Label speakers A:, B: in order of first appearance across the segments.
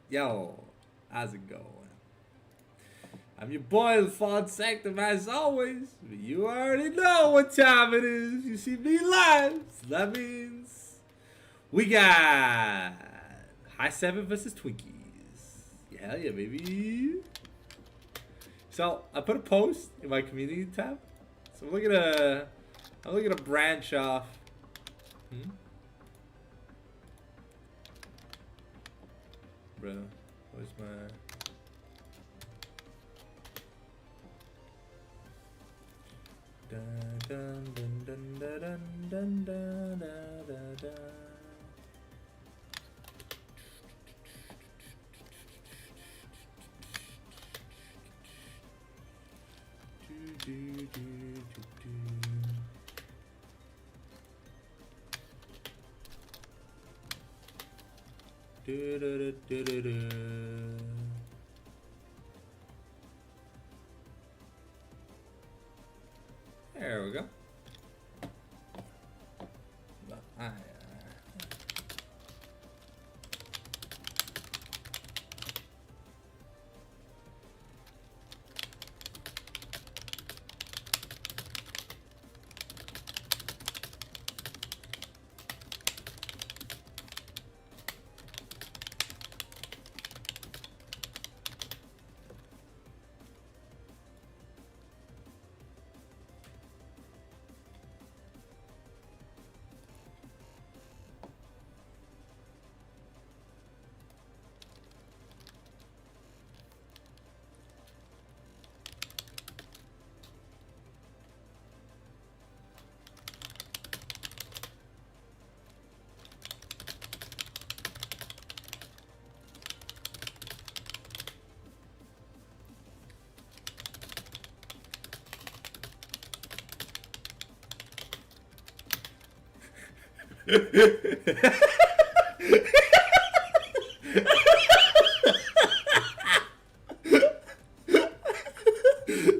A: Yo, how's it going? I'm your boy, the Fallen Sanctum, as always. You already know what time it is. You see me live. So that means we got High 7 versus Twinkies. Yeah, yeah, baby. So I put a post in my community tab. So I'm looking to branch off. Bro, where's my... Dun, dun, dun, dun, dun, dun, dun, dun, dun, dun. There we go.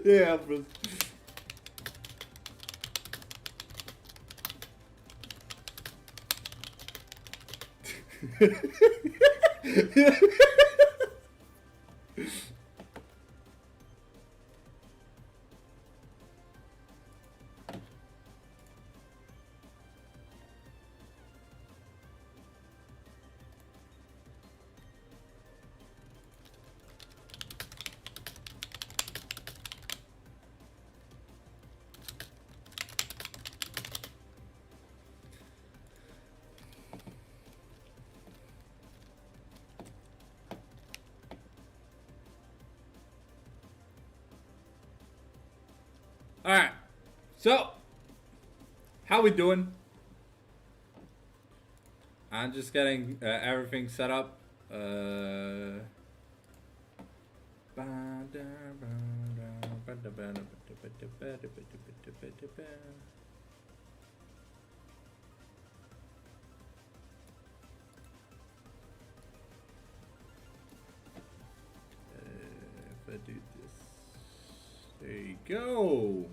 A: Yeah, bro. All right, so how we doing? I'm just getting everything set up. If I do this, there you go.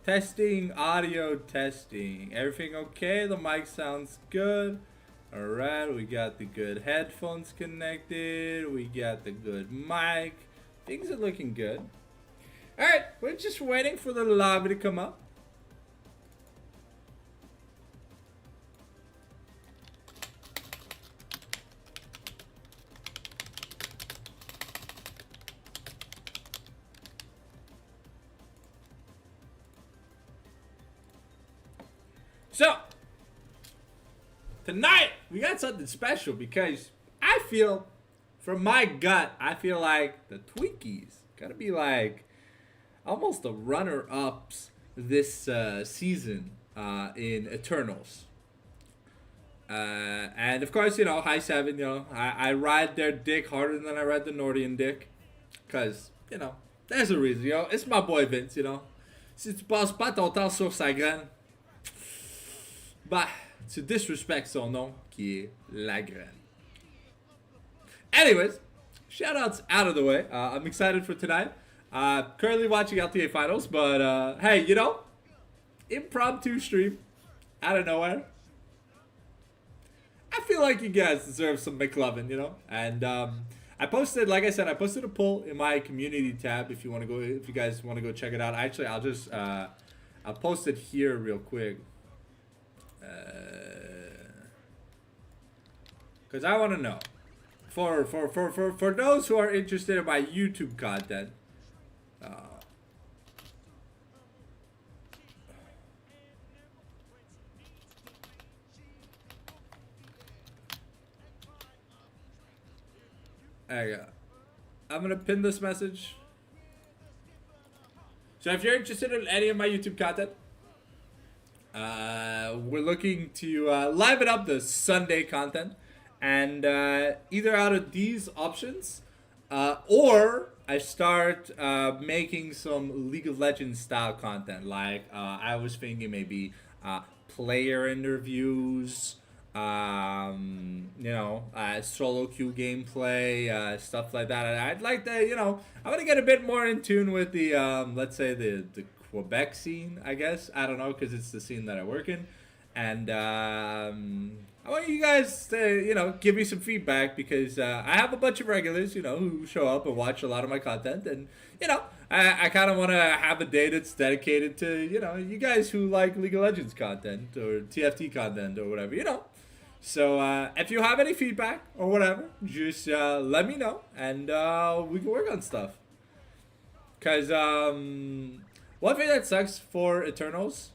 A: Testing, audio testing. Everything okay? The mic sounds good. Alright, we got the good headphones connected. We got the good mic. Things are looking good. Alright, we're just waiting for the lobby to come up. So, tonight we got something special because I feel, from my gut, I feel like the Twinkies gotta be like almost the runner-ups this season in Eternals. And of course, you know, High 7, you know, I ride their dick harder than I ride the Nordian dick. Because, you know, there's a reason, you know. It's my boy Vince, you know. Si tu passes pas ton temps sur sa graine, bah, tu disrespects son nom, qui est la graine. Anyways, shoutouts out of the way. I'm excited for tonight. Currently watching LTA finals, but hey, you know, impromptu stream out of nowhere. I feel like you guys deserve some McLovin, you know? And I posted, like I said, I posted a poll in my community tab if you want to go, if you guys want to go check it out. Actually, I'll just, I'll post it here real quick. Because I want to know. For those who are interested in my YouTube content. There you go. I'm going to pin this message. So if you're interested in any of my YouTube content, we're looking to liven up the Sunday content. And either out of these options, or I start making some League of Legends style content. Like I was thinking maybe player interviews, you know, solo queue gameplay, stuff like that. I'd like to, you know, I want to get a bit more in tune with the, let's say the Quebec scene, I guess. I don't know, because it's the scene that I work in. And I want you guys to, you know, give me some feedback, because I have a bunch of regulars, you know, who show up and watch a lot of my content. And, you know, I kind of want to have a day that's dedicated to, you know, you guys who like League of Legends content or TFT content or whatever, you know. So if you have any feedback or whatever, just let me know, and we can work on stuff. Because one thing that sucks for Eternals,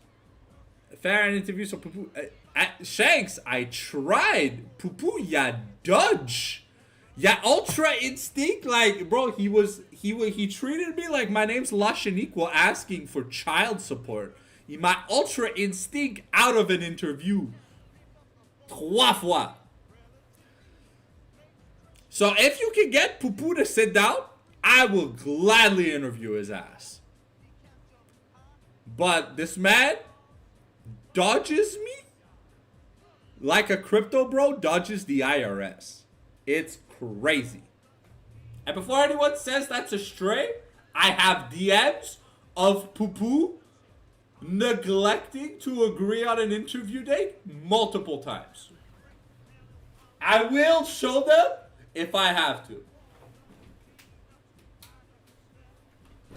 A: fair and interview, so Poo-Poo, Shanks, I tried. Poo-Poo, ya dodge. Ya ultra instinct, like, bro, he treated me like my name's Lashaniqua asking for child support. My ultra instinct out of an interview. 3 fois. So if you can get Poo-Poo to sit down, I will gladly interview his ass. But this man dodges me like a crypto bro dodges the IRS. It's crazy. And before anyone says that's a stray, I have DMs of Poo-Poo neglecting to agree on an interview date multiple times. I will show them if I have to.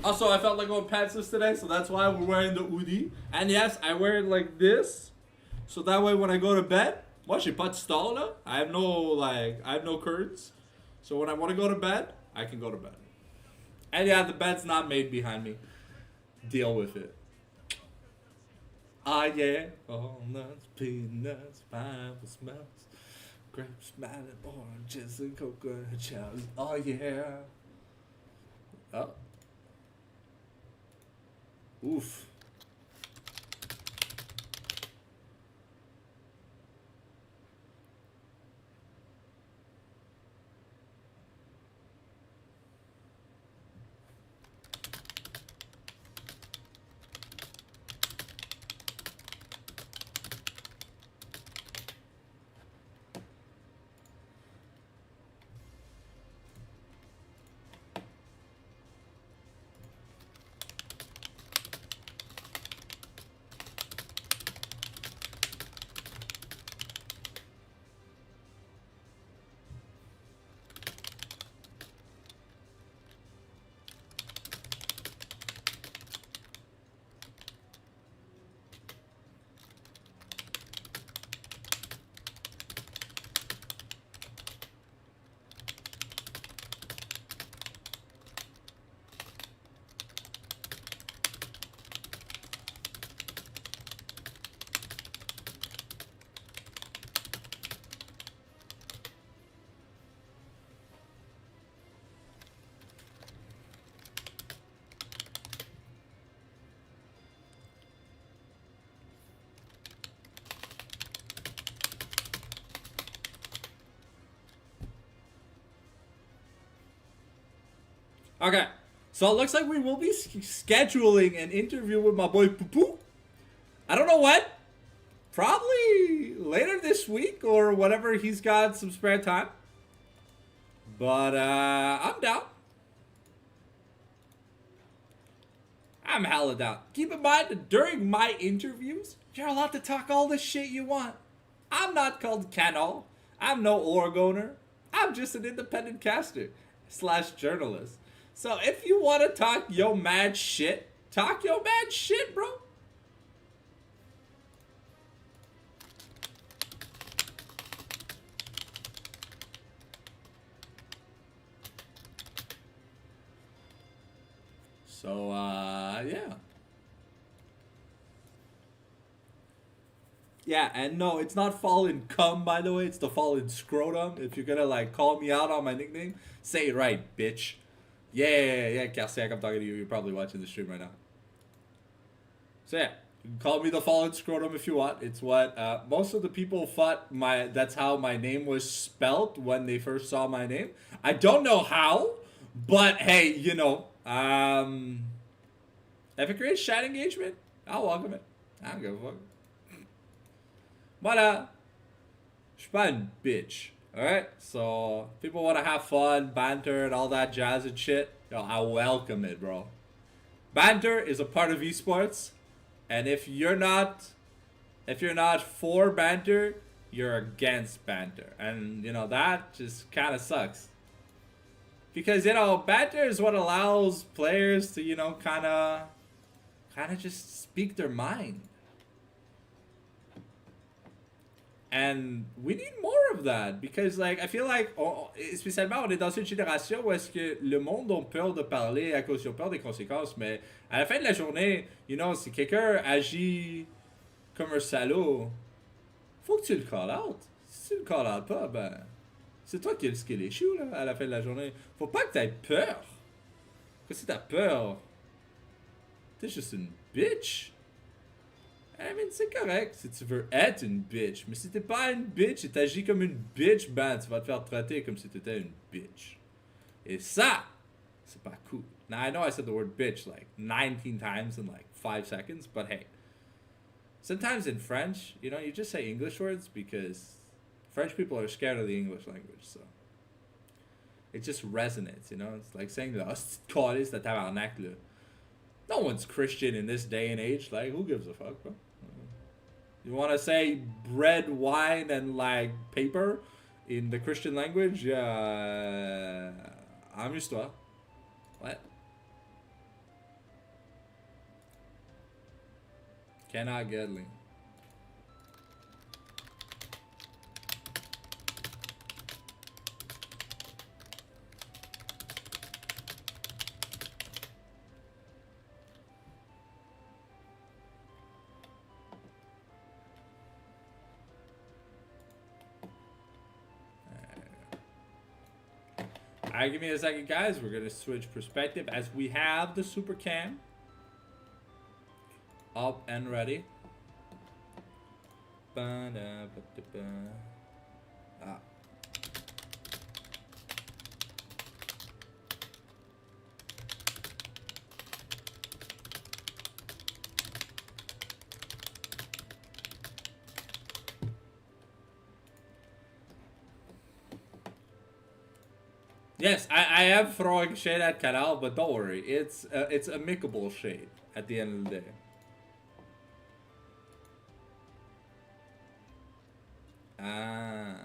A: Also, I felt like going pantsless today, so that's why we're wearing the hoodie. And yes, I wear it like this, so that way when I go to bed, moi j'ai pas de stall là. I have no curtains. So when I want to go to bed, I can go to bed. And yeah, the bed's not made behind me. Deal with it. Ah yeah, walnuts, peanuts, pineapple smells, grapes, smiling oranges, and coconut shells. Oh yeah. Oh. Oof. Okay, so it looks like we will be scheduling an interview with my boy Poo-Poo. I don't know when. Probably later this week or whenever he's got some spare time. But I'm down. I'm hella down. Keep in mind that during my interviews, you're allowed to talk all the shit you want. I'm not called Cano. I'm no org owner. I'm just an independent caster slash journalist. So if you want to talk yo mad shit, talk yo mad shit, bro. So, yeah. Yeah, and no, it's not fallen cum, by the way. It's the fallen scrotum. If you're gonna, like, call me out on my nickname, say it right, bitch. Yeah, Karsiak, I'm talking to you. You're probably watching the stream right now. So, yeah. You can call me the fallen scrotum if you want. It's what most of the people thought that's how my name was spelt when they first saw my name. I don't know how, but hey, you know, if it creates chat engagement, I'll welcome it. I don't give a fuck. Voilà. Je suis pas une bitch. Alright? So, people want to have fun, banter, and all that jazz and shit. Yo, I welcome it, bro. Banter is a part of esports. And if you're not for banter, you're against banter. And, you know, that just kind of sucks. Because, you know, banter is what allows players to, you know, kind of just speak their mind. And we need more of that. Because, like, I feel like, spécialement, on est dans une génération où est-ce que le monde a peur de parler à cause, ils ont peur des conséquences. Mais à la fin de la journée, you know, si quelqu'un agit comme un salaud, faut que tu le call out. Si tu le call out pas, ben, c'est toi qui as le skill issue, là, à la fin de la journée. Faut pas que t'aies peur. Parce que si t'as peur, t'es juste une bitch. I mean, c'est correct si tu veux être une bitch. Mais si t'es pas une bitch et t'agis comme une bitch, ben, tu vas te faire traiter comme si t'étais une bitch. Et ça, c'est pas cool. Now, I know I said the word bitch like 19 times in like 5 seconds, but hey. Sometimes in French, you know, you just say English words because French people are scared of the English language, so. It just resonates, you know? It's like saying the calice de tabarnak, là. No one's Christian in this day and age. Like, who gives a fuck, bro? You want to say bread, wine, and, like, paper in the Christian language? Amuse-toi. What? Cannot get lean. Alright, give me a second, guys. We're going to switch perspective as we have the super cam up and ready. Ah. Yes, I am throwing shade at Canal, but don't worry, it's amicable shade at the end of the day. Ah.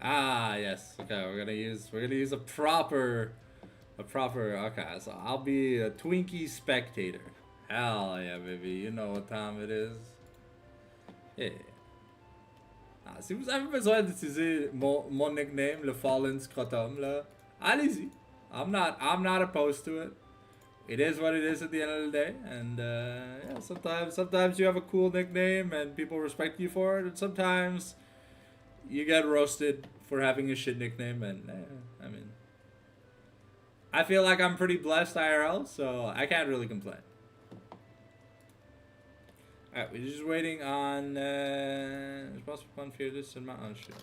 A: Ah, yes. Okay, we're gonna use a proper. Okay, so I'll be a Twinkie spectator. Hell yeah, baby. You know what time it is. Yeah. Ah, si vous avez besoin d'utiliser mon nickname, le Fallen Scrotum, là, allez-y. I'm not opposed to it. It is what it is at the end of the day, and yeah, sometimes you have a cool nickname and people respect you for it, and sometimes you get roasted for having a shit nickname. And I mean, I feel like I'm pretty blessed IRL, so I can't really complain. All right, we're just waiting on responsible fun fearless and my own shit.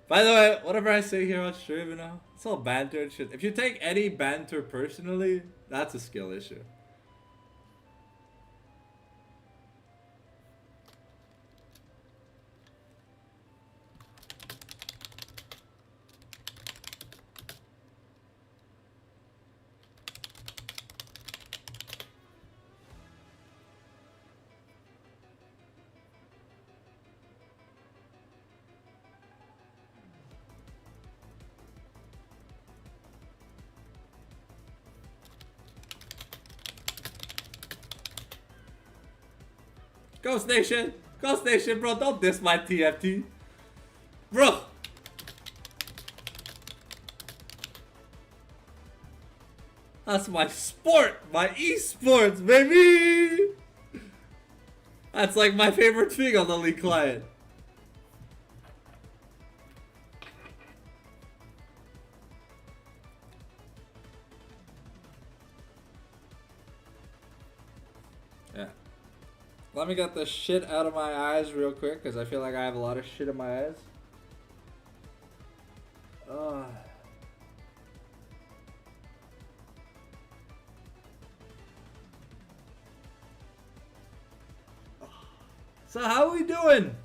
A: By the way, whatever I say here on stream, you know, it's all banter and shit. If you take any banter personally, that's a skill issue. Ghost Nation, bro, don't diss my TFT, bro. That's my sport, my esports, baby. That's like my favorite thing on the League client. Yeah. Let me get the shit out of my eyes real quick, because I feel like I have a lot of shit in my eyes. So how we doing?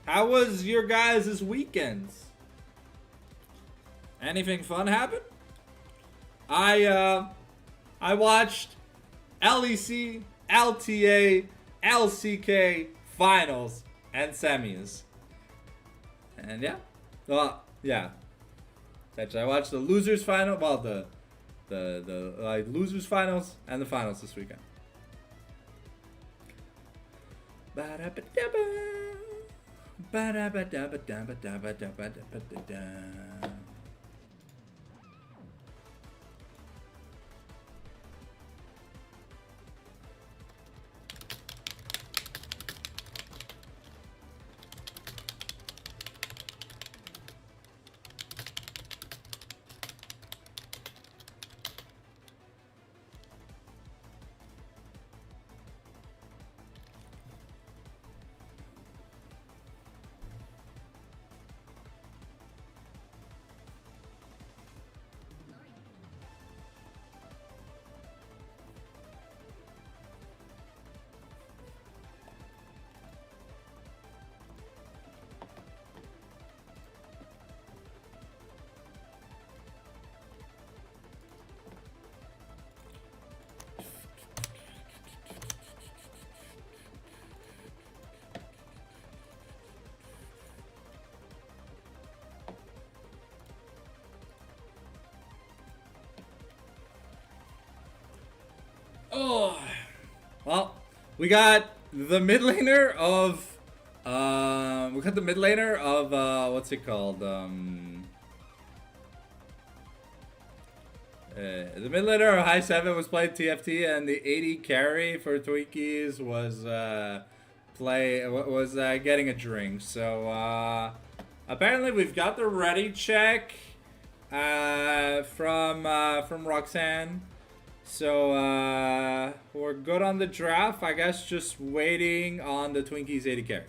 A: How was your guys' weekends? Anything fun happen? I watched LEC, LTA, LCK finals and semis. And yeah. Well, yeah. Actually, I watched the losers final, well, the losers finals and the finals this weekend. Oh, well, we got the mid laner of, what's it called? The mid laner of High 7 was playing TFT, and the 80 carry for Twinkies was, getting a drink. So, apparently we've got the ready check, from Roxanne. So, we're good on the draft. I guess just waiting on the Twinkies 80 carry.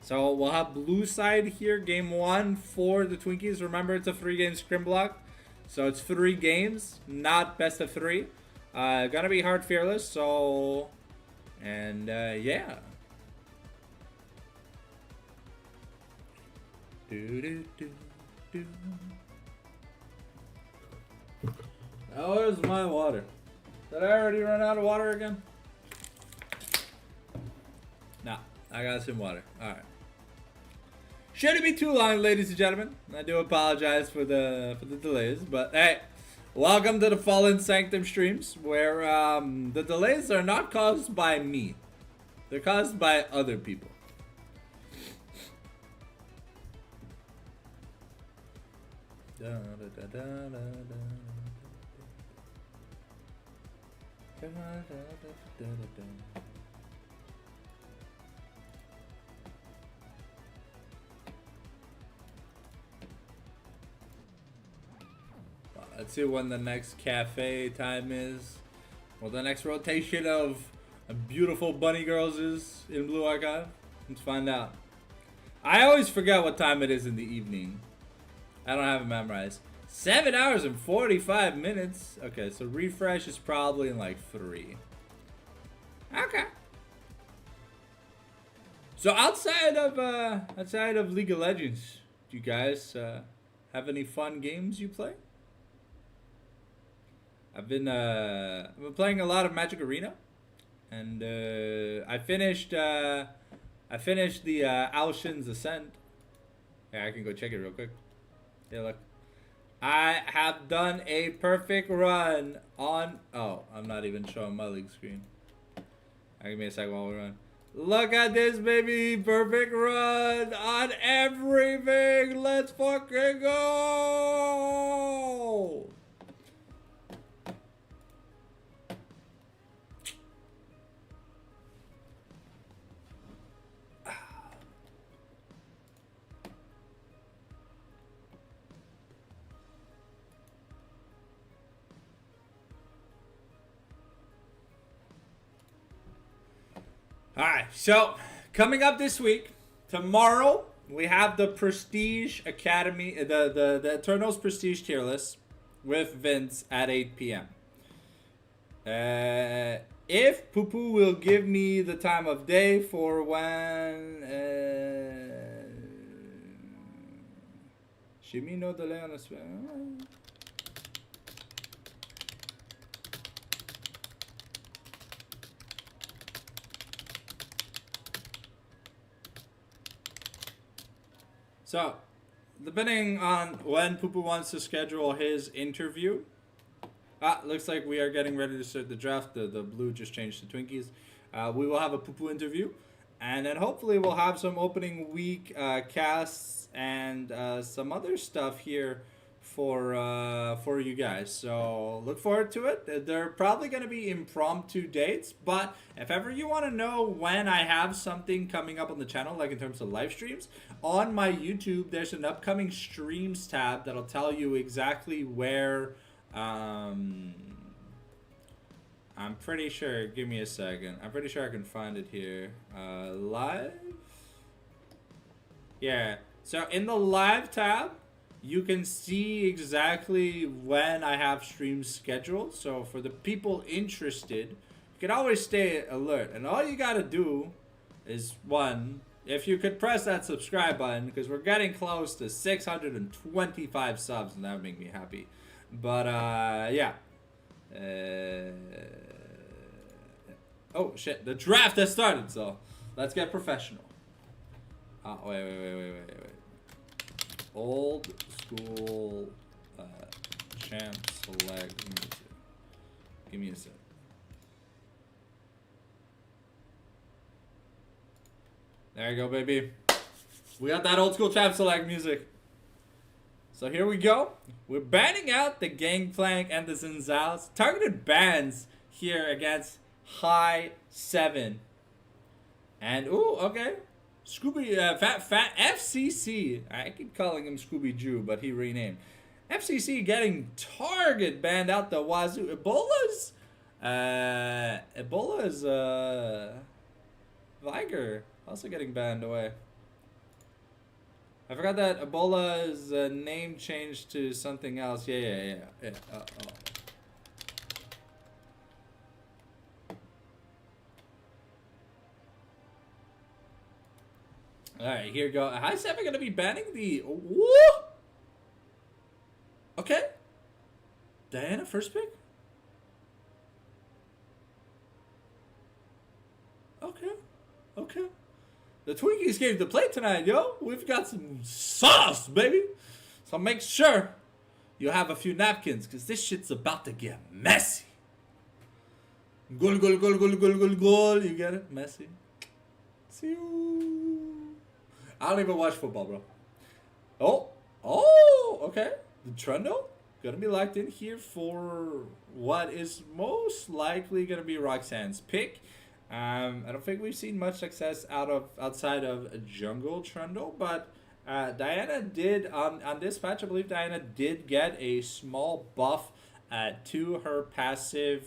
A: So, we'll have blue side here, game 1 for the Twinkies. Remember, it's a 3-game scrim block. So, it's 3 games, not best of 3. Gonna be hard fearless, so... And yeah. Oh, where's my water? Did I already run out of water again? Nah, I got some water. Alright. Shouldn't be too long, ladies and gentlemen. I do apologize for the delays, but hey, welcome to the Fallen Sanctum streams, where the delays are not caused by me. They're caused by other people. Let's see when the next cafe time is. Well, the next rotation of beautiful bunny girls is in Blue Archive. Let's find out. I always forget what time it is in the evening. I don't have it memorized. 7 hours and 45 minutes. Okay, so refresh is probably in like 3. Okay. So outside of League of Legends, do you guys have any fun games you play? I've been playing a lot of Magic Arena, and I finished the Alshin's Ascent. Yeah, I can go check it real quick. Yeah, look. I have done a perfect run on... Oh, I'm not even showing my league screen. Give me a second while we run. Look at this, baby. Perfect run on everything. Let's fucking go. Alright, so coming up this week, tomorrow we have the Prestige Academy, the Eternals Prestige tier list with Vince at 8 p.m. If Poo will give me the time of day for when Shimi no delay on the So, depending on when Poo wants to schedule his interview, looks like we are getting ready to start the draft. The blue just changed to Twinkies. We will have a Poo interview, and then hopefully we'll have some opening week casts and some other stuff here for you guys. So look forward to it. They're probably going to be impromptu dates, but if ever you want to know when I have something coming up on the channel, like in terms of live streams, on my YouTube, there's an upcoming streams tab that'll tell you exactly where. I'm pretty sure. Give me a second. I'm pretty sure I can find it here. Live. Yeah. So in the live tab, you can see exactly when I have streams scheduled. So for the people interested, you can always stay alert. And all you gotta do is, one, if you could press that subscribe button, because we're getting close to 625 subs, and that would make me happy. But yeah. Oh shit, the draft has started, so let's get professional. Oh, wait. Old school champ select music. Give me a sec. There you go, baby. We got that old school champ select music. So here we go. We're banning out the Gangplank and the Zinzaos. Targeted bans here against High 7. And, ooh, okay. Scooby, Fat FCC. I keep calling him Scooby Jew, but he renamed. FCC getting target banned out the wazoo. Ebola's Viger also getting banned away. I forgot that Ebola's name changed to something else. Yeah. Alright, here we go. How's Seven gonna be banning the... Woo! Okay. Diana, first pick? Okay. Okay. The Twinkies came to play tonight, yo. We've got some sauce, baby. So make sure you have a few napkins, because this shit's about to get messy. Goal, goal, goal, goal, goal, goal, goal. You get it? Messy. See you. I don't even watch football, bro. Oh. Oh, okay. The Trundle gonna be locked in here for what is most likely gonna be Roxanne's pick. I don't think we've seen much success outside of Jungle Trundle, but Diana did on this patch. I believe Diana did get a small buff to her passive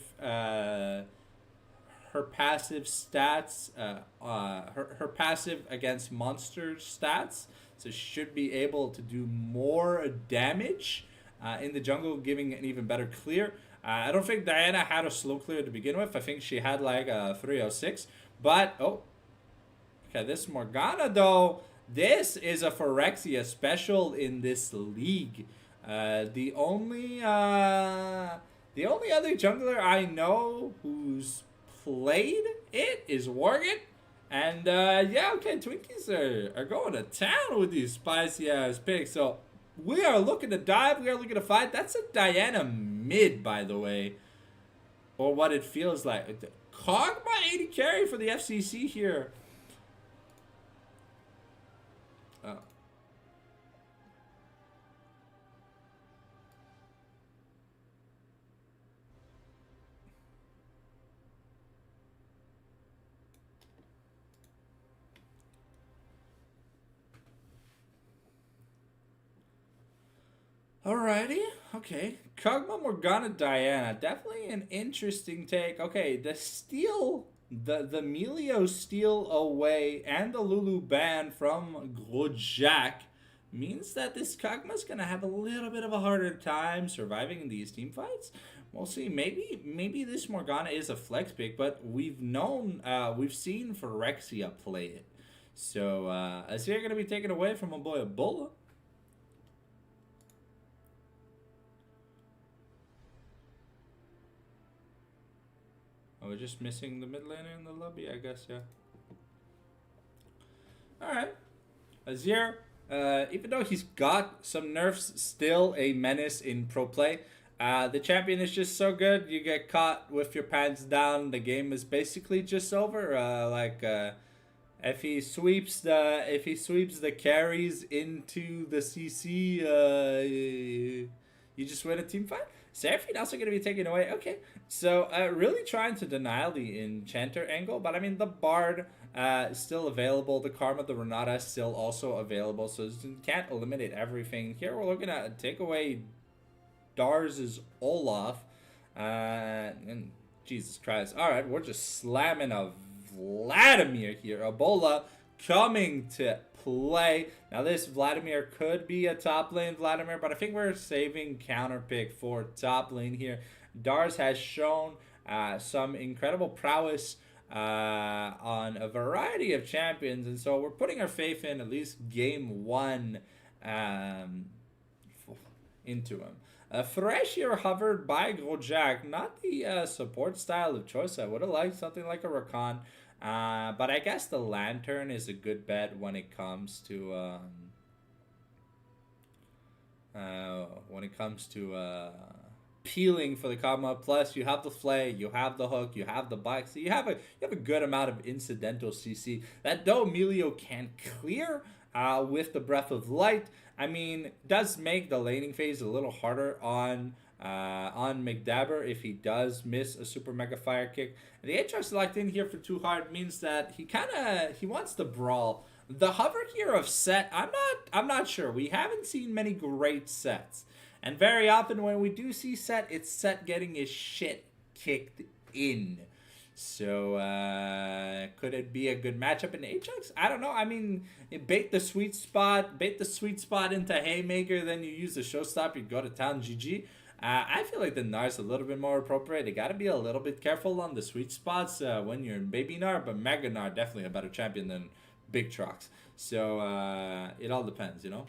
A: stats, her passive against monster stats. So she should be able to do more damage in the jungle, giving an even better clear. I don't think Diana had a slow clear to begin with. I think she had like a 306. But, oh. Okay, this Morgana, though, this is a Phyrexia special in this league. The only other jungler I know who's played it is Worgen. And, yeah, okay, Twinkies are going to town with these spicy-ass picks. So, we are looking to dive. We are looking to fight. That's a Diana mid, by the way. Or what it feels like. Kog'Maw 80 carry for the FCC here. Oh. Alrighty, okay. Kog'Maw Morgana Diana, definitely an interesting take. Okay, the steal, the Melio steal away and the Lulu ban from Grosjean means that this Kog'Maw's gonna have a little bit of a harder time surviving these team fights. We'll see. Maybe this Morgana is a flex pick, but we've seen Phyrexia play it. So Azir gonna be taken away from my boy Ebola. We're just missing the mid laner in the lobby, I guess, yeah. Alright. Azir, even though he's got some nerfs, still a menace in pro play. The champion is just so good, you get caught with your pants down, the game is basically just over. If he sweeps the carries into the CC, you just win a team fight. Seraphine also going to be taken away. Okay, so really trying to deny the Enchanter angle, but I mean the Bard is still available. The Karma, the Renata is still also available, so you can't eliminate everything. Here we're looking at take away Darz's Olaf, and Jesus Christ. All right, we're just slamming a Vladimir here. Ebola coming to play. Now this Vladimir could be a top lane Vladimir, but I think we're saving counter pick for top lane here. Darz has shown some incredible prowess on a variety of champions, and so we're putting our faith in at least game one into him. Fresh here hovered by Grosjean, not the support style of choice. I would have liked something like a Rakan. But I guess the Lantern is a good bet when it comes to peeling for the Kog'Maw. Plus, you have the Flay, you have the Hook, you have the Bike, so you have a good amount of incidental CC that though Melio can clear with the Breath of Light. I mean, does make the laning phase a little harder on McDabber if he does miss a super mega fire kick. The Aatrox locked in here for too hard means that he wants to brawl. The hover here of set, I'm not sure. We haven't seen many great sets. And very often when we do see set, it's set getting his shit kicked in. So could it be a good matchup in Aatrox? I don't know. I mean, bait the sweet spot into Haymaker, then you use the showstop, you go to town, GG. I feel like the Nar's a little bit more appropriate. You gotta be a little bit careful on the sweet spots when you're in Baby Nar, but Mega Nar definitely a better champion than big trucks. So it all depends, you know.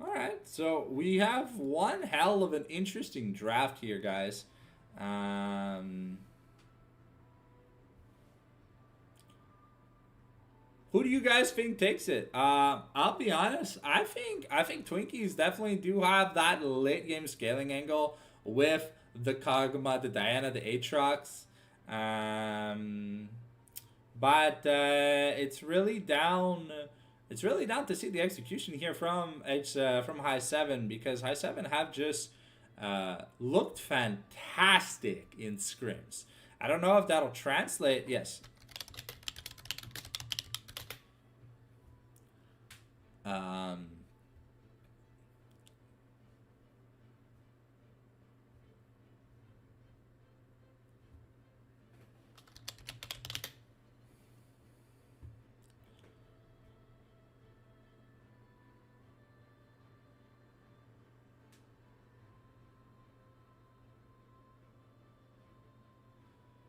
A: All right, so we have one hell of an interesting draft here, guys. Um, who do you guys think takes it? I'll be honest. I think Twinkies definitely do have that late game scaling angle with the Kaguma, the Diana, the Aatrox. Um, but it's really down. It's really down to see the execution here from High Seven, because High Seven have just looked fantastic in scrims. I don't know if that'll translate. Yes. Um,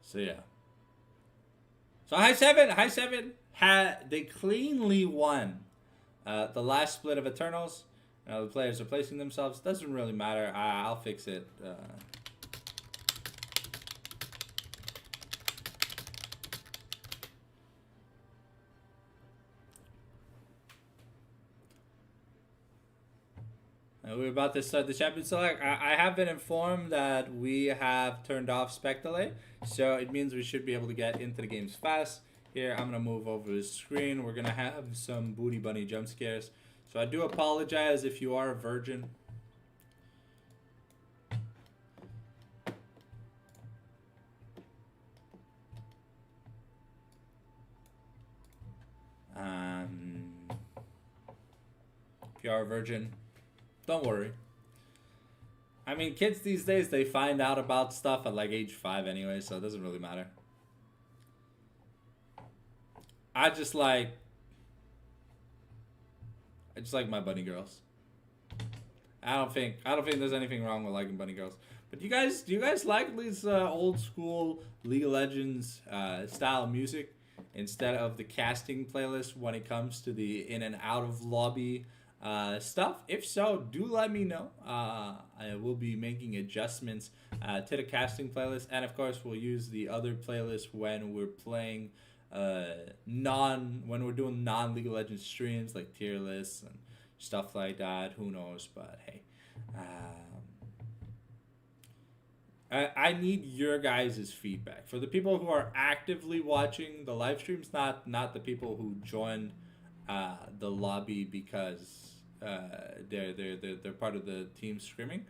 A: so yeah. So High Seven had they cleanly won the last split of Eternals. The players are placing themselves. Doesn't really matter. I'll fix it. We're about to start the champion select. I have been informed that we have turned off spec delay, so it means we should be able to get into the games fast. Here, I'm gonna move over the screen. We're gonna have some booty bunny jump scares. So I do apologize if you are a virgin. If you are a virgin, don't worry. I mean, kids these days, they find out about stuff at like age 5 anyway, so it doesn't really matter. I just like my bunny girls. I don't think there's anything wrong with liking bunny girls. But do you guys like these old school League of Legends style music instead of the casting playlist when it comes to the in and out of lobby stuff? If so, do let me know. I will be making adjustments to the casting playlist, and of course, we'll use the other playlist when we're playing when we're doing non League of Legends streams like tier lists and stuff like that. Who knows? But hey, I need your guys' feedback for the people who are actively watching the live streams, not the people who join the lobby because they're part of the team screaming.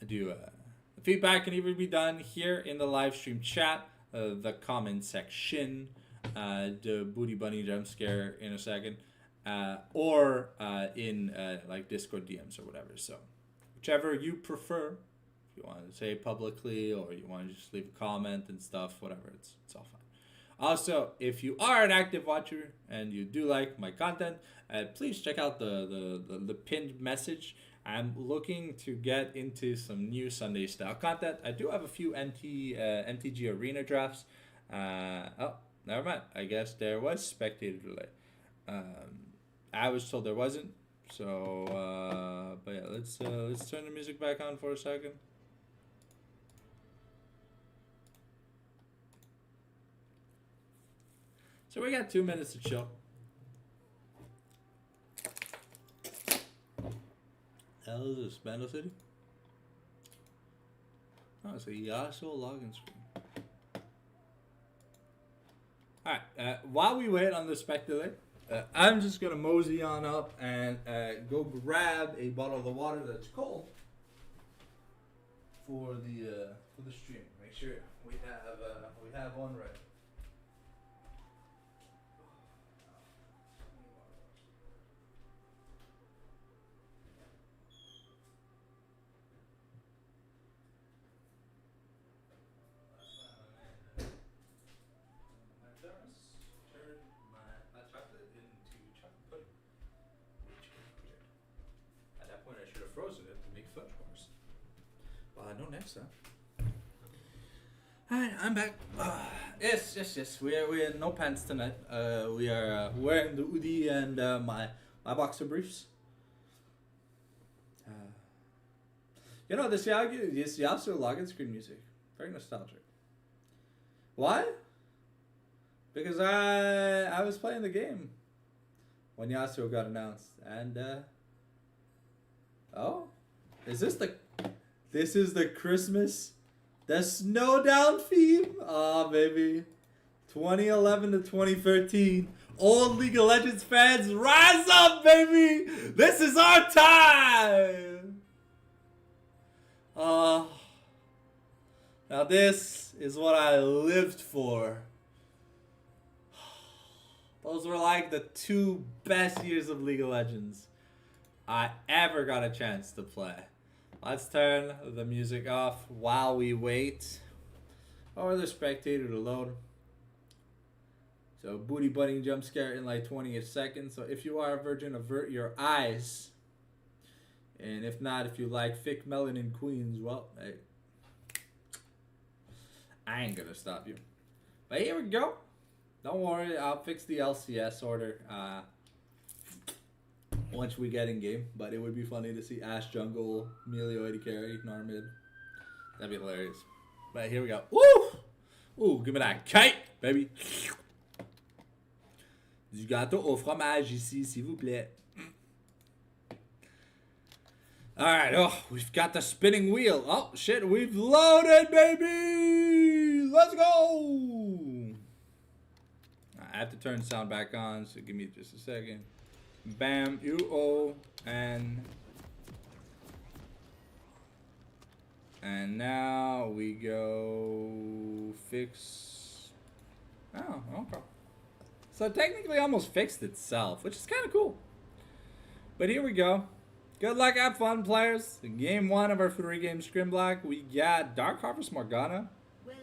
A: I do. The feedback can either be done here in the live stream chat, the comment section, the booty bunny jump scare in a second, or in like Discord DMs or whatever. So whichever you prefer. If you want to say it publicly or you want to just leave a comment and stuff, whatever, it's all fine. Also, if you are an active watcher and you do like my content, please check out the pinned message. I'm looking to get into some new Sunday style content. I do have a few MTG arena drafts. Oh, never mind. I guess there was spectator delay. I was told there wasn't. So, but yeah, let's turn the music back on for a second. So we got 2 minutes to chill. Hell is this? Bando City? Oh, it's a Yasuo login screen. Alright, while we wait on the spec delay, I'm just gonna mosey on up and go grab a bottle of the water that's cold for the stream. Make sure we have one ready. frozen it to make fudge bars. Well, I know next time. Alright, I'm back. Yes. We're in no pants tonight. We are wearing the hoodie and my boxer briefs. You know, this Yasuo login screen music. Very nostalgic. Why? Because I was playing the game when Yasuo got announced. And, oh? This is the Christmas, the Snowdown theme? Aw, baby. 2011 to 2013. Old League of Legends fans, rise up, baby! This is our time! Now this is what I lived for. Those were like the 2 best years of League of Legends I ever got a chance to play. Let's turn the music off while we wait for the spectator to load. So booty butting jump scare in like 20 seconds. So if you are a virgin, avert your eyes. And if not, if you like thick melanin queens, well, hey, I ain't gonna stop you. But here we go. Don't worry, I'll fix the LCS order once we get in game. But it would be funny to see Ashe jungle, Melio AD carry, Gnar mid. That'd be hilarious. But here we go. Woo! Ooh, give me that kite, baby. Du gâteau au fromage ici, s'il vous plaît. Alright, oh, we've got the spinning wheel. Oh, shit, we've loaded, baby! Let's go! I have to turn sound back on, so give me just a second. Bam, U-O-N. And now we go fix. Oh, okay. So technically almost fixed itself, which is kind of cool. But here we go. Good luck, have fun, players. In game 1 of our 3-game scrim block, we got Dark Harvest Morgana. We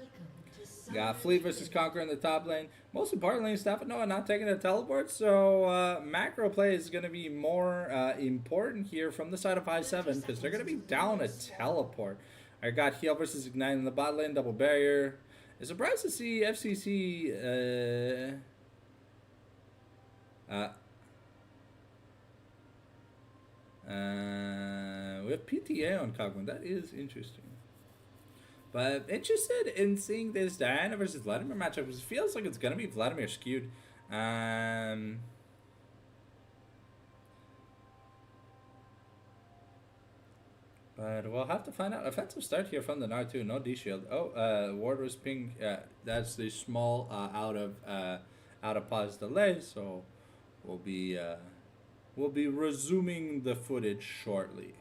A: got Fleet versus Conqueror in the top lane. Most importantly, Stefano not taking a teleport, so macro play is going to be more important here from the side of 5-7 because they're going to be down a teleport. I got Heal versus Ignite in the bot lane, double barrier. I'm surprised to see FCC. We have PTA on Cogman. That is interesting. But interested in seeing this Diana versus Vladimir matchup because it feels like it's going to be Vladimir skewed. But we'll have to find out. Offensive start here from the Gnar too. No D shield. Oh, ward was ping. That's the small out of pause delay. So we'll be resuming the footage shortly.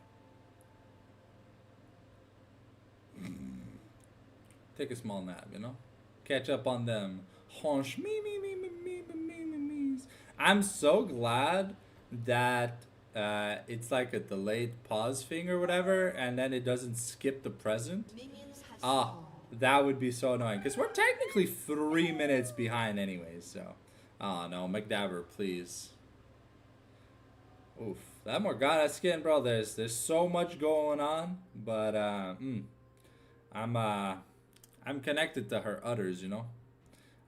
A: Take a small nap, you know? Catch up on them. Honch me's. I'm so glad that it's like a delayed pause thing or whatever, and then it doesn't skip the present. That would be so annoying, because we're technically 3 minutes behind anyways, so. Oh no, McDabber, please. Oof, that Morgana skin, bro, there's so much going on, but I'm connected to her udders, you know.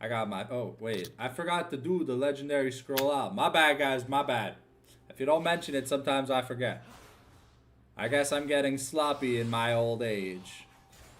A: I got my, oh wait, I forgot to do the legendary scroll out. My bad, guys, my bad. If you don't mention it, sometimes I forget. I guess I'm getting sloppy in my old age.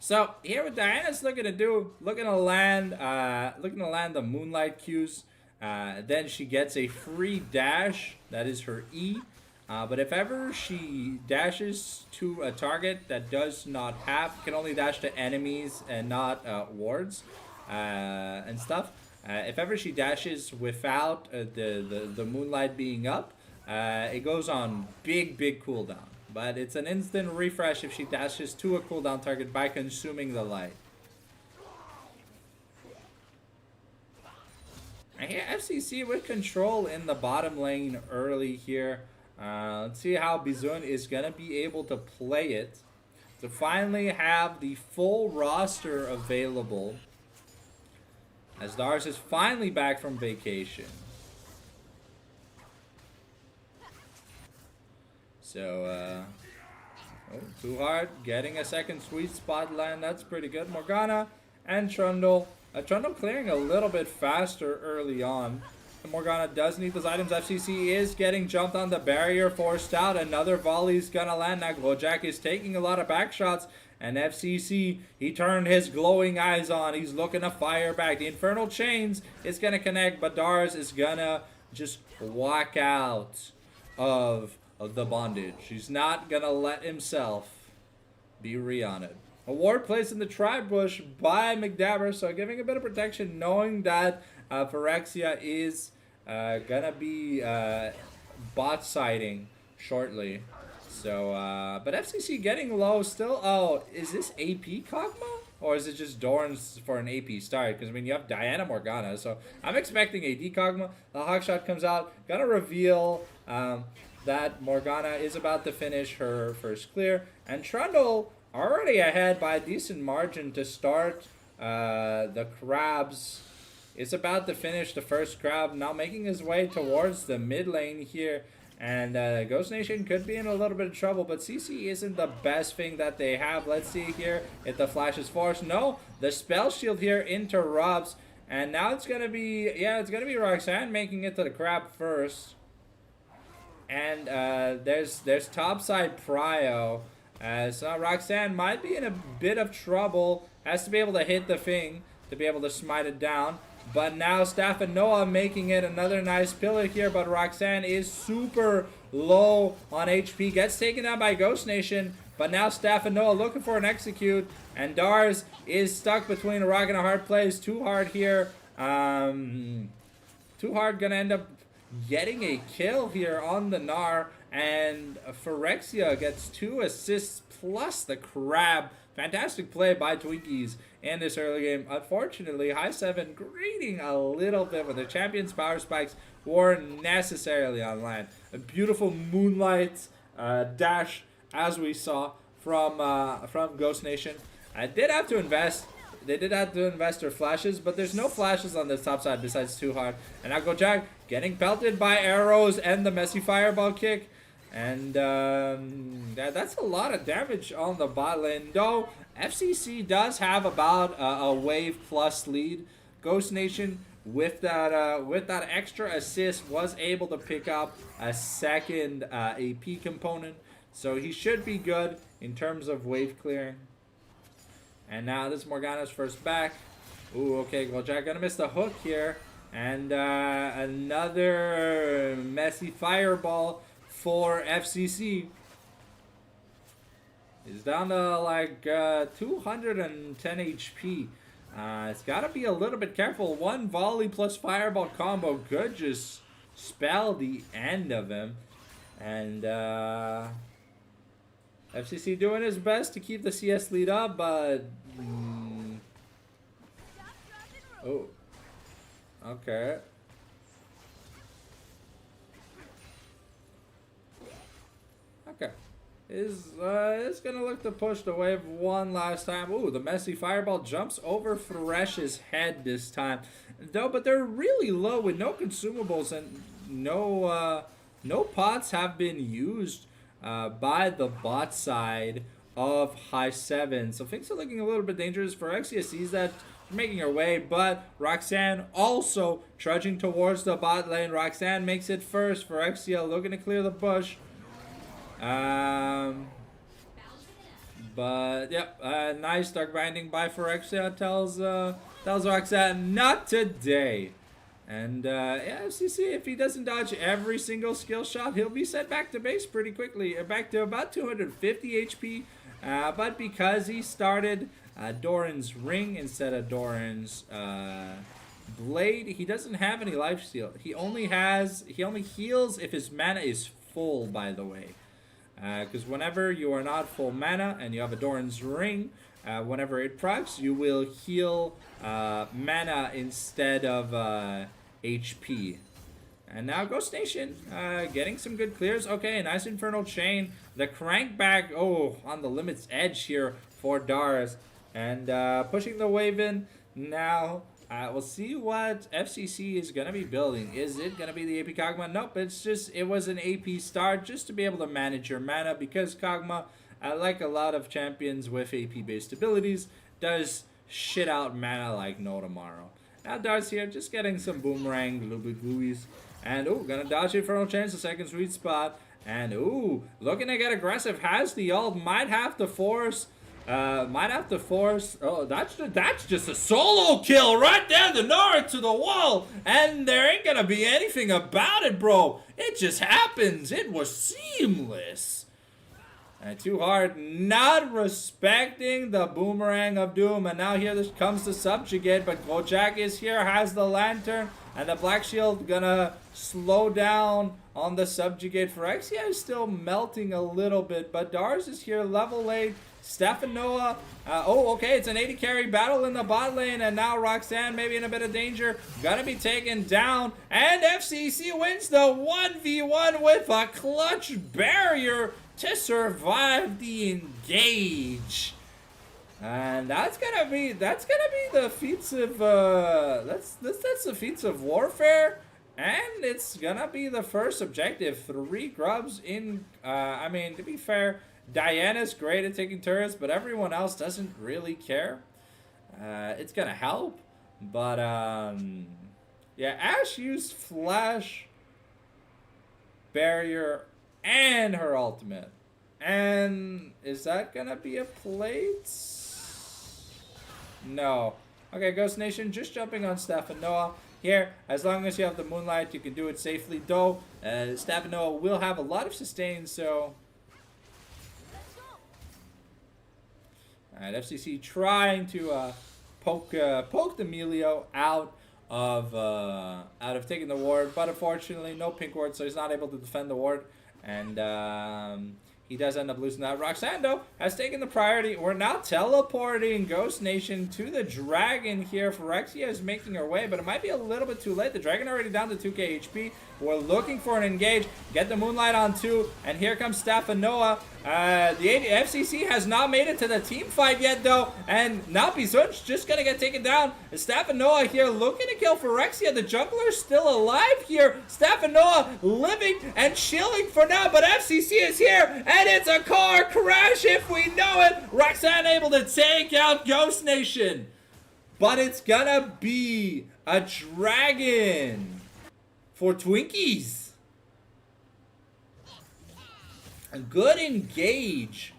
A: So here what Diana's looking to land the Moonlight Qs. Then she gets a free dash, that is her E. But if ever she dashes to a target that does not have, can only dash to enemies and not wards and stuff. If ever she dashes without the Moonlight being up, it goes on big cooldown. But it's an instant refresh if she dashes to a cooldown target by consuming the light. I hear FCC with control in the bottom lane early here. Let's see how Bizun is going to be able to play it to finally have the full roster available as Dars is finally back from vacation. So, Oh, too hard. Getting a second sweet spot land. That's pretty good. Morgana and Trundle. Trundle clearing a little bit faster early on. Morgana does need those items. FCC is getting jumped on the barrier, forced out. Another volley's gonna land. Now Glowjack is taking a lot of back shots. And FCC, he turned his glowing eyes on. He's looking to fire back. The Infernal Chains is gonna connect, but Dars is gonna just walk out of the bondage. He's not gonna let himself be re-honored. A ward placed in the tribe bush by McDabber, so giving a bit of protection, knowing that Phyrexia is gonna be bot siding shortly. So, but FCC getting low still. Oh, is this AP Kog'Maw? Or is it just Doran's for an AP start? Because, I mean, you have Diana Morgana. So, I'm expecting AD Kog'Maw. The Hawkshot comes out. Gonna reveal that Morgana is about to finish her first clear. And Trundle already ahead by a decent margin to start the crabs. Is about to finish the first crab. Now making his way towards the mid lane here. And Ghost Nation could be in a little bit of trouble, but CC isn't the best thing that they have. Let's see here if the flash is forced. No, the spell shield here interrupts, and now it's gonna be it's gonna be Roxanne making it to the crab first. And there's topside prio, so Roxanne might be in a bit of trouble. Has to be able to hit the thing to be able to smite it down. But now Staff and Noah making it another nice pillar here. But Roxanne is super low on HP. Gets taken down by Ghost Nation. But now Staff and Noah looking for an execute. And Dars is stuck between a rock and a hard place. Too hard here. Too hard gonna end up getting a kill here on the Gnar. And Phyrexia gets 2 assists plus the crab. Fantastic play by Twinkies in this early game. Unfortunately, High 7 grading a little bit with the Champion's power spikes weren't necessarily on land. A beautiful moonlight dash, as we saw from Ghost Nation. I did have to invest. They did have to invest their flashes, but there's no flashes on this top side besides Too Hard. And now Glowjack getting pelted by arrows and the messy fireball kick. And that's a lot of damage on the bot lane. Though FCC does have about a wave plus lead. Ghost Nation with that extra assist was able to pick up a second AP component. So he should be good in terms of wave clearing. And now this is Morgana's first back. Ooh, okay, Glowjack gonna miss the hook here. And another messy fireball for FCC. He's down to like 210 HP. It's got to be a little bit careful. One volley plus fireball combo could just spell the end of him. And FCC doing his best to keep the CS lead up, but... oh. Okay. Okay. Is gonna look to push the wave one last time. Ooh, the messy fireball jumps over Thresh's head this time. Though, but they're really low with no consumables and no pots have been used by the bot side of High 7. So things are looking a little bit dangerous. Phyrexia sees that, making her way, but Roxanne also trudging towards the bot lane. Roxanne makes it first. Phyrexia looking to clear the bush. But yep, nice dark binding by Phyrexia tells Roxanne not today. And yeah, FCC, if he doesn't dodge every single skill shot, he'll be sent back to base pretty quickly, back to about 250 HP. But because he started Doran's ring instead of Doran's blade, he doesn't have any lifesteal. He only heals if his mana is full, by the way. Because whenever you are not full mana and you have a Doran's ring, whenever it procs, you will heal mana instead of HP. And now Ghost Nation getting some good clears. Okay, nice Infernal Chain. The crankback, oh, on the limit's edge here for Dars. And pushing the wave in. Now, we'll see what FCC is going to be building. Is it going to be the AP Kog'Maw? Nope, it was an AP start just to be able to manage your mana because Kog'Maw like a lot of champions with AP-based abilities, does shit out mana like no tomorrow. Now Dart's here, just getting some boomerang, glueies. And, ooh, gonna dodge Infernal Chains, the second sweet spot. And, ooh, looking to get aggressive, has the ult, might have to force. Oh, that's just a solo kill right there, the Nara to the wall. And there ain't gonna be anything about it, bro. It just happens. It was seamless. And Too Hard not respecting the Boomerang of Doom. And now here this comes the Subjugate. But Gojak is here, has the Lantern. And the Black Shield gonna slow down on the Subjugate. Phyrexia is still melting a little bit. But Dars is here, level 8. Stephanoa, oh, okay, it's an 80 carry battle in the bot lane, and now Roxanne maybe in a bit of danger, gonna be taken down, and FCC wins the 1v1 with a clutch barrier to survive the engage. And that's gonna be the feats of that's the feats of warfare, and it's gonna be the first objective. 3 grubs in. I mean, to be fair, Diana's great at taking turrets, but everyone else doesn't really care. It's gonna help, but yeah, Ashe used flash, barrier, and her ultimate. And is that gonna be a plate? No. Okay, Ghost Nation just jumping on Stephanoa. Here, as long as you have the Moonlight, you can do it safely. Though, Stephanoa will have a lot of sustain, so. Alright, FCC trying to poke the Melio out of taking the ward, but unfortunately no pink ward, so he's not able to defend the ward, and he does end up losing that. Roxando has taken the priority. We're now teleporting Ghost Nation to the Dragon here. Phyrexia is making her way, but it might be a little bit too late. The Dragon already down to 2k HP. We're looking for an engage. Get the Moonlight on 2, and here comes Stephanoa. The FCC has not made it to the team fight yet, though, and now Bizun's just gonna get taken down. Stephanoa here looking to kill Phyrexia. The jungler's still alive here. Stephanoa living and chilling for now, but FCC is here, and it's a car crash if we know it. Roxanne able to take out Ghost Nation, but it's gonna be a dragon for Twinkies. A good engage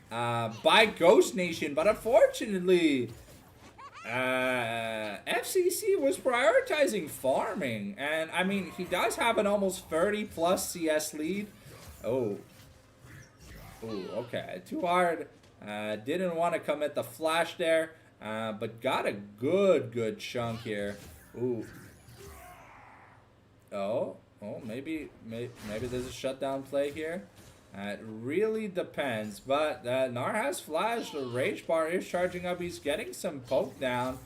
A: by Ghost Nation, but unfortunately, FCC was prioritizing farming, and I mean, he does have an almost 30 plus CS lead. Oh, okay, Too Hard. Didn't want to commit the flash there, but got a good chunk here. Ooh. Oh, maybe there's a shutdown play here. It really depends, but Nar has flash. The rage bar is charging up. He's getting some poke down.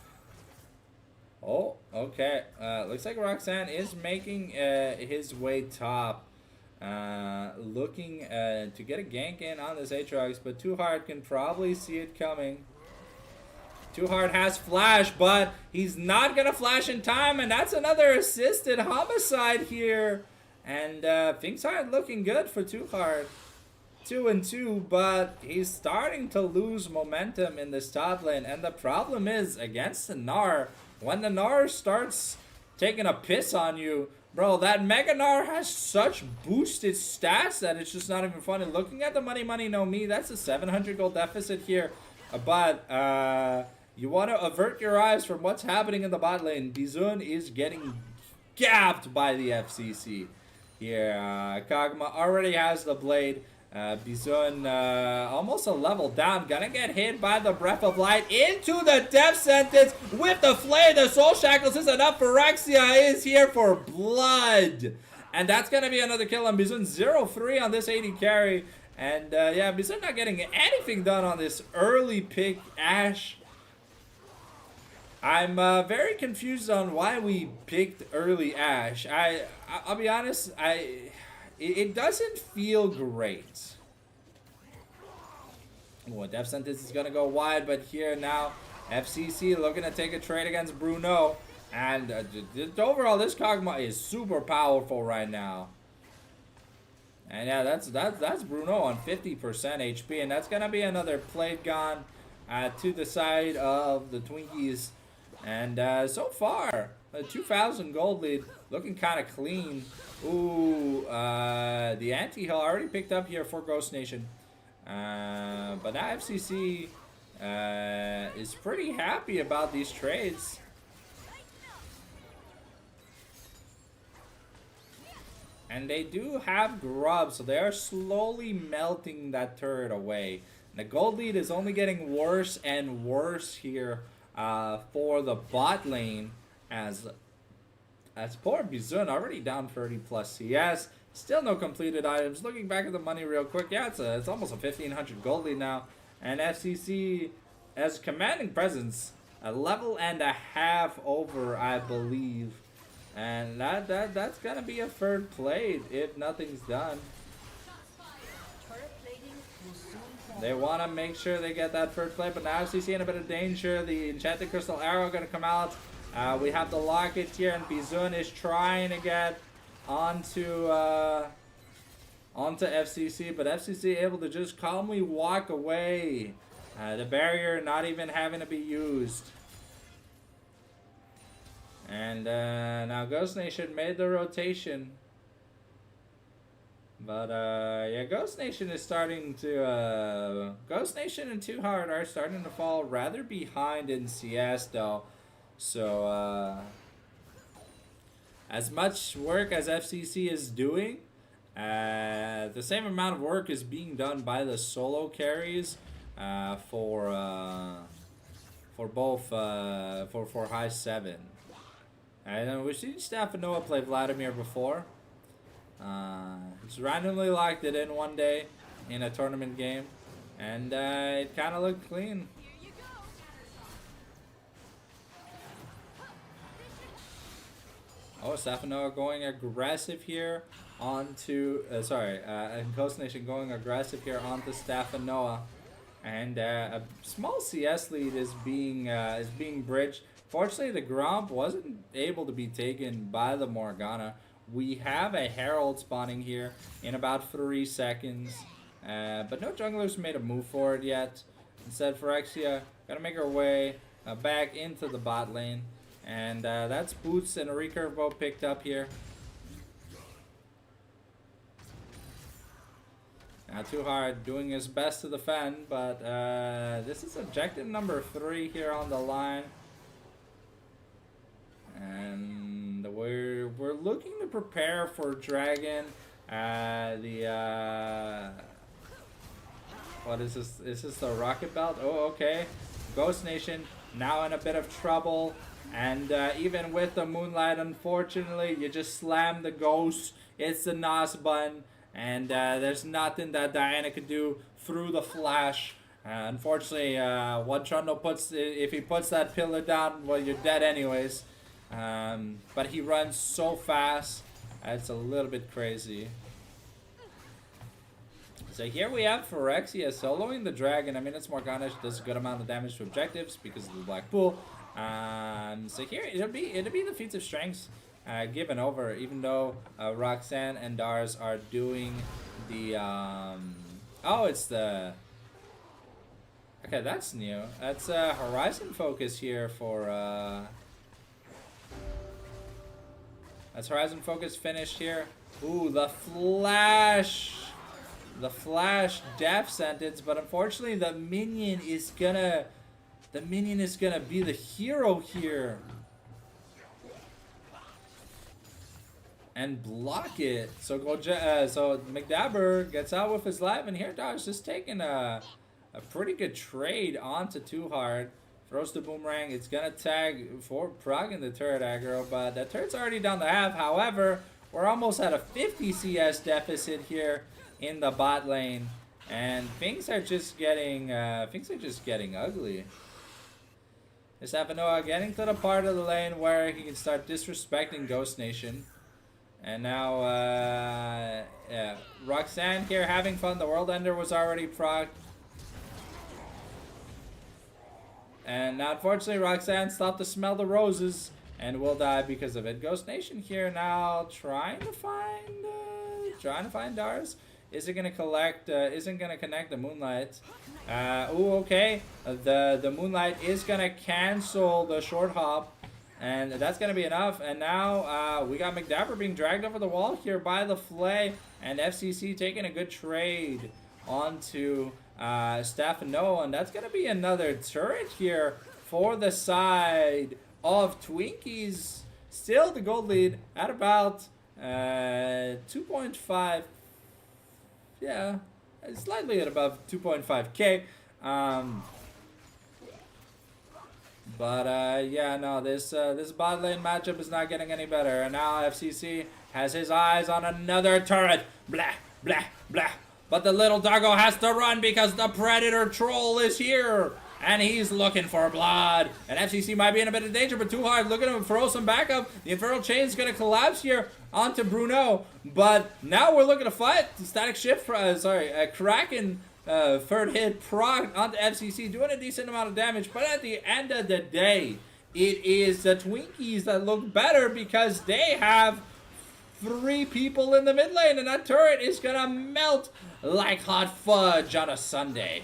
A: Oh, okay. Looks like Roxanne is making his way top. Looking to get a gank in on this Aatrox, but Too Hard can probably see it coming. Too Hard has flash, but he's not gonna flash in time, and that's another assisted homicide here. And things aren't looking good for Too Hard. 2-2, but he's starting to lose momentum in this top lane. And the problem is, against the Gnar, when the Gnar starts taking a piss on you, bro, that Mega Gnar has such boosted stats that it's just not even funny. Looking at the money, no me, that's a 700 gold deficit here. But you want to avert your eyes from what's happening in the bot lane. Bizun is getting gapped by the FCC. Here, Kog'Maw already has the blade. Bizun almost a level down. Gonna get hit by the Breath of Light into the death sentence with the flame. The Soul Shackles is enough. Phyrexia is here for blood. And that's gonna be another kill on Bizun. 0-3 on this 80 carry. And yeah, Bizun not getting anything done on this early pick Ashe. I'm very confused on why we picked early Ashe. I'll be honest, it doesn't feel great. Oh, Death Sentence is going to go wide, but here now, FCC looking to take a trade against Bruno. And overall, this Kog'Maw is super powerful right now. And yeah, that's Bruno on 50% HP, and that's gonna be another plate gone to the side of the Twinkies. And so far, a 2,000 gold lead, looking kind of clean. Ooh, the anti-heal already picked up here for Ghost Nation. But now FCC is pretty happy about these trades. And they do have grub, so they are slowly melting that turret away. And the gold lead is only getting worse and worse here for the bot lane as poor Bizun already down 30 plus CS. Still no completed items. Looking back at the money real quick, yeah, it's almost a 1,500 gold lead now. And FCC has commanding presence, a level and a half over, I believe. And that's gonna be a third plate if nothing's done. They want to make sure they get that third plate, but now FCC in a bit of danger. The Enchanted Crystal Arrow gonna come out. We have the Locket here, and Bizun is trying to get onto FCC, but FCC able to just calmly walk away. The barrier not even having to be used. And now Ghost Nation made the rotation. But yeah, Ghost Nation is starting to... Ghost Nation and Too Hard are starting to fall rather behind in CS though. So as much work as FCC is doing, the same amount of work is being done by the solo carries for both for high 7. And we've seen Stefanoa play Vladimir before. Just randomly locked it in one day in a tournament game, and it kind of looked clean. Oh, Stefanoa going aggressive here onto and Ghost Nation going aggressive here onto Stefanoa, and a small CS lead is being bridged. Fortunately, the Gromp wasn't able to be taken by the Morgana. We have a Herald spawning here in about 3 seconds, but no junglers made a move for it yet. Instead, Phyrexia gonna make her way back into the bot lane, and that's Boots and a recurve both picked up here. Not Too Hard doing his best to defend, but this is objective number 3 here on the line. And we're looking to prepare for Dragon. What is this? Is this the Rocket Belt? Oh, okay. Ghost Nation now in a bit of trouble. And even with the Moonlight, unfortunately, you just slam the Ghost. It's the NOS button. And there's nothing that Diana could do through the flash. Unfortunately, what Trundle puts, if he puts that pillar down, well, you're dead anyways. But he runs so fast, it's a little bit crazy. So here we have Phyrexia soloing the Dragon. I mean, it's Morgana, she does a good amount of damage to objectives because of the Black Pool. So here it'll be the feats of strengths given over, even though Roxanne and Dars are doing the oh, it's the... Okay, that's new. That's Horizon Focus here for that's Horizon Focus finished here. Ooh, the Flash death sentence, but unfortunately the minion is gonna be the hero here and block it. So so McDabber gets out with his life, and here Dodge just taking a pretty good trade onto Too Hard. Throws the boomerang. It's gonna tag for Prague in the turret aggro, but the turret's already down to half. However, we're almost at a 50 CS deficit here in the bot lane, and things are just getting ugly. Stefanoa getting to the part of the lane where he can start disrespecting Ghost Nation, and now yeah, Roxanne here having fun. The World Ender was already procced. And now, unfortunately, Roxanne stopped to smell the roses and will die because of it. Ghost Nation here now trying to find
B: trying to find Dars. Is it gonna collect? Isn't gonna connect the Moonlight. Ooh, okay. The Moonlight is gonna cancel the short hop, and that's gonna be enough. And now we got McDapper being dragged over the wall here by the Flay, and FCC taking a good trade onto Staff and Noah, and that's gonna be another turret here for the side of Twinkies. Still the gold lead at about 2.5. Yeah, slightly at above 2.5k. Yeah, no, this bot lane matchup is not getting any better. And now FCC has his eyes on another turret. Blah, blah, blah. But the little doggo has to run because the Predator Troll is here. And he's looking for blood. And FCC might be in a bit of danger, but Too Hard, look at him throw some backup. The Infernal Chain's going to collapse here onto Bruno. But now we're looking to fight. Static Shift, Kraken third hit proc onto FCC, doing a decent amount of damage. But at the end of the day, it is the Twinkies that look better because they have 3 people in the mid lane. And that turret is going to melt like hot fudge on a Sunday.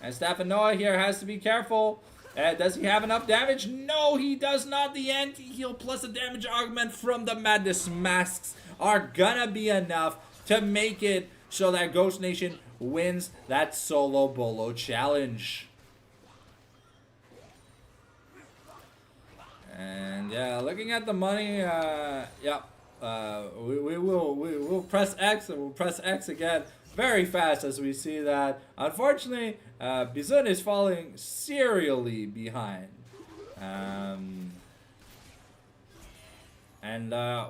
B: And Staff and Noah here has to be careful. Does he have enough damage? No, he does not. The anti-heal plus a damage augment from the Madness Masks are gonna be enough to make it so that Ghost Nation wins that solo bolo challenge. And yeah, looking at the money, we will press X, and we'll press X again very fast as we see that. Unfortunately, Bizun is falling serially behind.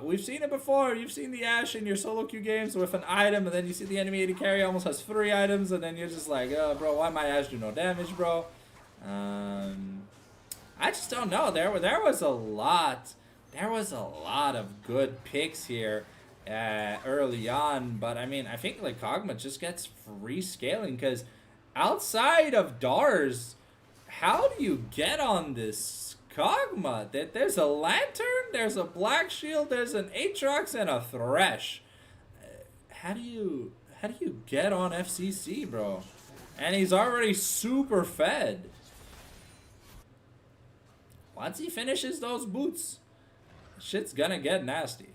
B: We've seen it before. You've seen the Ashe in your solo queue games with an item, and then you see the enemy AD carry almost has 3 items, and then you're just like, oh, bro, why my Ashe do no damage, bro? I just don't know. There was a lot of good picks here early on, but I mean, I think like Kog'Maw just gets free scaling because outside of Dars, how do you get on this Kog'Maw? There's a Lantern, there's a Black Shield, there's an Aatrox, and a Thresh. How do you get on FCC, bro? And he's already super fed. Once he finishes those boots, shit's gonna get nasty.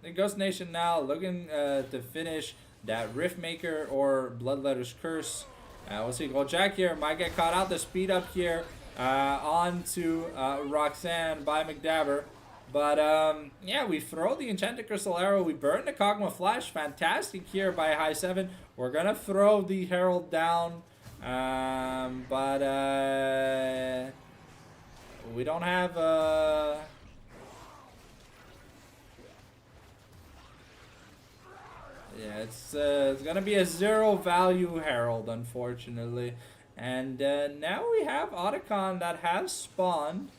B: The Ghost Nation now looking to finish that Riftmaker or Bloodletter's Curse. We'll see. Jack here might get caught out. The speed up here onto Roxanne by McDabber. But yeah, we throw the Enchanted Crystal Arrow. We burn the Kog'Maw Flash. Fantastic here by High 7. We're going to throw the Herald down. We don't have... Yeah, it's gonna be a 0 value Herald, unfortunately. And now we have Otacon that has spawned.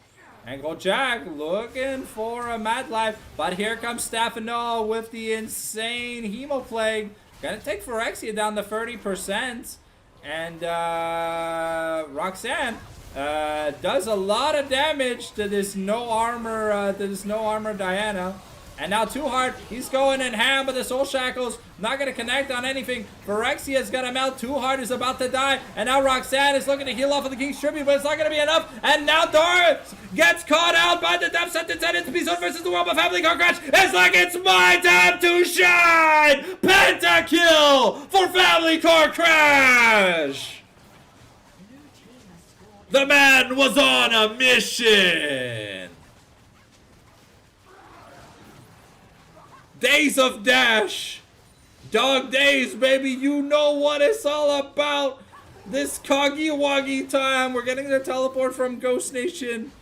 B: And Jack looking for a Mad Life. But here comes Staff and Noah with the insane Hemoplague. Gonna take Phyrexia down to 30%. And Roxanne does a lot of damage to this no armor Diana. And now Too Hard, he's going in ham, but the Soul Shackles not going to connect on anything. Phyrexia is going to melt. Too Hard is about to die. And now Roxanne is looking to heal off of the King's Tribute, but it's not going to be enough. And now Doris gets caught out by the Death Sentence, and it's Bizun versus the World of Family Car Crash. It's like it's my time to shine! Pentakill for Family Car Crash! The man was on a mission! Days of Dash. Dog days, baby. You know what it's all about. This Koggy time. We're getting the teleport from Ghost Nation.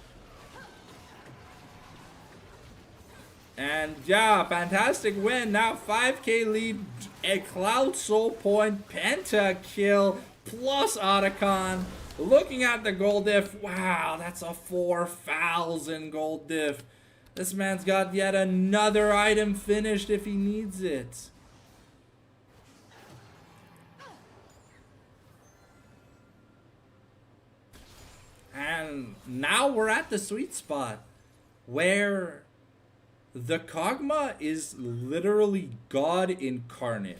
B: And yeah, fantastic win. Now 5k lead. A Cloud Soul Point. Pentakill. Plus Otacon. Looking at the gold diff. Wow, that's a 4,000 gold diff. This man's got yet another item finished if he needs it. And now we're at the sweet spot where the Kog'Maw is literally God incarnate.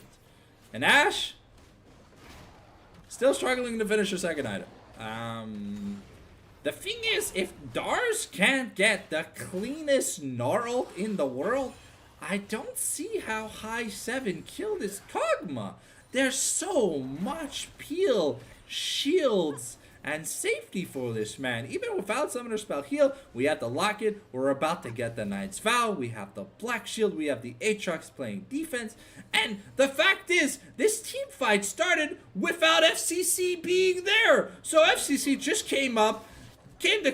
B: And Ashe, still struggling to finish her second item. The thing is, if Dars can't get the cleanest Gnarl in the world, I don't see how high 7 killed this Kog'Maw. There's so much peel, shields, and safety for this man. Even without Summoner Spell Heal, we have the Locket. We're about to get the Knight's Vow. We have the Black Shield. We have the Aatrox playing defense. And the fact is, this team fight started without FCC being there. So FCC just came up, came to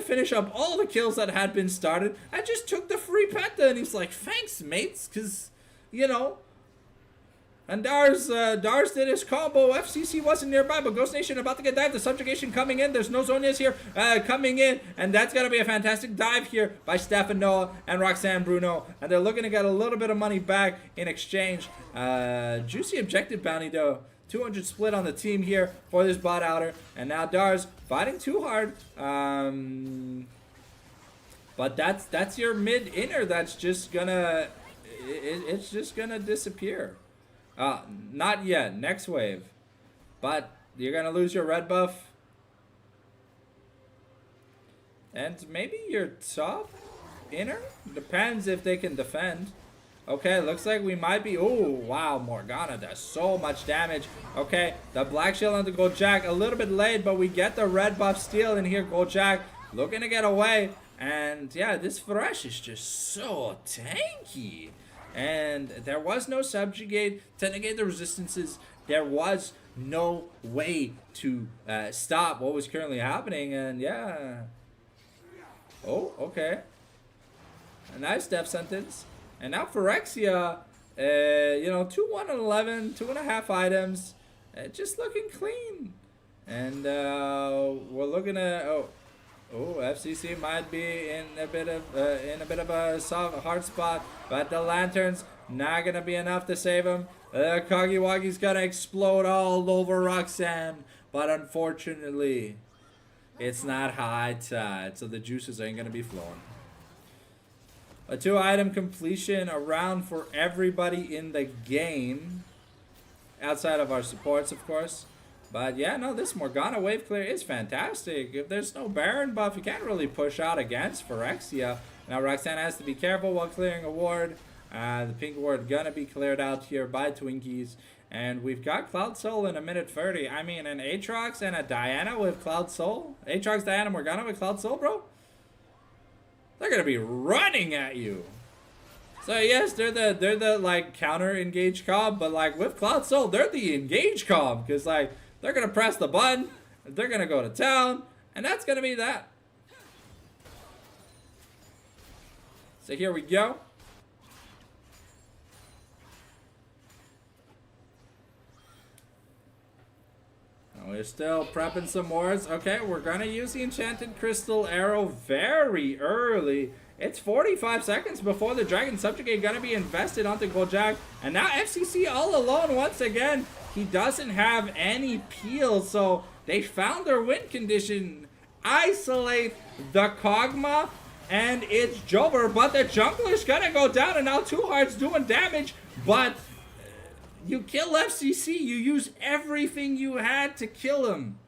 B: finish up all the kills that had been started, and just took the free penta. And he's like, thanks, mates, because, you know. And Dars did his combo. FCC wasn't nearby, but Ghost Nation about to get dived. The subjugation coming in. There's no Zonias here coming in. And that's going to be a fantastic dive here by Steph and Noah and Roxanne Bruno. And they're looking to get a little bit of money back in exchange. Juicy objective bounty, though. 200 split on the team here for this bot outer. And now Dars fighting too hard. But that's your mid-inner that's just going to... It's just going to disappear. Not yet. Next wave. But you're going to lose your red buff. And maybe your top inner? Depends if they can defend. Okay, looks like we might be... Oh, wow. Morgana does so much damage. Okay, the Black Shield on the Gold Jack. A little bit late, but we get the red buff steal in here. Gold Jack looking to get away. And yeah, this Thresh is just so tanky. And there was no subjugate to negate the resistances. There was no way to stop what was currently happening. And yeah. Oh, okay. A nice death sentence. And now Phyrexia, 2-1 and 11, 2.5 items. Just looking clean. And we're looking at... Oh, FCC might be in a bit of a soft hard spot, but the lanterns not gonna be enough to save him. Kagiwagi's gonna explode all over Roxanne, but unfortunately, it's not high tide, so the juices ain't gonna be flowing. A 2-item completion around for everybody in the game, outside of our supports, of course. But yeah, no, this Morgana wave clear is fantastic. If there's no Baron buff, you can't really push out against Phyrexia. Now Roxanne has to be careful while clearing a ward. The pink ward gonna be cleared out here by Twinkies. And we've got Cloud Soul in 1:30. I mean, an Aatrox and a Diana with Cloud Soul. Aatrox, Diana, Morgana with Cloud Soul, bro. They're gonna be running at you. So yes, they're the like counter engage comp, but like with Cloud Soul, they're the engage comp, because like they're gonna press the button, they're gonna go to town, and that's gonna be that. So here we go. We're still prepping some wards. Okay, we're gonna use the Enchanted Crystal Arrow very early. It's 45 seconds before the Dragon Subjugate gonna be invested onto Goldjack. And now FCC all alone once again. He doesn't have any peel, so they found their win condition. Isolate the Kog'Maw, and it's Jover, but the jungler's gonna go down, and now Two Hearts doing damage, but you kill FCC, you use everything you had to kill him.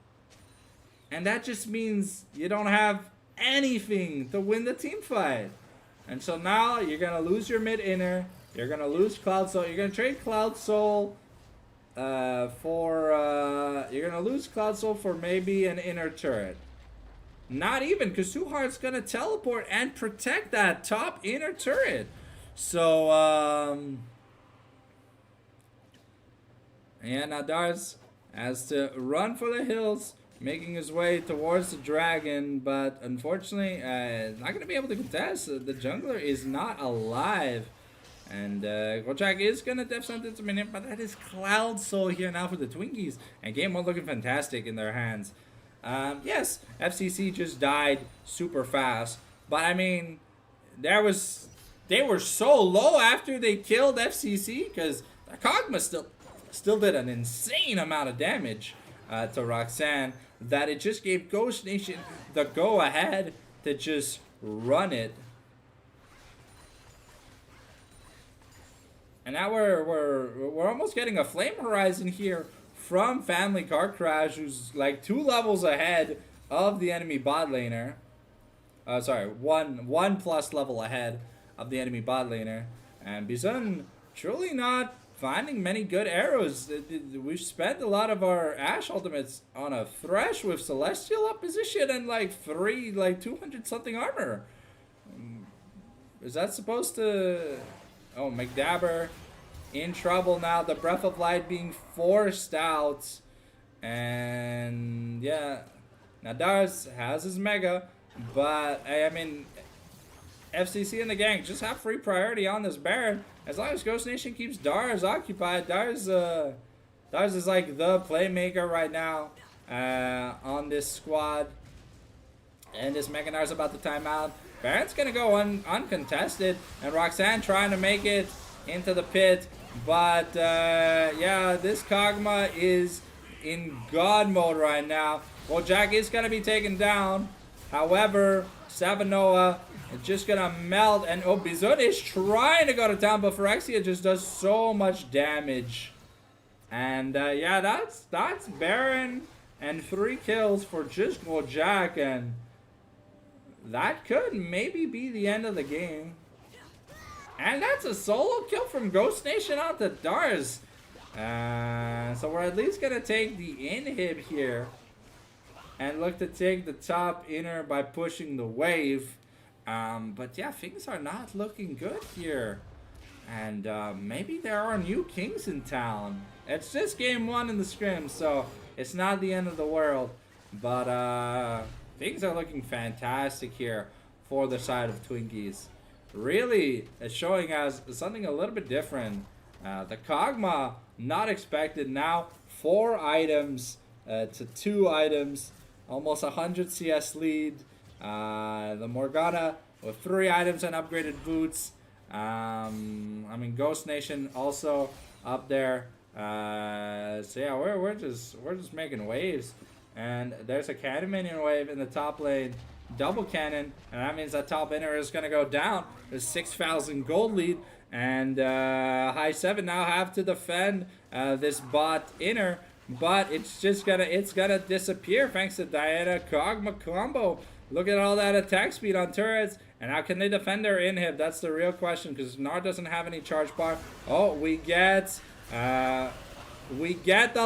B: And that just means you don't have anything to win the team fight. And so now you're gonna lose your mid-inner, you're gonna lose Cloud Soul, you're gonna trade Cloud Soul you're gonna lose Cloud Soul for maybe an inner turret. Not even, because Two Hearts gonna teleport and protect that top inner turret. So yeah, now Dars has to run for the hills, making his way towards the dragon, but unfortunately, not going to be able to contest. The jungler is not alive. And Goldjack is going to death sentence a minute, but that is Cloud Soul here now for the Twinkies. And game 1 looking fantastic in their hands. Yes, FCC just died super fast, but I mean, they were so low after they killed FCC, because the Kog'Maw still did an insane amount of damage to Roxanne, that it just gave Ghost Nation the go-ahead to just run it. And now we're almost getting a Flame Horizon here from Family Car Crash, who's like 2 levels ahead of the enemy bot laner. Sorry, one plus level ahead of the enemy bot laner. And Bizun truly not finding many good arrows. We've spent a lot of our Ashe ultimates on a Thresh with Celestial opposition and like 200 something armor. Is that supposed to... Oh, McDabber in trouble now. The Breath of Light being forced out. And yeah, now Dars has his Mega. But, I mean, FCC and the gang just have free priority on this Baron. As long as Ghost Nation keeps Dars occupied, Dars is like the playmaker right now on this squad. And this Mega Nar's about to time out. Baron's going to go uncontested. And Roxanne trying to make it into the pit. But, yeah, this Kog'Maw is in God mode right now. Well, Jack is going to be taken down. However, Savanoa is just going to melt. And Bizun is trying to go to town. But Phyrexia just does so much damage. And, yeah, that's Baron. And 3 kills for just Jack. And... that could maybe be the end of the game. And that's a solo kill from Ghost Nation out to Dars. So we're at least going to take the inhib here. And look to take the top inner by pushing the wave. But yeah, things are not looking good here. And maybe there are new kings in town. It's just game 1 in the scrim, so it's not the end of the world. But... things are looking fantastic here for the side of Twinkies. Really showing us something a little bit different. The Kog'Maw, not expected now. 4 items to 2 items. Almost 100 CS lead. The Morgana with 3 items and upgraded boots. I mean, Ghost Nation also up there. So yeah, we're just making waves. And there's a cannon minion wave in the top lane. Double cannon. And that means that top inner is going to go down. There's 6,000 gold lead. And High 7 now have to defend this bot inner. But it's just going to disappear thanks to Diana Kog'Maw combo. Look at all that attack speed on turrets. And how can they defend their inhib? That's the real question. Because Gnar doesn't have any charge bar. Oh, we get the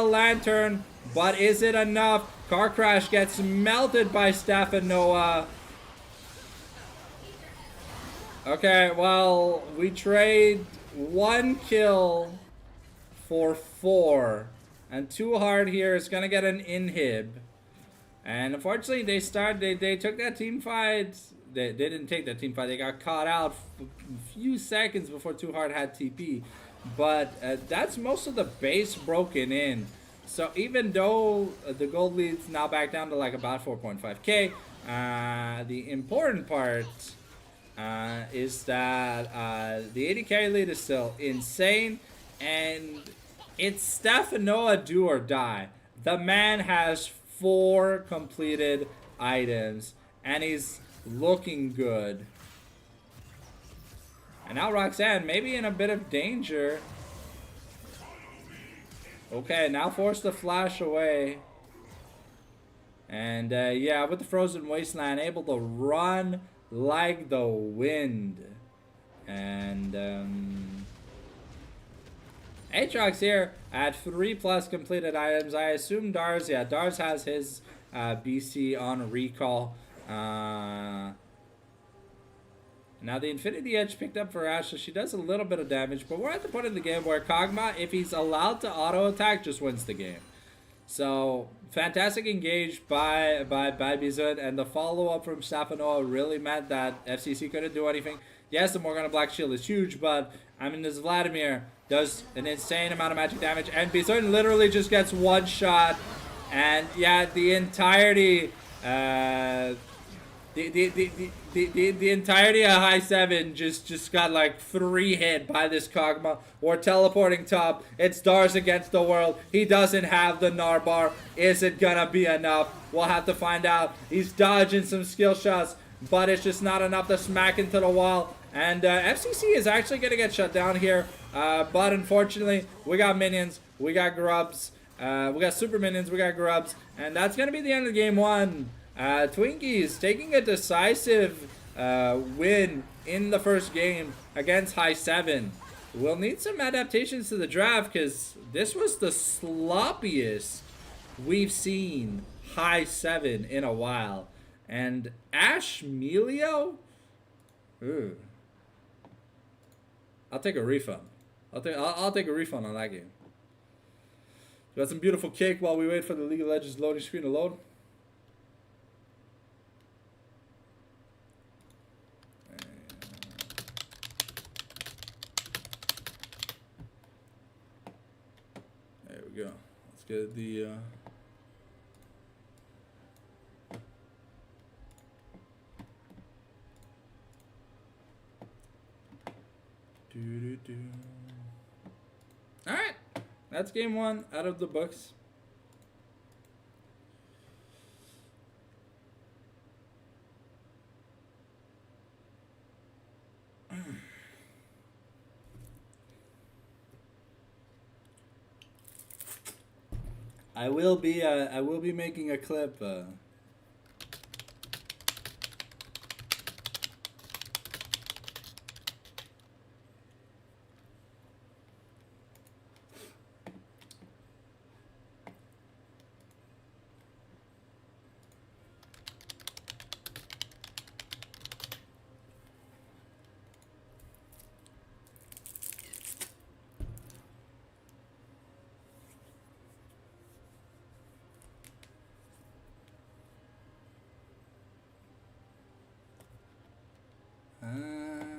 B: lantern. But is it enough? Car Crash gets melted by Stefanoa. Okay, well, we trade 1 kill for 4. And Too Hard here is going to get an inhib. And unfortunately, they took that team fight. They didn't take that team fight. They got caught out a few seconds before Too Hard had TP. But that's most of the base broken in. So even though the gold lead's now back down to like about 4.5k, the important part is that the 80 carry lead is still insane, and it's Stefanoa do or die. The man has 4 completed items, and he's looking good. And now Roxanne maybe in a bit of danger. Okay, now forced to flash away. And yeah, with the Frozen Wasteland, able to run like the wind. And Aatrox here at 3+ completed items. I assume Dars, yeah, Dars has his BC on recall. Now the Infinity Edge picked up for Ashe, so she does a little bit of damage, but we're at the point in the game where Kog'Maw, if he's allowed to auto-attack, just wins the game. So, fantastic engage by Bizun, and the follow-up from Stefanoa really meant that FCC couldn't do anything. Yes, the Morgana Black Shield is huge, but, I mean, this Vladimir does an insane amount of magic damage, and Bizun literally just gets 1 shot, and yeah, the entirety... The entirety of High 7 just got like 3 hit by this Kog'Maw. We're teleporting top. It's Dars against the world. He doesn't have the Narbar. Is it gonna be enough? We'll have to find out. He's dodging some skill shots. but it's just not enough to smack into the wall. And FCC is actually going to get shut down here. But unfortunately, we got minions, we got grubs, we got super minions, we got grubs. And that's going to be the end of game one. Twinkies taking a decisive win in the first game against High 7. We'll need some adaptations to the draft because this was the sloppiest we've seen High 7 in a while. And Ash Melio? Ooh. I'll take a refund. I'll take a refund on that game. Got some beautiful cake while we wait for the League of Legends loading screen to load. There we go. Let's get the All right, that's game one out of the books. I will be making a clip.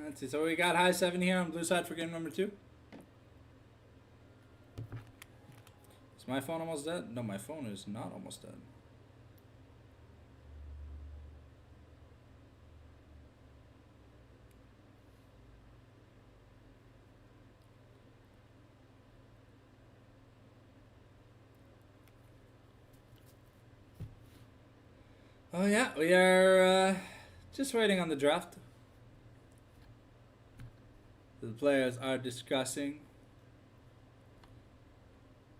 B: Let's see. So we got High 7 here on blue side for game number 2. Is my phone almost dead? No, my phone is not almost dead. Oh yeah, we are just waiting on the draft. The players are discussing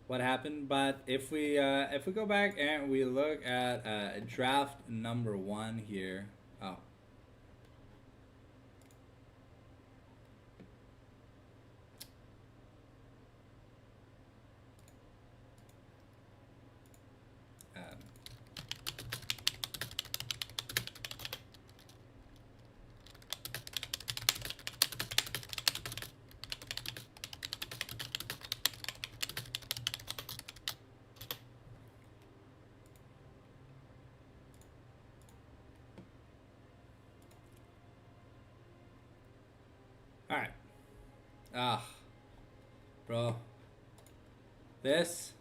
B: what happened, but if we go back and we look at draft number 1 here, oh. Alright. Ah. Bro. This.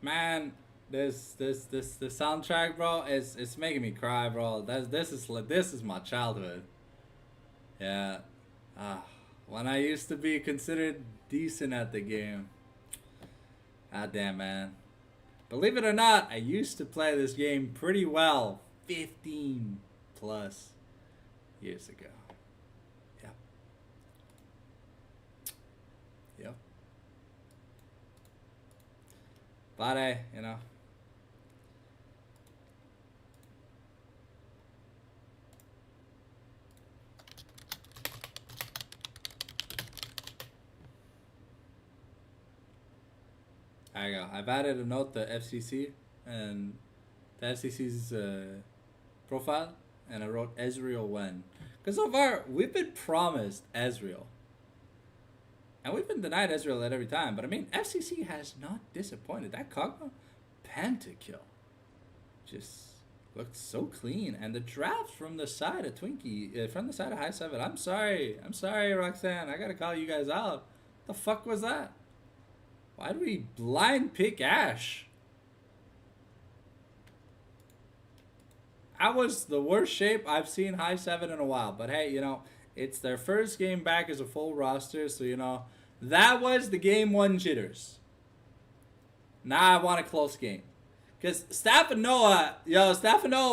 B: Man, this soundtrack, bro, it's making me cry, bro. This is my childhood. Yeah. Ah. When I used to be considered decent at the game. Ah damn, man. Believe it or not, I used to play this game pretty well 15 plus years ago. Yep. Yep. But you know. There you go. I've added a note to FCC and the FCC's profile, and I wrote Ezreal when. Because so far, we've been promised Ezreal. And we've been denied Ezreal at every time. But I mean, FCC has not disappointed. That Kog'Maw pentakill just looked so clean. And the draft from the side of Twinkie, from the side of High 7. I'm sorry, Roxanne. I gotta call you guys out. The fuck was that? Why do we blind pick Ash? That was the worst shape I've seen High 7 in a while. But hey, you know, it's their first game back as a full roster. So, you know, that was the game 1 jitters. Now I want a close game. Because Staff and Noah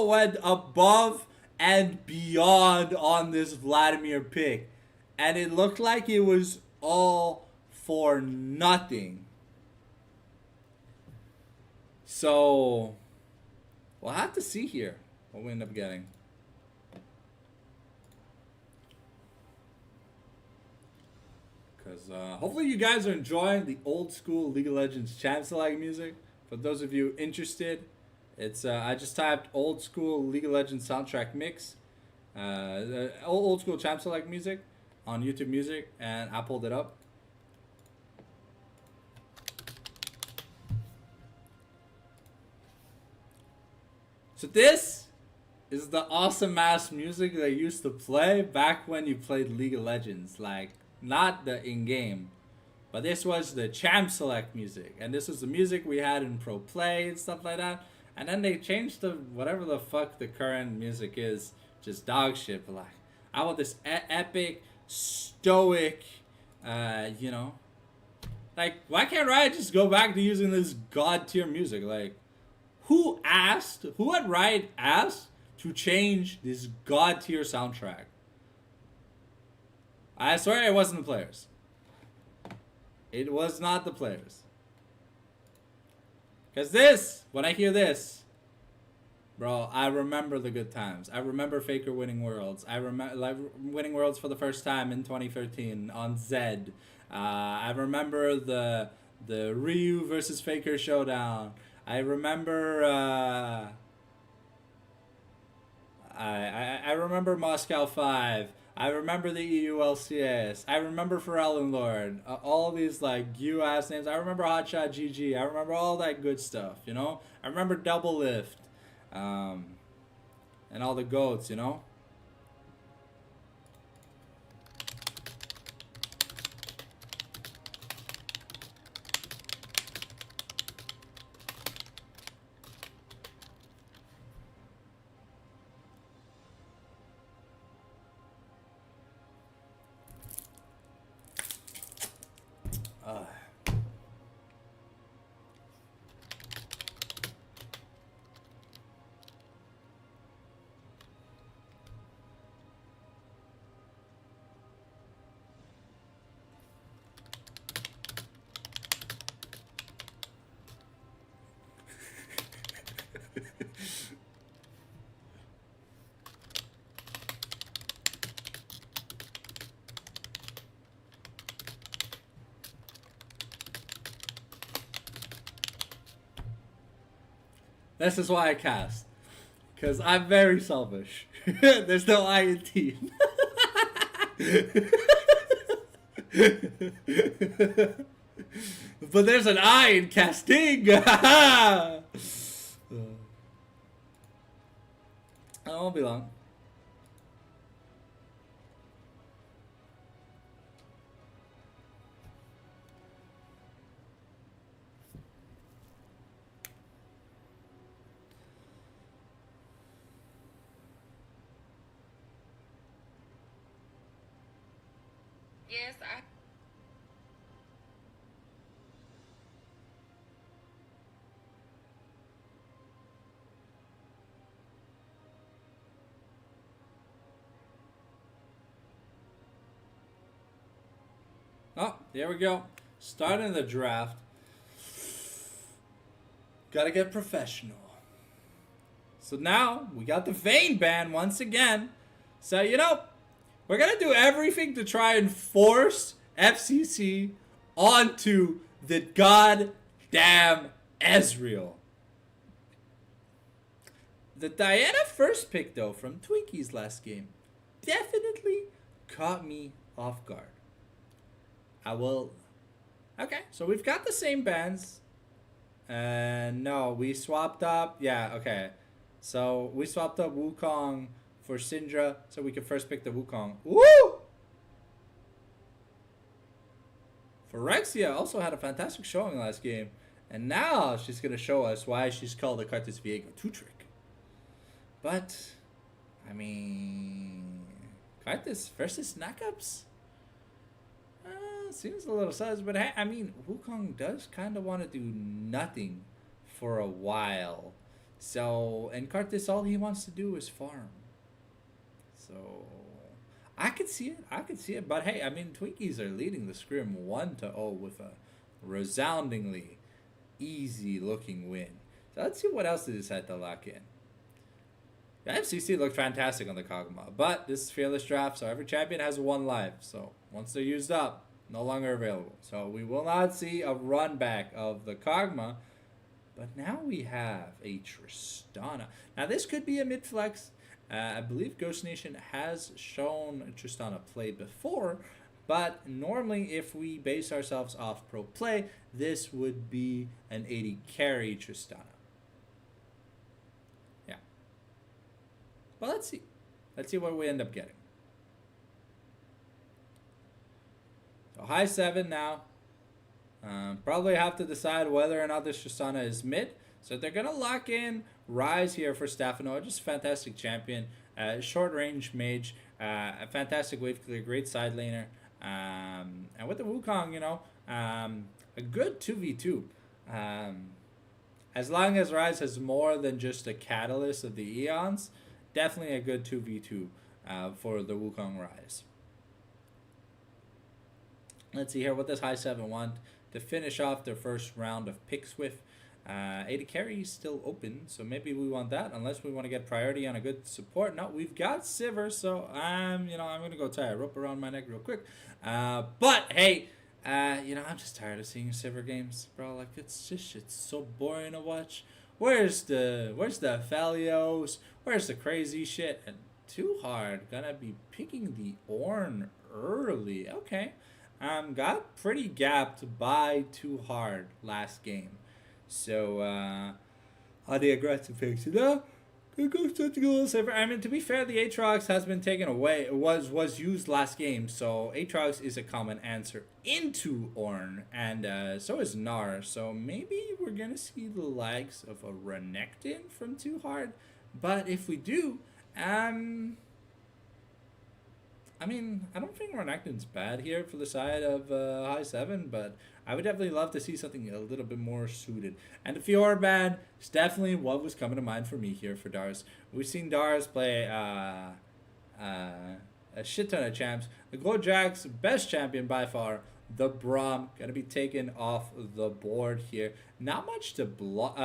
B: went above and beyond on this Vladimir pick. And it looked like it was all for nothing. So, we'll have to see here what we end up getting. Because hopefully you guys are enjoying the old school League of Legends Champ Select music. For those of you interested, it's I just typed old school League of Legends soundtrack mix, old school Champ Select music on YouTube Music, and I pulled it up. So this is the awesome ass music they used to play back when you played League of Legends, like not the in-game. But this was the Champ Select music. And this was the music we had in Pro Play and stuff like that. And then they changed to whatever the fuck the current music is. Just dog shit. But like, I want this epic, stoic, you know. Like, why can't Riot just go back to using this god tier music? Like, who at Riot asked to change this god tier soundtrack? I swear it wasn't the players. It was not the players. Because this, when I hear this, bro, I remember the good times. I remember Faker winning Worlds. I remember like winning Worlds for the first time in 2013 on Zed. I remember the Ryu versus Faker showdown. I remember I remember Moscow 5. I remember the EULCS. I remember Pharrell and Lord. All these like U-ass names. I remember Hotshot GG. I remember all that good stuff, you know? I remember Double Lift. And all the GOATs, you know? This is why I cast. Because I'm very selfish. There's no I in team. But there's an I in casting. It won't be long.
C: Yes,
B: Oh, there we go. Starting the draft. Gotta get professional. So now we got the Vayne ban once again. So, you know, we're gonna do everything to try and force FCC onto the goddamn Ezreal. The Diana first pick, though, from Twinkies last game, definitely caught me off guard. I will... Okay, so we've got the same bans. No, we swapped up... Yeah, okay. So we swapped up Wukong for Syndra so we could first pick the Wukong. Woo! Phyrexia also had a fantastic showing last game. And now she's going to show us why she's called the Cartus Viego 2-trick. But, I mean... Cartus versus Knockups? Seems a little sus, but I mean, Wukong does kind of want to do nothing for a while. So, and Karthus, all he wants to do is farm. So, I could see it. I could see it. But hey, I mean, Twinkies are leading the scrim 1-0 with a resoundingly easy looking win. So let's see what else they decide to lock in. The FCC looked fantastic on the Kog'Maw, but this is Fearless Draft, so every champion has one life. So once they're used up, no longer available. So we will not see a run back of the Kog'Maw, but now we have a Tristana. Now this could be a mid flex. I believe Ghost Nation has shown Tristana play before, but normally if we base ourselves off pro play, this would be an 80 carry Tristana. Yeah. Well, let's see. Let's see what we end up getting. So high 7 now. Probably have to decide whether or not this Tristana is mid. So they're going to lock in Rise here for Stefano. Just a fantastic champion. Short range mage. A fantastic wave clear. Great side laner. And with the Wukong, you know, a good 2v2. As long as Rise has more than just a catalyst of the Eons, definitely a good 2v2 for the Wukong Rise. Let's see here what does High 7 want to finish off their first round of Pick Swift. 80 carry is still open, so maybe we want that, unless we want to get priority on a good support. No, we've got Sivir, so I'm gonna go tie a rope around my neck real quick. But hey, I'm just tired of seeing Sivir games, bro. Like it's so boring to watch. Where's the Phalios? Where's the crazy shit? And Too Hard gonna be picking the Ornn early. Okay, got pretty gapped by Too Hard last game. So, on the aggressive picks, it goes to a little safer. I mean, to be fair, the Aatrox has been taken away. It was used last game, so Aatrox is a common answer into Ornn, and so is Gnar. So maybe we're gonna see the likes of a Renekton from Too Hard. But if we do, I mean, I don't think Renekton's bad here for the side of High 7, but I would definitely love to see something a little bit more suited. And the Fjordband is definitely what was coming to mind for me here for Dars. We've seen Dars play a shit ton of champs. The Goldjack's best champion by far, the Braum, gonna be taken off the board here. Not much to block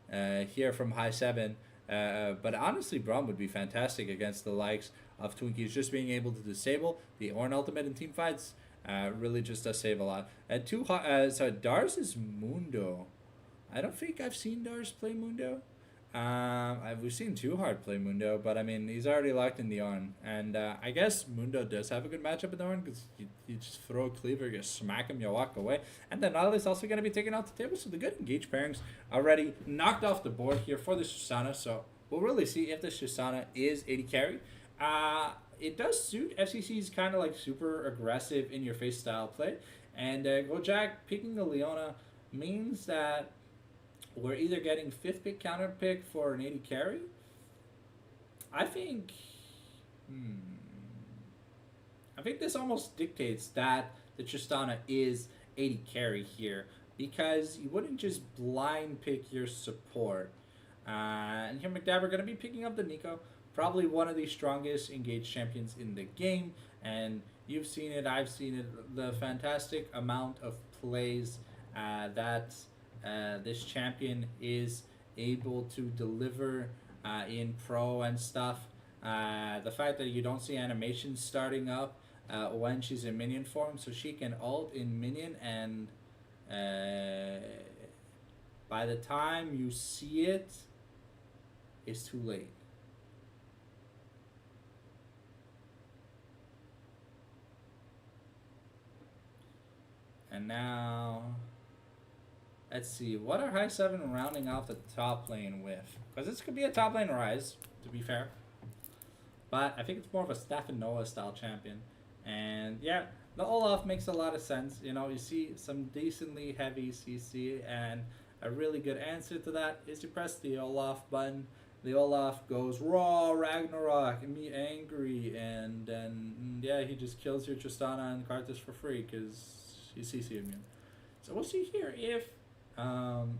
B: here from High 7. But honestly, Braum would be fantastic against the likes of Twinkies. Just being able to disable the Ornn ultimate in team fights really just does save a lot. And so Dars is Mundo. I don't think I've seen Dars play Mundo. We've seen Too Hard play Mundo, but I mean, he's already locked in the Ornn. And I guess Mundo does have a good matchup in the Ornn, because you just throw a cleaver, you smack him, you walk away. And then Nala is also going to be taken off the table, so the good engaged pairings already knocked off the board here for the Tristana. So we'll really see if the Tristana is 80 carry. It does suit FCC's kind of like super aggressive in your face style play. And Gojak picking the Leona means that we're either getting 5th pick counter pick for an 80 carry. I think this almost dictates that the Tristana is 80 carry here, because you wouldn't just blind pick your support. And here McDaver going to be picking up the Nico, probably one of the strongest engaged champions in the game. And you've seen it, I've seen it, the fantastic amount of plays that this champion is able to deliver in pro and stuff. The fact that you don't see animations starting up when she's in minion form, so she can ult in minion, and by the time you see it, it's too late. And now, let's see, what are High 7 rounding off the top lane with? Because this could be a top lane Rise, to be fair. But I think it's more of a Steph and Noah style champion. And yeah, the Olaf makes a lot of sense. You know, you see some decently heavy CC, and a really good answer to that is to press the Olaf button. The Olaf goes raw Ragnarok and me angry, and then yeah, he just kills your Tristana and Karthus for free because he's CC immune. So we'll see here if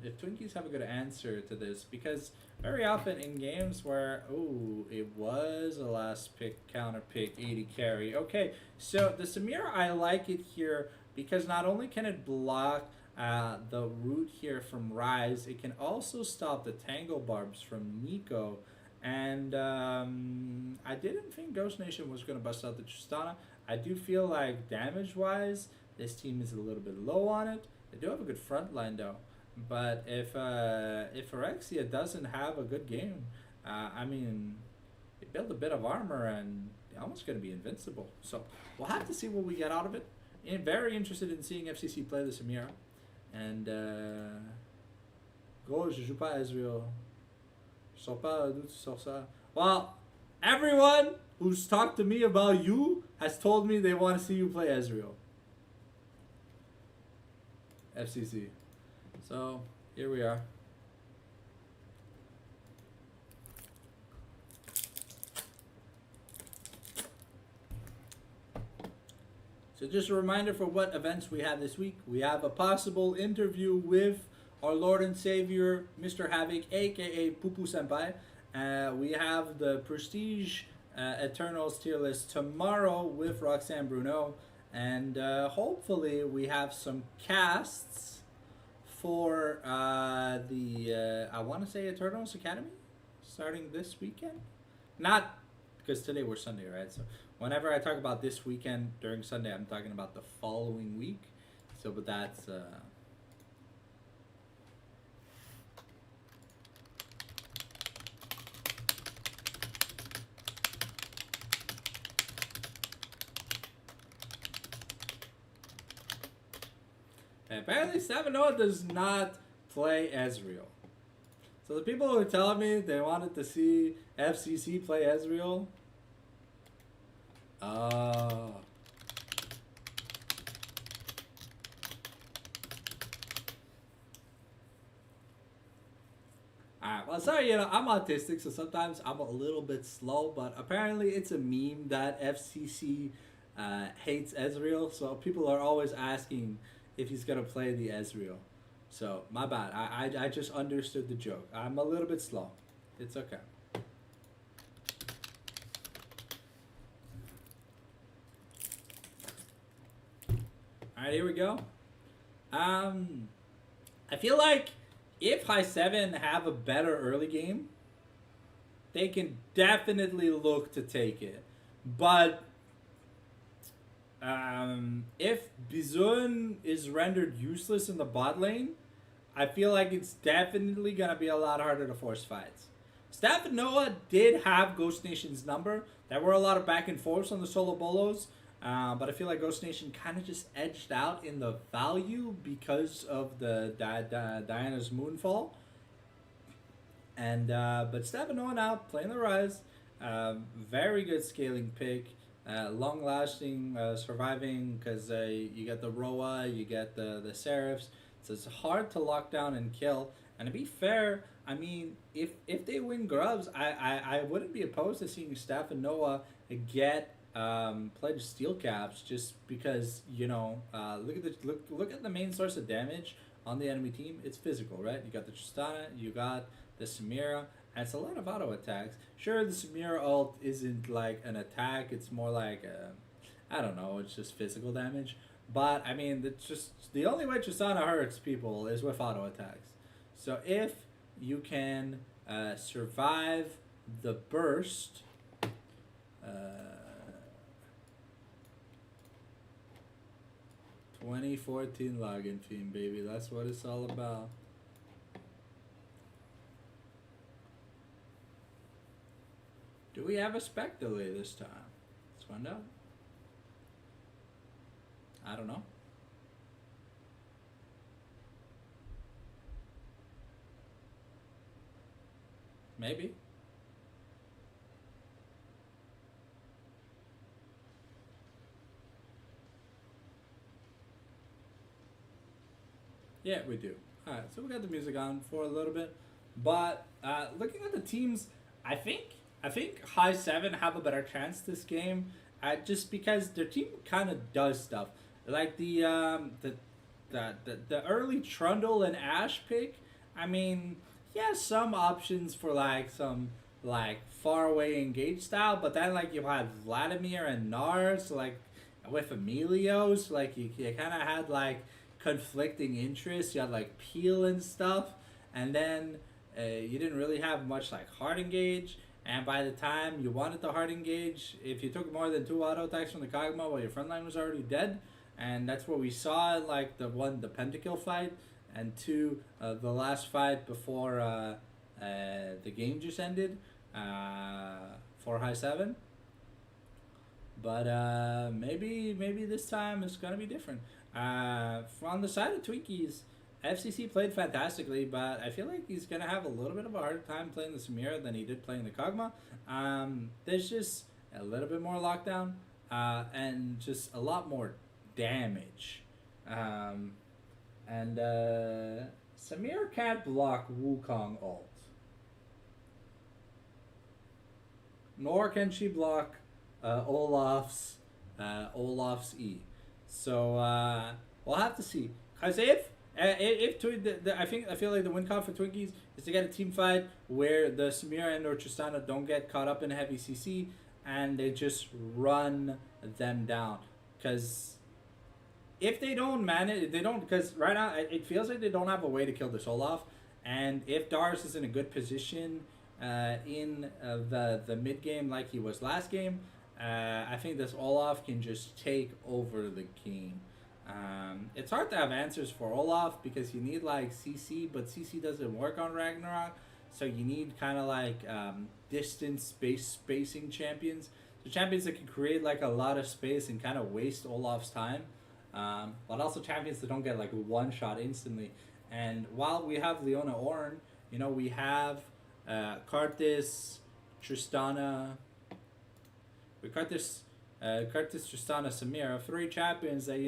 B: if Twinkies have a good answer to this, because very often in games where, oh, it was a last pick, counter pick, 80 carry. Okay, so the Samira, I like it here because not only can it block the root here from Rise, it can also stop the Tangle Barbs from Nico. And I didn't think Ghost Nation was going to bust out the Tristana. I do feel like damage-wise, this team is a little bit low on it. They do have a good front line though. But if Phyrexia doesn't have a good game, I mean, they build a bit of armor and they're almost going to be invincible. So we'll have to see what we get out of it. And very interested in seeing FCC play the Samira. And gros, je joue pas Ezreal. Je sors pas d'où tu sors ça. Well, everyone who's talked to me about you has told me they want to see you play Ezreal. FCC. So, here we are. So just a reminder for what events we have this week. We have a possible interview with our Lord and Savior, Mr. Havoc, aka Pupu Senpai. We have the Prestige Eternals tier list tomorrow with Roxanne Bruno. And hopefully we have some casts for the, I want to say Eternals Academy, starting this weekend. Not, because today we're Sunday, right? So whenever I talk about this weekend during Sunday, I'm talking about the following week. So, but that's... apparently, Savanoa does not play Ezreal. So the people who are telling me they wanted to see FCC play Ezreal. Oh. Alright, well, sorry, I'm autistic, so sometimes I'm a little bit slow, but apparently it's a meme that FCC hates Ezreal, so people are always asking if he's gonna play the Ezreal. So, my bad. I just understood the joke. I'm a little bit slow. It's okay. Alright, here we go. I feel like if High 7 have a better early game, they can definitely look to take it. But if Bizun is rendered useless in the bot lane, I feel like it's definitely going to be a lot harder to force fights. Staff and Noah did have Ghost Nation's number. There were a lot of back and forths on the solo bolos, but I feel like Ghost Nation kind of just edged out in the value because of the Diana's Moonfall. And but Staff and Noah now playing the Rise. Very good scaling pick. Long-lasting, surviving, because you get the Roa, you get the Seraphs, so it's hard to lock down and kill. And to be fair, I mean, if they win Grubs, I wouldn't be opposed to seeing Staff and Noah get pledge steel caps, just because look at the main source of damage on the enemy team. It's physical, right? You got the Tristana, you got the Samira. And it's a lot of auto attacks. Sure, the Samira ult isn't like an attack. It's more like I don't know. It's just physical damage. But I mean, it's just the only way Tristana hurts people is with auto attacks. So if you can survive the burst, 2014 login theme, baby. That's what it's all about. Do we have a spec delay this time? Let's find out. I don't know. Maybe. Yeah, we do. Alright, so we got the music on for a little bit. But looking at the teams, I think High 7 have a better chance this game, just because their team kind of does stuff. Like the the early Trundle and Ash pick, I mean, he has some options for like some like far away engage style, but then like you had Vladimir and Nars like with Emilio's, like you kind of had like conflicting interests. You had like Peel and stuff, and then you didn't really have much like hard engage. And by the time you wanted the hard engage, if you took more than 2 auto attacks from the Kaguma, well, your front line was already dead. And that's what we saw in like the pentakill fight, and 2 the last fight before the game just ended for high 7. But maybe this time it's gonna be different. From the side of Twinkies, FCC played fantastically, but I feel like he's gonna have a little bit of a harder time playing the Samira than he did playing the Kog'Maw. There's just a little bit more lockdown, and just a lot more damage. And Samir can't block Wukong ult. Nor can she block Olaf's E. So we'll have to see. Cause if I feel like the win con for Twinkies is to get a team fight where the Samira and or Tristana don't get caught up in heavy CC and they just run them down. Cause if they don't manage, because right now it feels like they don't have a way to kill this Olaf, and if Darius is in a good position in the mid game like he was last game, I think this Olaf can just take over the game. It's hard to have answers for Olaf because you need like CC, but CC doesn't work on Ragnarok, so you need kind of like distance spacing champions. So champions that can create like a lot of space and kind of waste Olaf's time, but also champions that don't get like one shot instantly. And while we have Leona Ornn, we have Karthus, Tristana. Karthus, Tristana, Samira, 3 champions that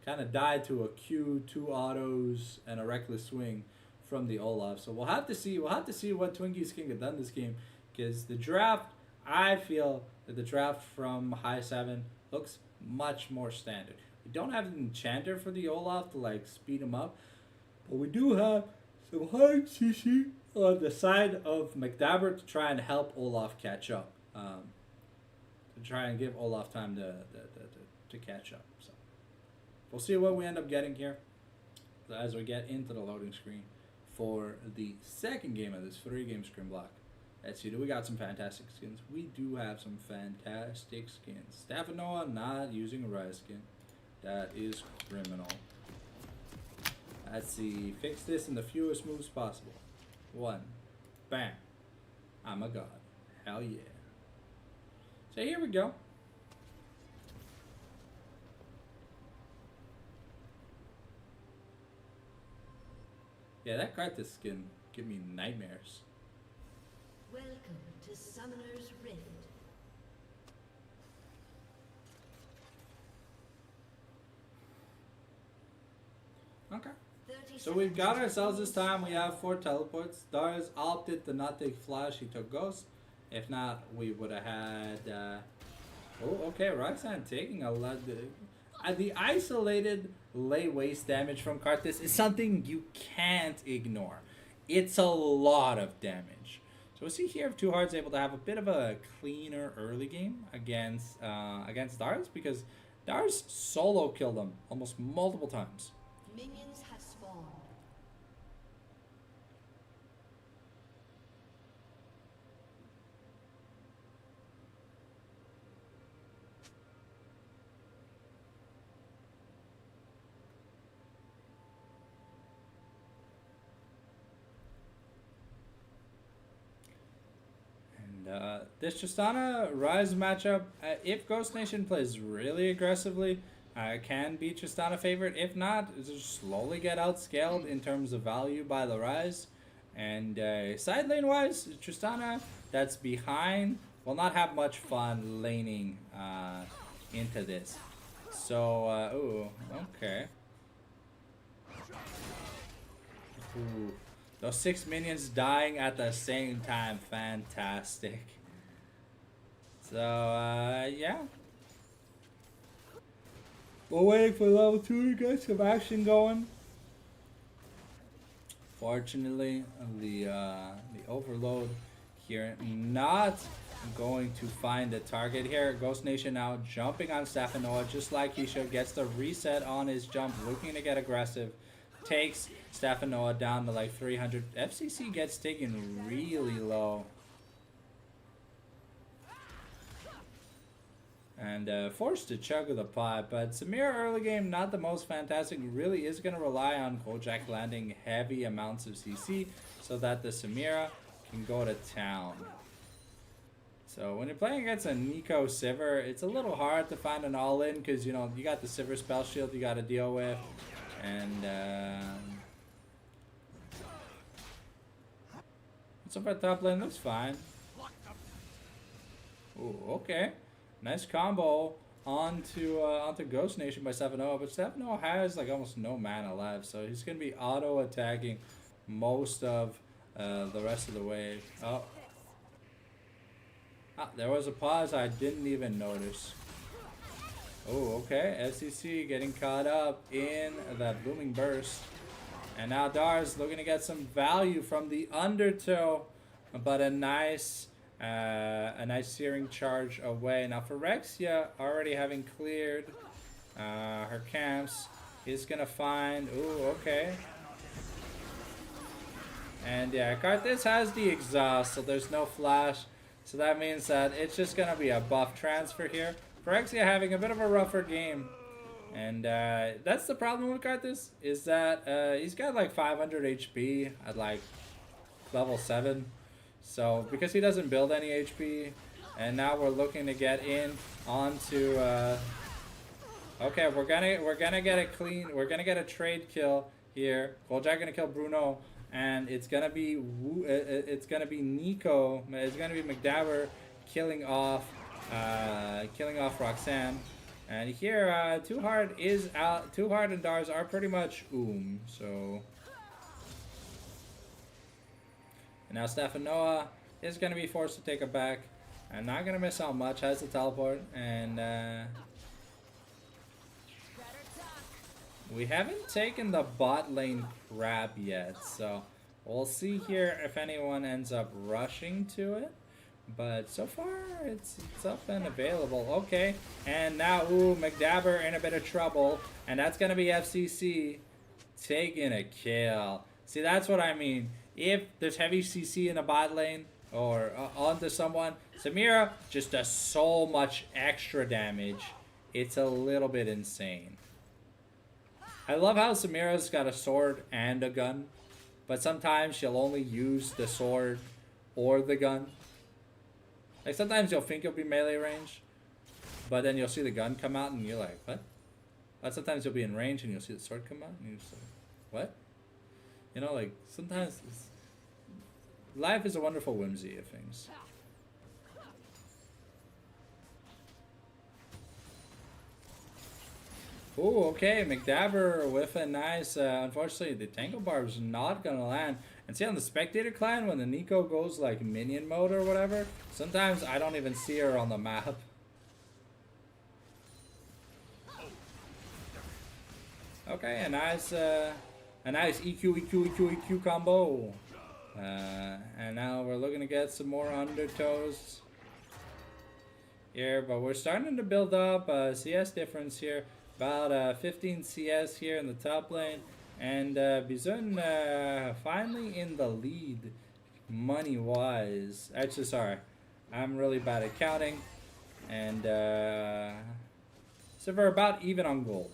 B: kind of died to a Q, 2 autos, and a reckless swing from the Olaf. So we'll have to see. We'll have to see what Twinkies can get done this game, because the draft, I feel that the draft from high 7 looks much more standard. We don't have an enchanter for the Olaf to like speed him up, but we do have some hard CC on the side of McDabber to try and help Olaf catch up. To try and give Olaf time to catch up. So we'll see what we end up getting here as we get into the loading screen for the second game of this 3-game scrim block. Let's see, do we got some fantastic skins? We do have some fantastic skins. Staff and Noah not using a Rise skin. That is criminal. Let's see, fix this in the fewest moves possible. 1. Bam. I'm a god. Hell yeah. So here we go. Yeah, that Karthus skin give me nightmares.
D: Welcome to Summoner's Rift.
B: Okay. So we've got ourselves this time. We have 4 teleports. Darius opted to not take Flash. He took Ghost. If not, we would have had... oh, okay. Roxanne taking a lot... The isolated lay waste damage from Karthus is something you can't ignore. It's a lot of damage. So we see here if 2 Hearts able to have a bit of a cleaner early game against Darius, because Darius solo killed him almost multiple times.
D: Minions have spawned.
B: This Tristana Rise matchup, if Ghost Nation plays really aggressively, can be Tristana favorite. If not, just slowly get outscaled in terms of value by the Rise. And side lane wise, Tristana that's behind will not have much fun laning into this. So, ooh, okay. Ooh. Those 6 minions dying at the same time, fantastic. So, yeah. We're waiting for level 2 to get some action going. Fortunately, the overload here not going to find the target here. Ghost Nation now jumping on Stefanoa just like he should. Gets the reset on his jump, looking to get aggressive. Takes Stefanoa down to like 300. FCC gets taken really low. And forced to chug the pot, but Samira early game not the most fantastic. Really is going to rely on Kojak landing heavy amounts of CC so that the Samira can go to town. So when you're playing against a Nico Sivir, it's a little hard to find an all-in because you know you got the Sivir spell shield you got to deal with, and so far top lane looks fine. Ooh, okay. Nice combo onto Ghost Nation by 7-0, but 7-0 has like almost no mana left, so he's gonna be auto attacking most of the rest of the wave. Oh, there was a pause I didn't even notice. Oh, okay. FCC getting caught up in that blooming burst, and now Dar's looking to get some value from the undertow, but a nice searing charge away. Now Phyrexia, already having cleared her camps, is gonna find. Ooh, okay. And yeah, Karthus has the exhaust, so there's no flash. So that means that it's just gonna be a buff transfer here. Phyrexia having a bit of a rougher game. And that's the problem with Karthus, is that he's got like 500 HP at like level 7. So because he doesn't build any HP, and now we're looking to get in onto okay, we're gonna get a clean, we're gonna get a trade kill here. Kojak gonna kill Bruno, and it's gonna be Nico, it's gonna be McDabber killing off Roxanne. And here Too Hard is out. Too Hard and Dars are pretty much so. And now Stefanoa is going to be forced to take a back. I'm not going to miss out much. Has the teleport. And we haven't taken the bot lane crab yet. So we'll see here if anyone ends up rushing to it. But so far, it's up and available. Okay. And now, McDabber in a bit of trouble. And that's going to be FCC taking a kill. See, that's what I mean. If there's heavy CC in a bot lane or onto someone, Samira just does so much extra damage. It's a little bit insane. I love how Samira's got a sword and a gun, but sometimes she'll only use the sword or the gun. Like sometimes you'll think you'll be melee range, but then you'll see the gun come out and you're like, what? But sometimes you'll be in range and you'll see the sword come out and you're just like, what? You know, like, sometimes life is a wonderful whimsy of things. Ooh, okay, McDabber with a nice, unfortunately, the Tangle Barb's not gonna land. And see, on the Spectator clan, when the Nico goes, like, minion mode or whatever, sometimes I don't even see her on the map. Okay, a nice EQ combo. And now we're looking to get some more undertows here, but we're starting to build up a CS difference here. About 15 CS here in the top lane. And Bizun finally in the lead money-wise. Actually, sorry. I'm really bad at counting. And so we're about even on gold.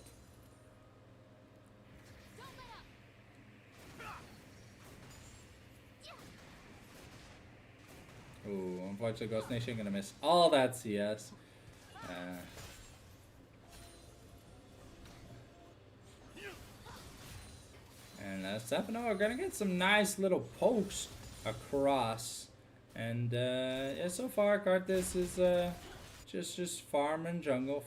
B: Ooh, unfortunately, Ghost Nation gonna miss all that CS. And Stefano are gonna get some nice little pokes across. And yeah, so far Karthus is just farming jungle,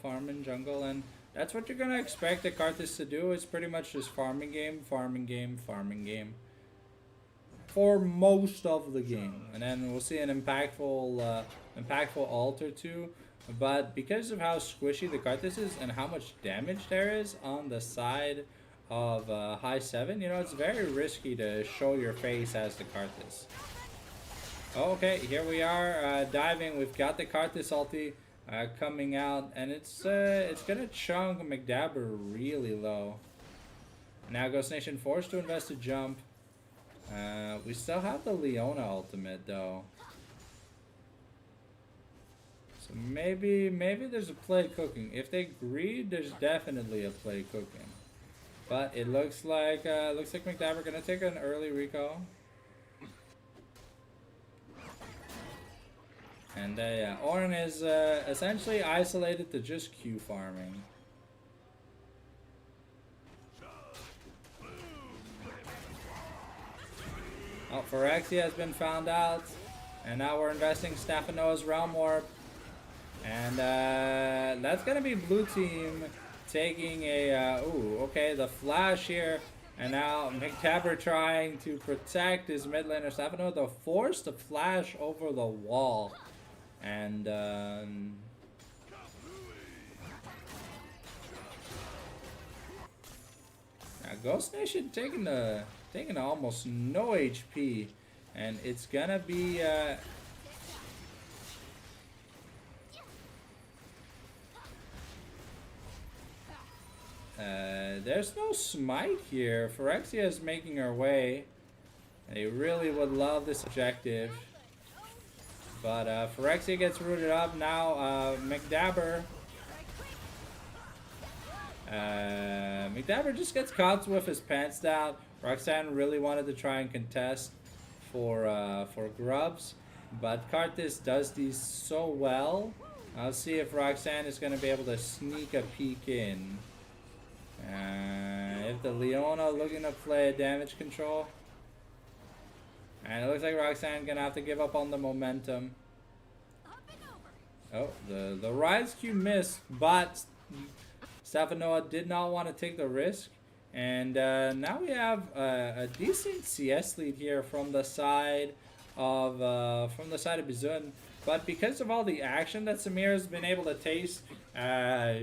B: and that's what you're gonna expect the Karthus to do. It's pretty much just farming game for most of the game, and then we'll see an impactful ult or two. But because of how squishy the Karthus is and how much damage there is on the side of high 7, you know, it's very risky to show your face as the Karthus. Okay, here we are diving. We've got the Karthus ulti coming out, and it's gonna chunk McDabber really low. Now Ghost Nation forced to invest a jump. We still have the Leona ultimate though. So maybe there's a play cooking. If they greed, there's definitely a play cooking. But it looks like McDabber gonna take an early recall. And yeah, Orin is essentially isolated to just Q farming. Oh, Phyrexia has been found out. And now we're investing Stephanoa's Realm Warp. And that's going to be blue team taking a... ooh, okay, the flash here. And now McDabber trying to protect his mid laner Stephanoa. They'll force the flash over the wall. And now Ghost Nation taking almost no HP, and it's gonna be there's no smite here. Phyrexia is making her way. They really would love this objective. But Phyrexia gets rooted up. Now McDabber just gets caught with his pants down. Roxanne really wanted to try and contest for grubs, but Karthus does these so well. I'll see if Roxanne is going to be able to sneak a peek in. If the Leona looking to play damage control. And it looks like Roxanne gonna have to give up on the momentum. Oh, the Rise Q missed, but Stephanoa did not want to take the risk. And now we have a decent CS lead here from the side of Bizun. But because of all the action that Samir has been able to taste,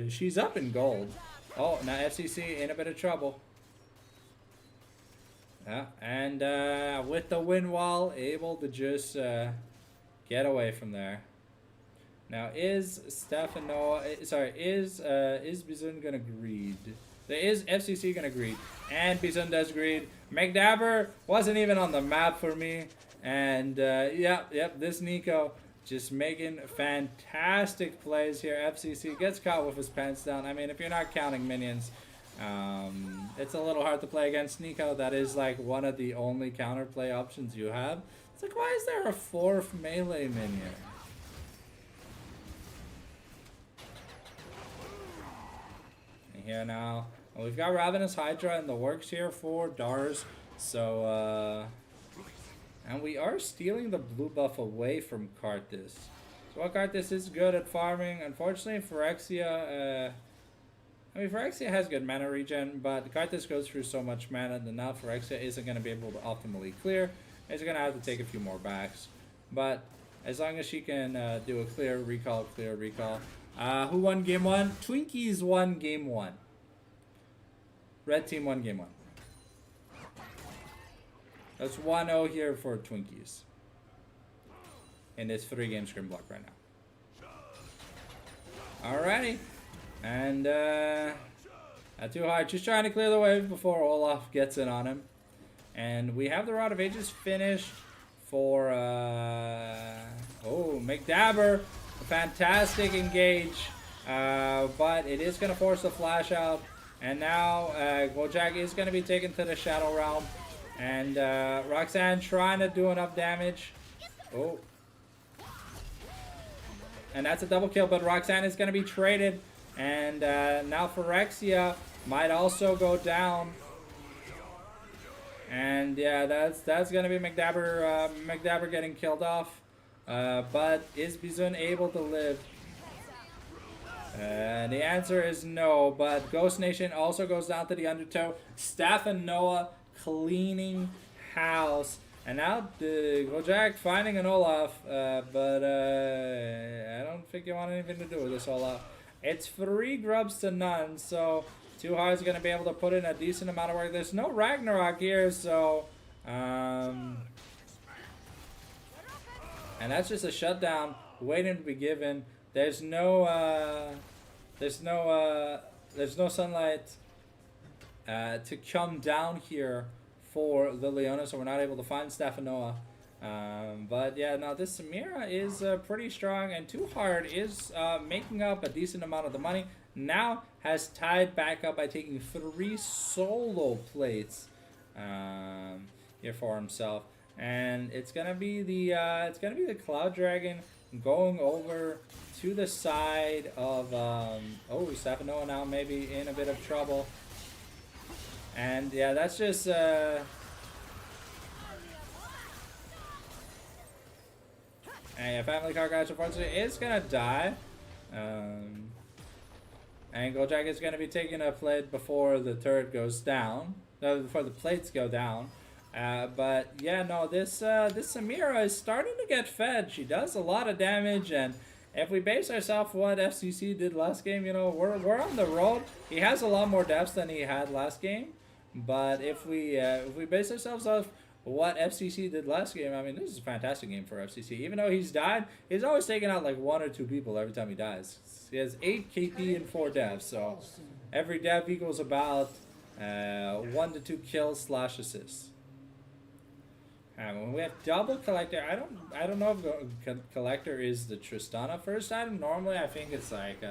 B: she's up in gold. Oh, now FCC in a bit of trouble. Yeah, and with the wind wall, able to just get away from there. Now, is Bizun gonna greed? Is FCC gonna greed? And Bizun does greed. McDabber wasn't even on the map for me. And yep, this Nico just making fantastic plays here. FCC gets caught with his pants down. I mean, if you're not counting minions, it's a little hard to play against Nico. That is like one of the only counterplay options you have. It's like, why is there a fourth melee minion? And here now, we've got Ravenous Hydra in the works here for Dars. So, and we are stealing the blue buff away from Karthus. So while Karthus is good at farming, unfortunately Phyrexia, Phyrexia has good mana regen, but Karthus goes through so much mana that now Phyrexia isn't going to be able to optimally clear. He's going to have to take a few more backs. But as long as she can do a clear recall. Who won game 1? Twinkies won game 1. Red team won game 1. That's 1-0 here for Twinkies. In this 3-game scrim block right now. Alrighty. And not too hard. Just trying to clear the wave before Olaf gets in on him. And we have the Rod of Ages finished for McDabber. A fantastic engage. But it is going to force the flash out. And now Gojak is going to be taken to the Shadow Realm. And Roxanne trying to do enough damage. Oh. And that's a double kill, but Roxanne is going to be traded. And now Phyrexia might also go down. And yeah, that's going to be McDabber getting killed off. But is Bizun able to live? The answer is no, but Ghost Nation also goes down to the Undertow. Staff and Noah cleaning house. And now the Gojak finding an Olaf, but I don't think you want anything to do with this Olaf. It's 3 grubs to none, so Too Hard's going to be able to put in a decent amount of work. There's no Ragnarok here, so... and that's just a shutdown waiting to be given. There's no sunlight to come down here for the Leona, so we're not able to find Stefanoa. But yeah, no, this Samira is pretty strong, and Too Hard is making up a decent amount of the money. Now has tied back up by taking 3 solo plates here for himself, and it's gonna be the Cloud Dragon going over to the side of oh, Stefanoa now maybe in a bit of trouble. And yeah, that's just and yeah, Family Car Guys unfortunately is gonna die. And Gojak is gonna be taking a plate before the turret goes down. No, before the plates go down. But yeah, no, this Samira is starting to get fed. She does a lot of damage, and if we base ourselves what FCC did last game, you know, we're on the road. He has a lot more depths than he had last game. But if we base ourselves off what FCC did last game, I mean, this is a fantastic game for FCC. Even though he's died, he's always taking out like 1 or 2 people every time he dies. He has 8 KP and 4 devs, so every dev equals about 1 to 2 kills / assists. When we have double collector, I don't know if collector is the Tristana first item. Normally, I think it's like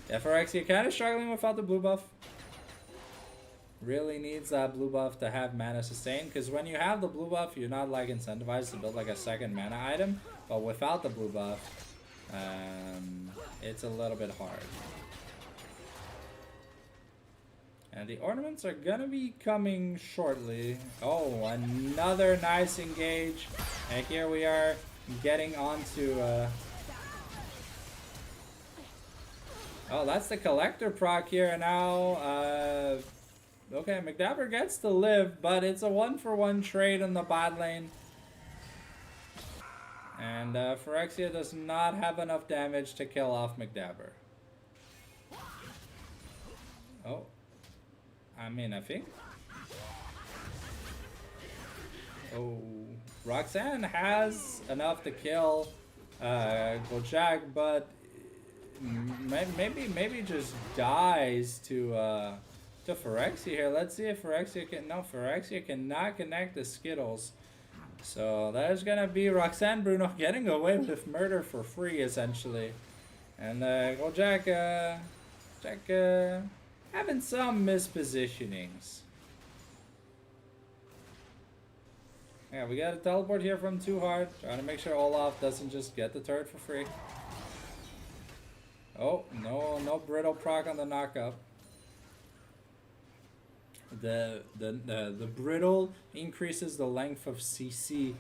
B: Phyrexia kind of struggling without the blue buff. Really needs that blue buff to have mana sustain, because when you have the blue buff, you're not like incentivized to build like a second mana item. But without the blue buff, it's a little bit hard. And the ornaments are gonna be coming shortly. Oh, another nice engage. And here we are getting onto oh, that's the collector proc here now. Okay, McDabber gets to live, but it's a 1-for-1 trade in the bot lane. And Phyrexia does not have enough damage to kill off McDabber. Oh. I mean, I think. Oh. Roxanne has enough to kill Gojak, but maybe just dies to Phyrexia here. Let's see if Phyrexia can... No, Phyrexia cannot connect the Skittles. So there's gonna be Roxanne Bruno getting away with murder for free, essentially. And Gojak, having some mispositionings. Yeah, we got a teleport here from Too Hard. Trying to make sure Olaf doesn't just get the turret for free. Oh, no brittle proc on the knockup. The brittle increases the length of CC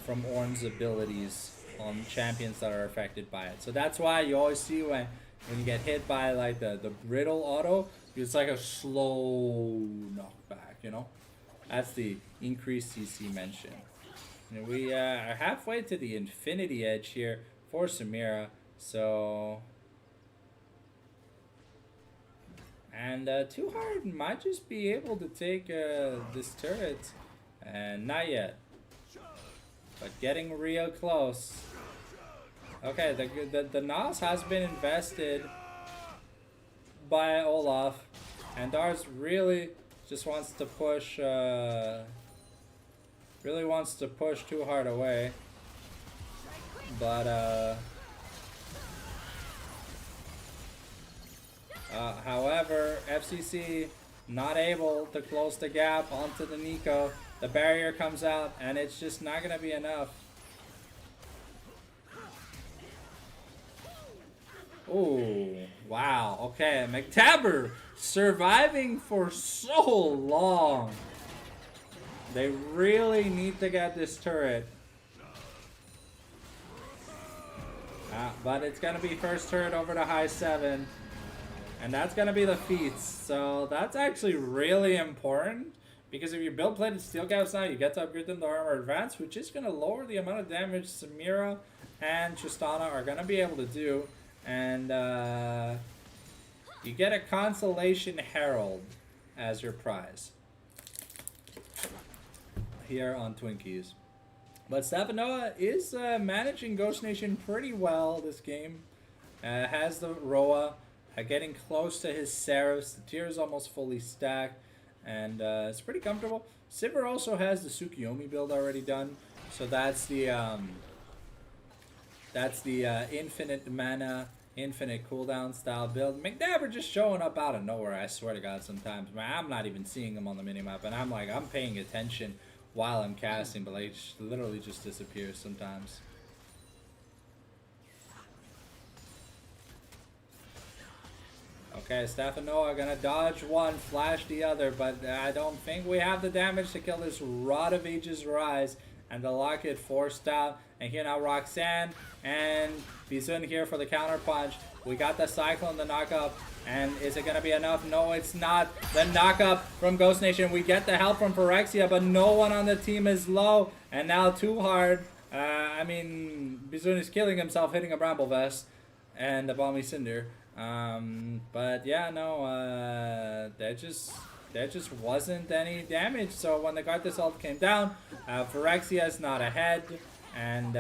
B: from Ornn's abilities on champions that are affected by it. So that's why you always see when you get hit by like the brittle auto, it's like a slow knockback, you know? That's the increased CC mention. And we are halfway to the Infinity Edge here for Samira, so... And Too Hard might just be able to take this turret, and not yet, but getting real close. Okay, the Nas has been invested by Olaf, and Dars really just wants to push, Too Hard away, but however, FCC not able to close the gap onto the Nico. The barrier comes out, and it's just not going to be enough. Ooh, wow. Okay, McTaber surviving for so long. They really need to get this turret. But it's going to be first turret over to high 7. And that's going to be the feats. So that's actually really important, Because if you build plated steel caps now, you get to upgrade them to armor advance, which is going to lower the amount of damage Samira and Tristana are going to be able to do. And you get a Consolation Herald as your prize here on Twinkies. But Stefanoa is managing Ghost Nation pretty well this game. Has the Roa, getting close to his Seraphs. The tier is almost fully stacked, and it's pretty comfortable. Sivir also has the Tsukiyomi build already done, so that's the infinite mana, infinite cooldown style build. McNabb just showing up out of nowhere, I swear to God, sometimes. Man, I'm not even seeing him on the minimap, and I'm like, I'm paying attention while I'm casting, but like, literally just disappears sometimes. Okay, Stefanoa gonna dodge one, flash the other, but I don't think we have the damage to kill this Rod of Ages Rise. And the Locket forced out. And here now Roxanne and Bizun here for the counter punch. We got the Cyclone, the knockup. And is it going to be enough? No, it's not. The knockup from Ghost Nation. We get the help from Phyrexia, but no one on the team is low. And now Too Hard. I mean, Bizun is killing himself, hitting a Bramble Vest and a Balmy Cinder. But yeah, no, there just wasn't any damage. So when the Garthus ult came down, Phyrexia is not ahead. And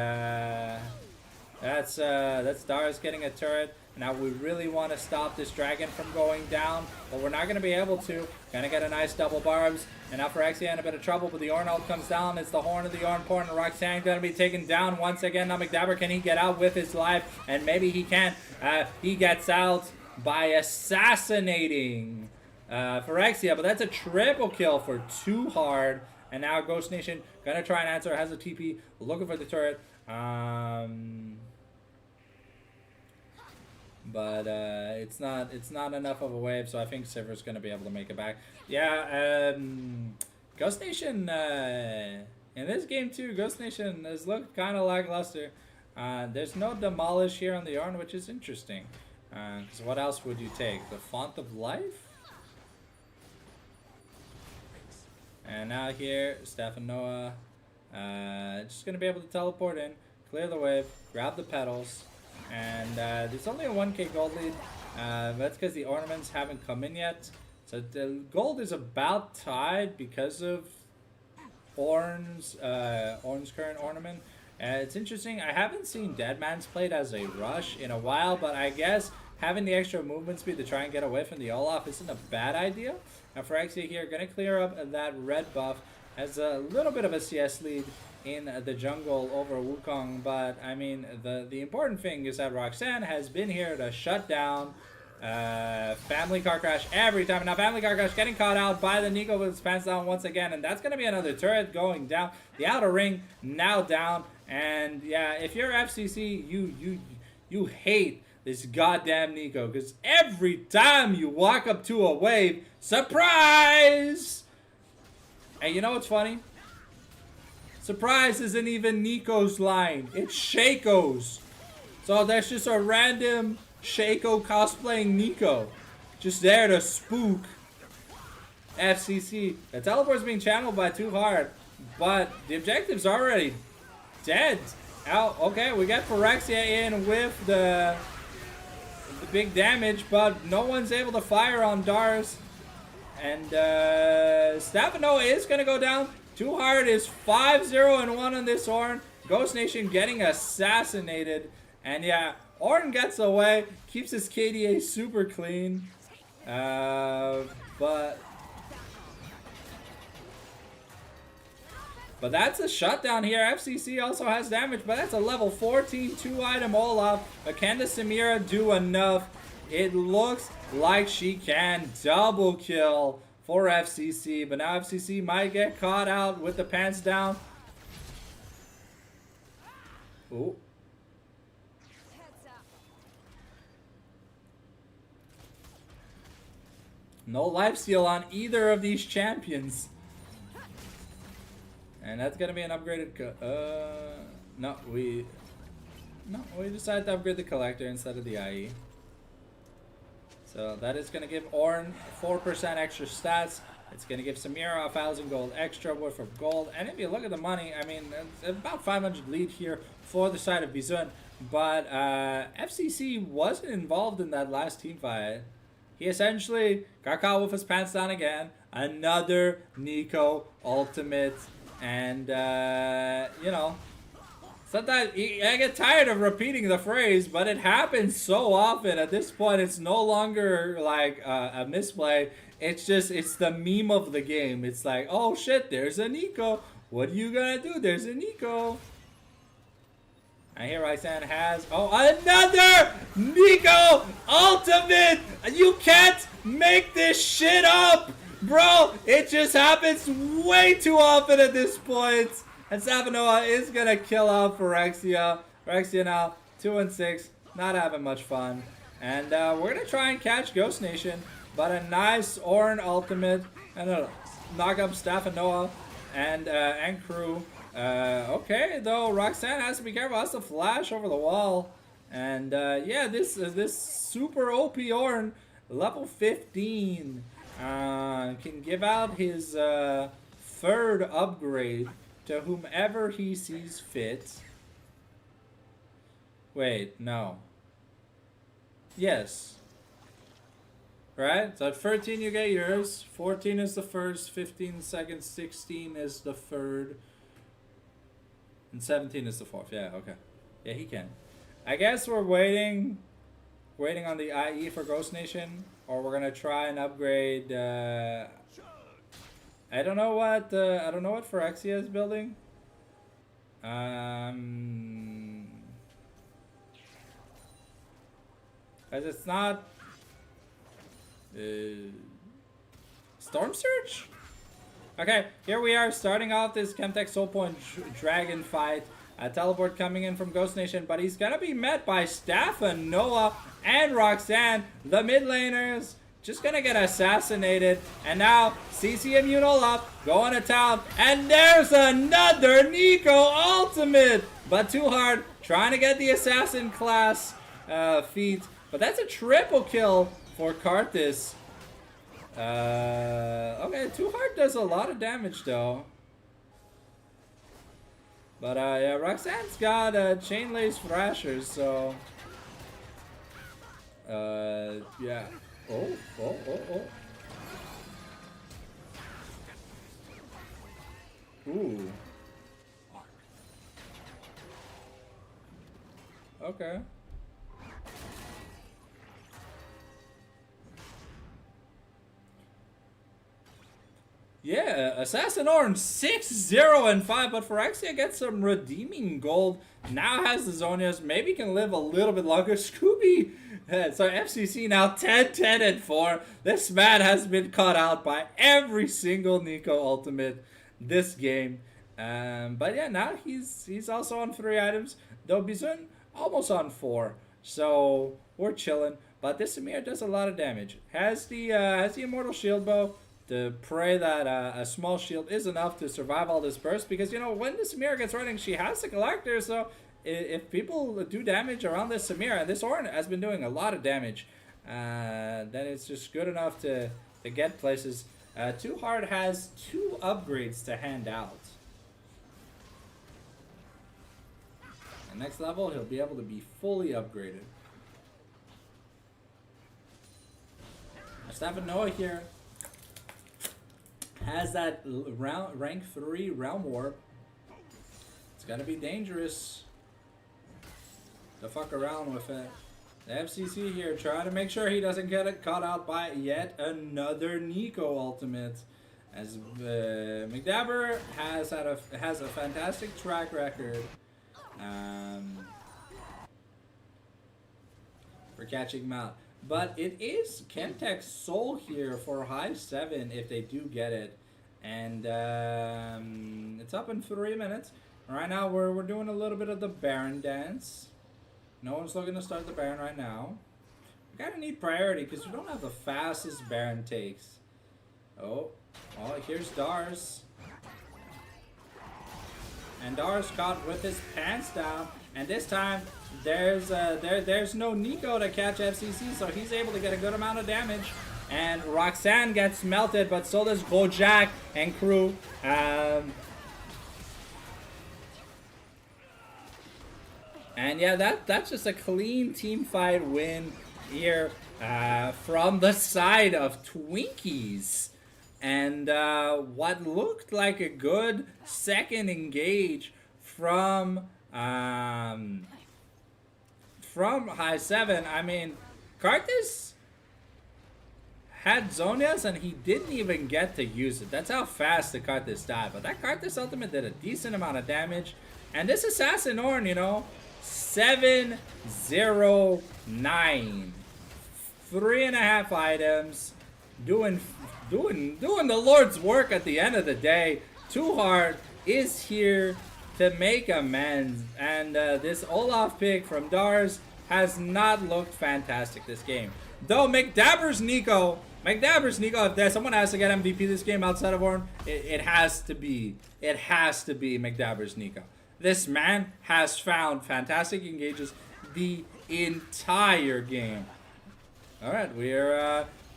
B: that's Darius getting a turret. Now we really want to stop this dragon from going down, but we're not going to be able to. Gonna get a nice double barbs, and now Phyrexia in a bit of trouble, but the Orn ult comes down. It's the Horn of the Orn Porn, and Roxanne gonna be taken down once again. Now McDabber, can he get out with his life? And maybe he can. He gets out by assassinating Phyrexia, but that's a triple kill for Too Hard. And now Ghost Nation gonna try and answer, has a TP, looking for the turret. But it's not enough of a wave, so I think Sivir's gonna be able to make it back. Yeah, Ghost Nation in this game too. Ghost Nation has looked kind of lackluster. There's no demolish here on the Ornn, which is interesting. Because what else would you take? The Font of Life? And now here, Stefanoa just gonna be able to teleport in, clear the wave, grab the petals. And there's only a 1k gold lead. That's because the ornaments haven't come in yet. So the gold is about tied because of Ornn's current ornament. It's interesting. I haven't seen Deadman's played as a rush in a while, but I guess having the extra movement speed to try and get away from the Olaf isn't a bad idea. Now Phyrexia here, going to clear up that red buff. Has a little bit of a CS lead in the jungle over Wukong, but I mean the important thing is that Roxanne has been here to shut down Family Car Crash every time. Now Family Car Crash getting caught out by the Nico with his pants down once again, and that's going to be another turret going down. The outer ring now down, and yeah, if you're FCC, you hate this goddamn Nico, because every time you walk up to a wave, surprise! And you know what's funny? Surprise isn't even Nico's line. It's Shaco's. So there's just a random Shaco cosplaying Nico. Just there to spook FCC. The teleport's being channeled by Too Hard. But the objective's already dead. Now, okay, we got Phyrexia in with the big damage, but no one's able to fire on Dars. And Stefanoa is going to go down. Too Hard is 5-0-1 on this Ornn. Ghost Nation getting assassinated. And yeah, Ornn gets away. Keeps his KDA super clean. But that's a shutdown here. FCC also has damage, but that's a level 14 2-item Olaf. But can the Samira do enough? It looks like she can. Double kill for FCC, but now FCC might get caught out with the pants down. Ooh. No lifesteal on either of these champions. And that's gonna be an upgraded no, we decided to upgrade the collector instead of the IE. So that is going to give Ornn 4% extra stats. It's going to give Samira 1,000 gold extra worth of gold. And if you look at the money, I mean, it's about 500 lead here for the side of Bizun. But FCC wasn't involved in that last team fight. He essentially got caught with his pants down again. Another Nico ultimate. And, you know, sometimes I get tired of repeating the phrase, but it happens so often. At this point, it's no longer like a misplay. It's the meme of the game. It's like, oh shit, there's a Nico. What are you gonna do? There's a Nico. And here Ryzen has, oh, another Nico ultimate. You can't make this shit up, bro. It just happens way too often at this point. And Savanoa is gonna kill off Phyrexia. Phyrexia now 2-6, not having much fun. And we're gonna try and catch Ghost Nation. But a nice Orin ultimate and a knock up Stefanoa and crew. Okay, though Roxanne has to be careful. Has to flash over the wall. And yeah, this super OP Orin, level 15, can give out his third upgrade to whomever he sees fit. Wait, no. Yes. Right? So at 13 you get yours, 14 is the first, 15 the second, 16 is the third, and 17 is the fourth. Yeah, okay. Yeah, he can. I guess we're waiting on the IE for Ghost Nation, or we're gonna try and upgrade. I don't know what Phyrexia is building. Cause it's not. Storm Surge? Okay, here we are starting off this Chemtech Soul Point Dragon fight. A teleport coming in from Ghost Nation, but he's gonna be met by Stefan, Noah, and Roxanne. The mid laners just gonna get assassinated. And now CC immune all up, going to town, and there's another Nico ultimate! But too hard, trying to get the assassin class feat. But that's a triple kill for Karthus. Okay, Too Hard does a lot of damage though. But yeah, Roxanne's got Chain Lace Thrashers, so yeah. Oh. Ooh. Okay. Yeah, Assassin Orange 6-0-5, but Phyrexia gets some redeeming gold. Now has the Zonias, maybe can live a little bit longer. Scooby, so FCC now 10-4. This man has been caught out by every single Nico ultimate this game. But yeah, now he's also on 3 items, though Bizun almost on 4. So we're chilling. But this Samir does a lot of damage. Has the Immortal Shield Bow to pray that a small shield is enough to survive all this burst, because you know when the Samira gets running, she has the collector, so if people do damage around this Samira, and this Orin has been doing a lot of damage, then it's just good enough to get places. Too Hard has 2 upgrades to hand out. And next level he'll be able to be fully upgraded. Stefan Noah here has that rank 3 Realm Warp. It's gonna be dangerous to fuck around with it. The FCC here trying to make sure he doesn't get caught out by yet another Nico ultimate. As McDabber has a fantastic track record for catching him out. But it is Chemtech's soul here for high 7 if they do get it. And it's up in 3 minutes. Right now we're doing a little bit of the Baron dance. No one's looking to start the Baron right now. We kind of need priority because we don't have the fastest Baron takes. Oh, here's Dars. And Dars caught with his pants down. And this time, there's no Nico to catch FCC, so he's able to get a good amount of damage. And Roxanne gets melted, but so does Bojack and crew. And yeah, that's just a clean team fight win here from the side of Twinkies. And what looked like a good second engage from High 7. I mean, Karthus had Zonias and he didn't even get to use it. That's how fast the Karthus died. But that Karthus ultimate did a decent amount of damage. And this Assassin Ornn, you know, 709. 3.5 items. Doing the Lord's work at the end of the day. Too Hard is here to make amends. And this Olaf pick from Dars has not looked fantastic this game. Though McDabber's Nico, if there's someone has to get MVP this game outside of Ornn, it has to be McDabber's Nico. This man has found fantastic engages the entire game. All right,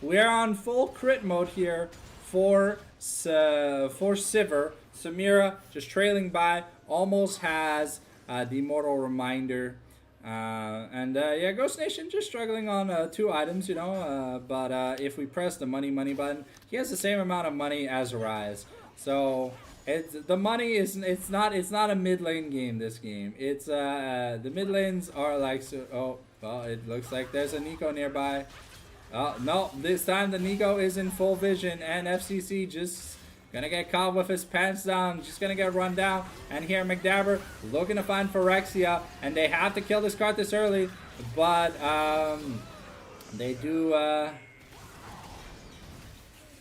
B: we're on full crit mode here for Sivir. Samira just trailing by, almost has the Immortal Reminder. Yeah, Ghost Nation just struggling on 2 items, you know. But if we press the money button, he has the same amount of money as Rise. So the money is it's not a mid lane game. This game, it's the mid lanes are like so. Oh, well, it looks like there's a Nico nearby. Oh no, this time the Nico is in full vision, and FCC just gonna get caught with his pants down, just gonna get run down. And here McDabber looking to find Phyrexia, and they have to kill this Karthus early, but they do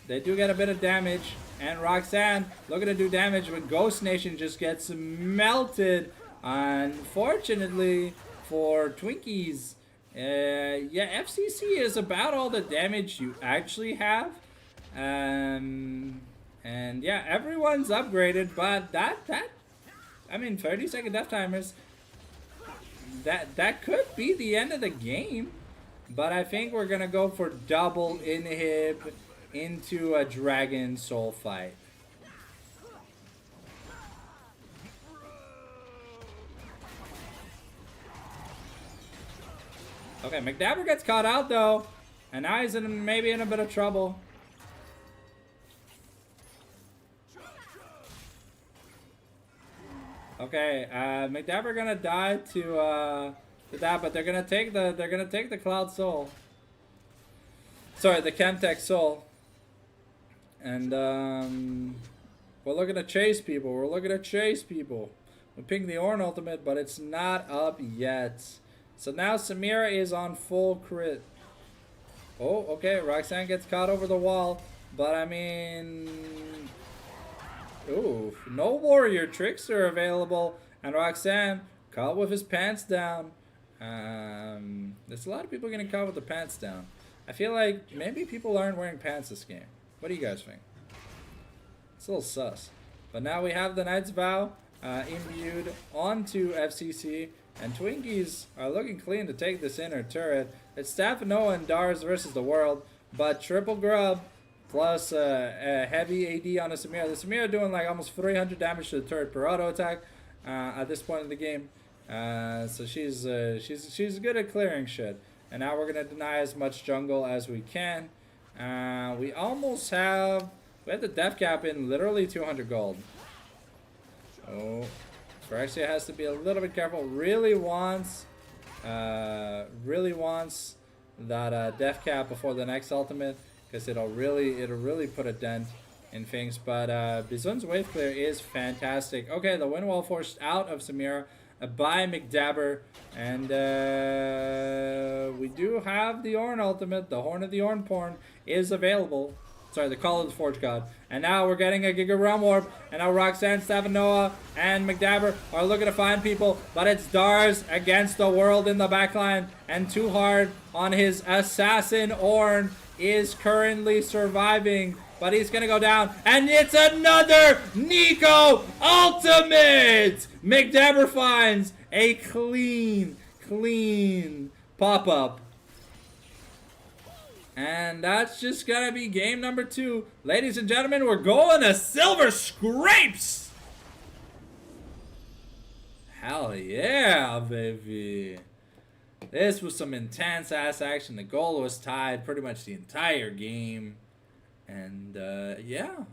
B: get a bit of damage. And Roxanne looking to do damage, but Ghost Nation just gets melted. Unfortunately for Twinkies, yeah, FCC is about all the damage you actually have. And yeah, everyone's upgraded, but that I mean, 30-second death timers, that could be the end of the game. But I think we're gonna go for double inhib into a Dragon Soul fight. Okay, McDabber gets caught out though, and now he's maybe in a bit of trouble. Okay, McDabber gonna die to that, but they're gonna take the Cloud Soul. Sorry, the Chemtech Soul. And we're looking to chase people. We ping the Ornn ultimate, but it's not up yet. So now Samira is on full crit. Oh, okay. Roxanne gets caught over the wall, but I mean, ooh, no warrior tricks are available, and Roxanne caught with his pants down. There's a lot of people getting caught with the pants down. I feel like maybe people aren't wearing pants this game. What do you guys think? It's a little sus. But now we have the Knight's Vow imbued onto FCC, and Twinkies are looking clean to take this inner turret. It's Staff Noah and Dars versus the world, but triple grub plus a heavy AD on a Samira. The Samira doing like almost 300 damage to the turret per auto attack at this point in the game. So she's good at clearing shit. And now we're gonna deny as much jungle as we can. We almost have the death cap in literally 200 gold. Oh, Phyrexia has to be a little bit careful. Really wants that death cap before the next ultimate, because it'll really put a dent in things. But Bizun's wave clear is fantastic. Okay, the wind wall forced out of Samira by McDabber, and we do have the Ornn ultimate. The Horn of the Ornn Porn is available. Sorry, the Call of the Forge God. And now we're getting a Giga Realm Warp, and now Roxanne, Stavanoa, and McDabber are looking to find people, but it's Dars against the world in the backline, and Too Hard on his Assassin Ornn is currently surviving, but he's gonna go down, and it's another Nico ultimate! McDabber finds a clean pop-up. And that's just gonna be game number 2. Ladies and gentlemen, we're going to Silver Scrapes! Hell yeah, baby. This was some intense ass action. The goal was tied pretty much the entire game. And yeah,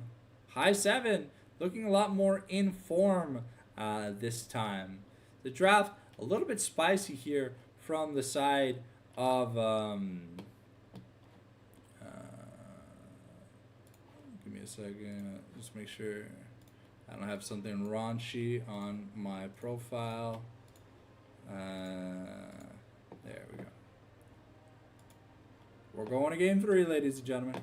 B: high 7. Looking a lot more in form this time. The draft, a little bit spicy here from the side of... give me a second. Just make sure I don't have something raunchy on my profile. There we go. We're going to game 3, ladies and gentlemen.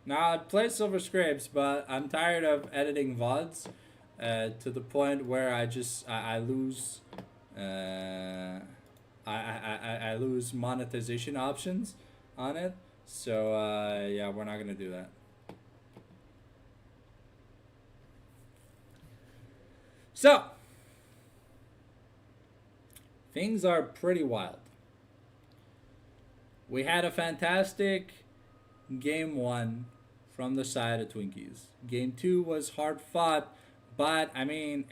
B: Now, I'd play Silver Scrapes, but I'm tired of editing VODs to the point where I lose I lose monetization options on it. So yeah, we're not gonna do that. So things are pretty wild. We had a fantastic game 1 from the side of Twinkies. Game 2 was hard fought, but I mean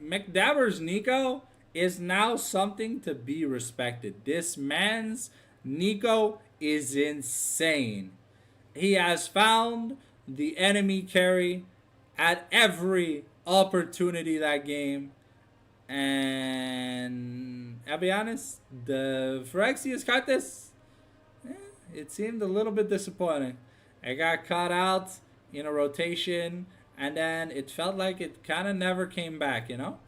B: McDabber's Nico is now something to be respected. This man's Nico is insane. He has found the enemy carry at every opportunity that game. And I'll be honest, the Phyrexia's Cartes, it seemed a little bit disappointing. It got caught out in a rotation, and then it felt like it kind of never came back, you know?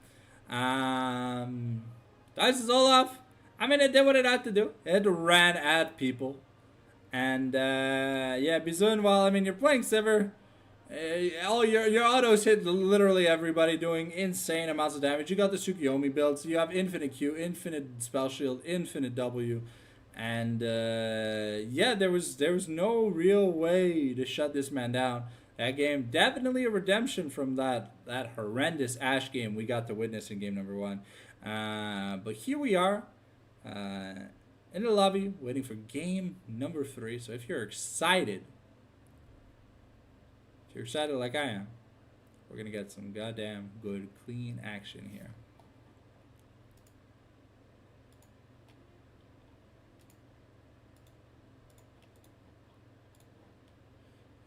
B: Dice is Olaf. I mean, it did what it had to do. It ran at people. And, yeah, Bizun, well, I mean, you're playing Sivir. All your autos hit literally everybody, doing insane amounts of damage. You got the Tsukuyomi build, so you have infinite Q, infinite spell shield, infinite W, and yeah, there was no real way to shut this man down. That game definitely a redemption from that horrendous Ashe game we got to witness in game number 1. But here we are in the lobby waiting for game number 3. So if you're excited. If you're excited like I am, we're going to get some goddamn good, clean action here.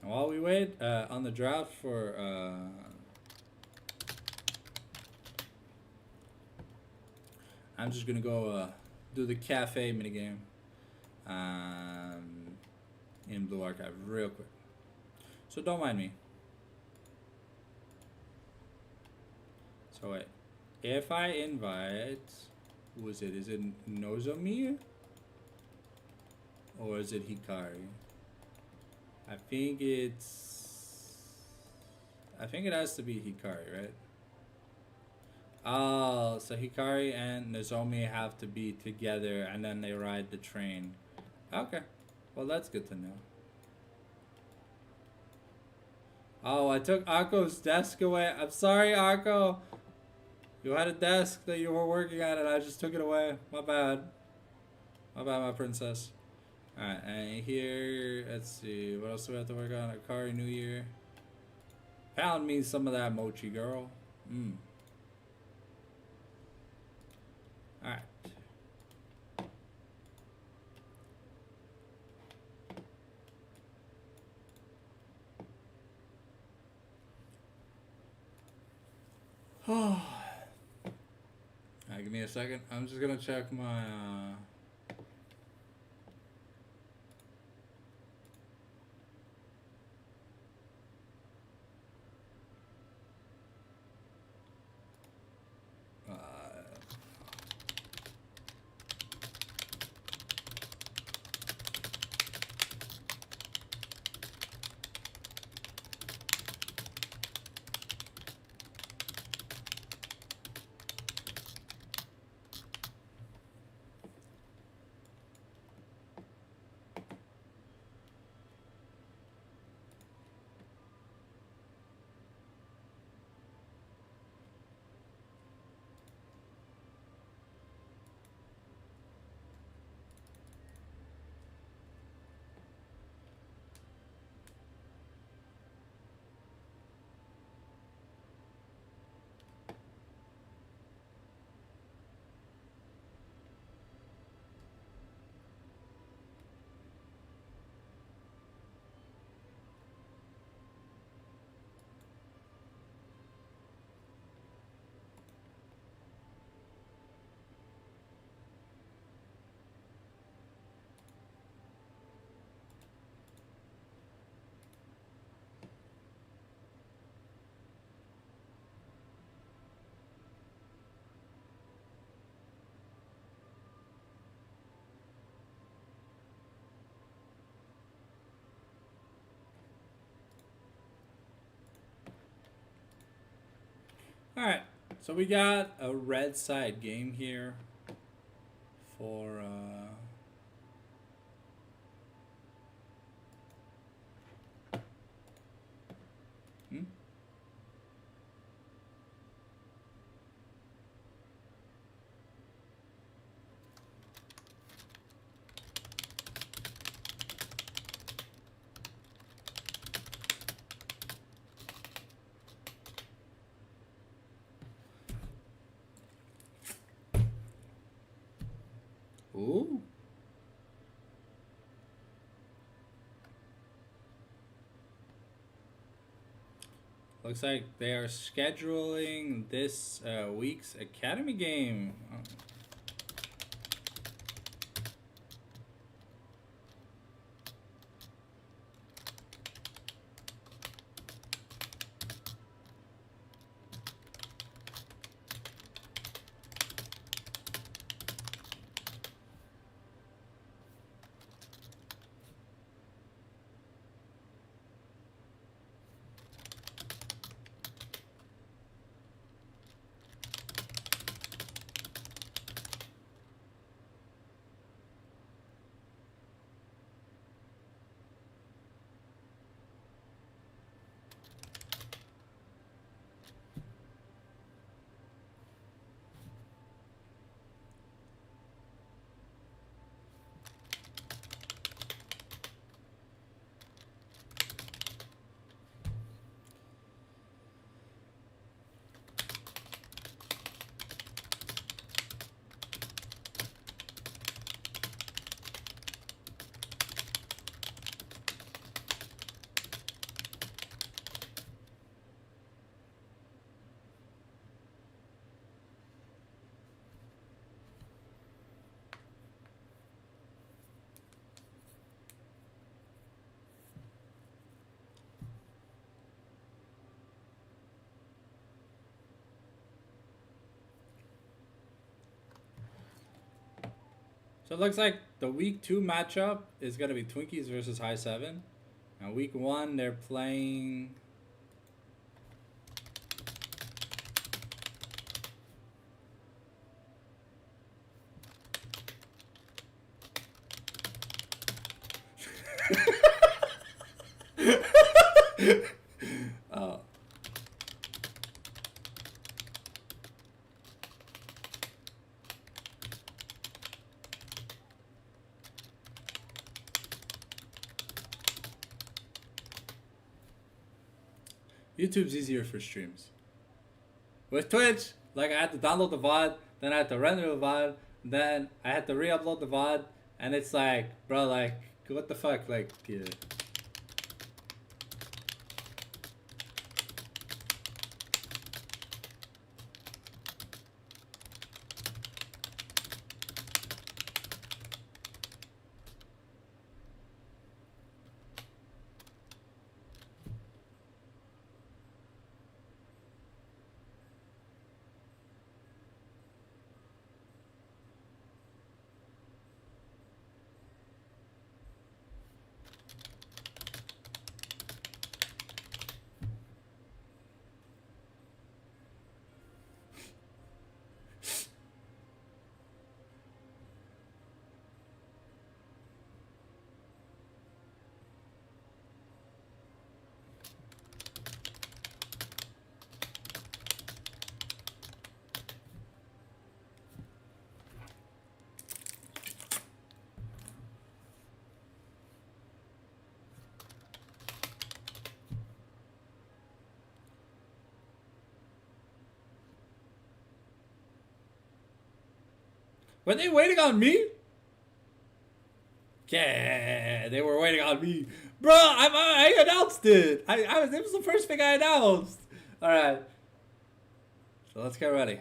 B: And while we wait on the draft for... I'm just going to go do the cafe minigame in Blue Archive real quick. So don't mind me. So wait, if I invite, who is it? Is it Nozomi? Or is it Hikari? I think it has to be Hikari, right? Oh, so Hikari and Nozomi have to be together and then they ride the train. Okay, well that's good to know. Oh, I took Akko's desk away. I'm sorry, Akko. You had a desk that you were working at and I just took it away. My bad. My bad, my princess. Alright, and here, let's see. What else do we have to work on? Akari New Year. Found me some of that mochi, girl. Alright. Give me a second. I'm just gonna check my Alright, so we got a red side game here for hmm? Ooh. Looks like they are scheduling this week's Academy game. Oh. So it looks like the week 2 matchup is going to be Twinkies versus High 7. And week 1, they're playing... oh. YouTube's easier for streams. With Twitch, like I had to download the VOD, then I had to render the VOD, then I had to re-upload the VOD, and it's like, bro, like, what the fuck, like, yeah. Were they waiting on me? Yeah, they were waiting on me. Bro, I announced it. It was the first thing I announced. All right. So let's get ready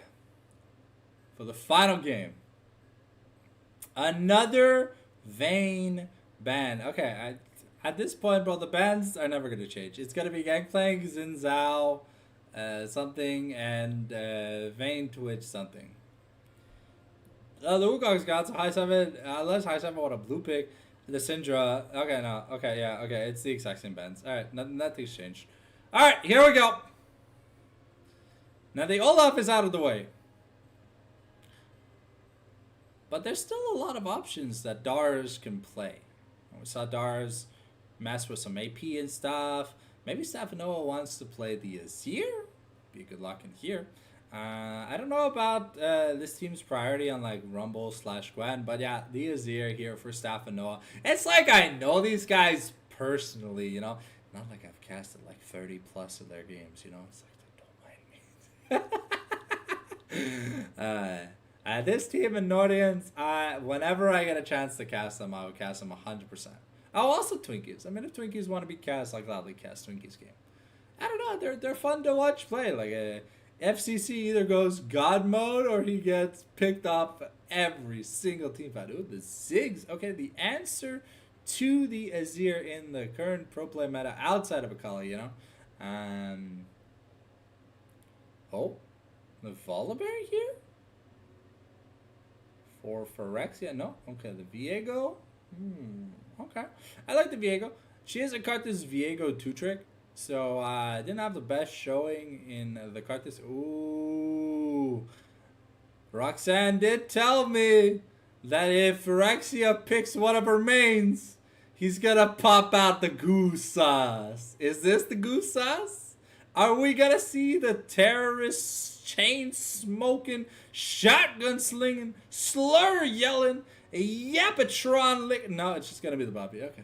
B: for the final game. Another Vayne ban. Okay, at this point, bro, the bans are never going to change. It's going to be Gangplank, Xin Zhao, something, and Vayne Twitch something. The Wukong's got some High 7, unless High 7 want a blue pick. The Syndra, okay, no, okay, yeah, okay, it's the exact same bans. Alright, nothing's changed. Alright, here we go. Now the Olaf is out of the way. But there's still a lot of options that Dars can play. We saw Dars mess with some AP and stuff. Maybe Stefanoa wants to play the Azir. Be good luck in here. I don't know about this team's priority on like Rumble / Gwen, but yeah, the Azir here for Stefanoa. It's like I know these guys personally, you know. Not like I've casted like 30 plus of their games, you know. It's like, don't mind me. This team in Nordians, whenever I get a chance to cast them, I would cast them 100%. Oh, also Twinkies. I mean, if Twinkies want to be cast, I'll gladly cast Twinkies game. I don't know. They're fun to watch play. Like FCC either goes God mode or he gets picked off every single team fight. Ooh, the Ziggs. Okay, the answer to the Azir in the current pro play meta outside of Akali, you know. Oh, the Volibear here? For Phyrexia? No? Okay, the Viego? Okay. I like the Viego. She has a Karthus Viego 2-trick. So, didn't have the best showing in the Karthus. Ooh. Roxanne did tell me that if Phyrexia picks one of her mains, he's gonna pop out the goose sauce. Is this the goose sauce? Are we gonna see the terrorist chain smoking, shotgun slinging, slur yelling, Yapatron lick? No, it's just gonna be the Bobby. Okay.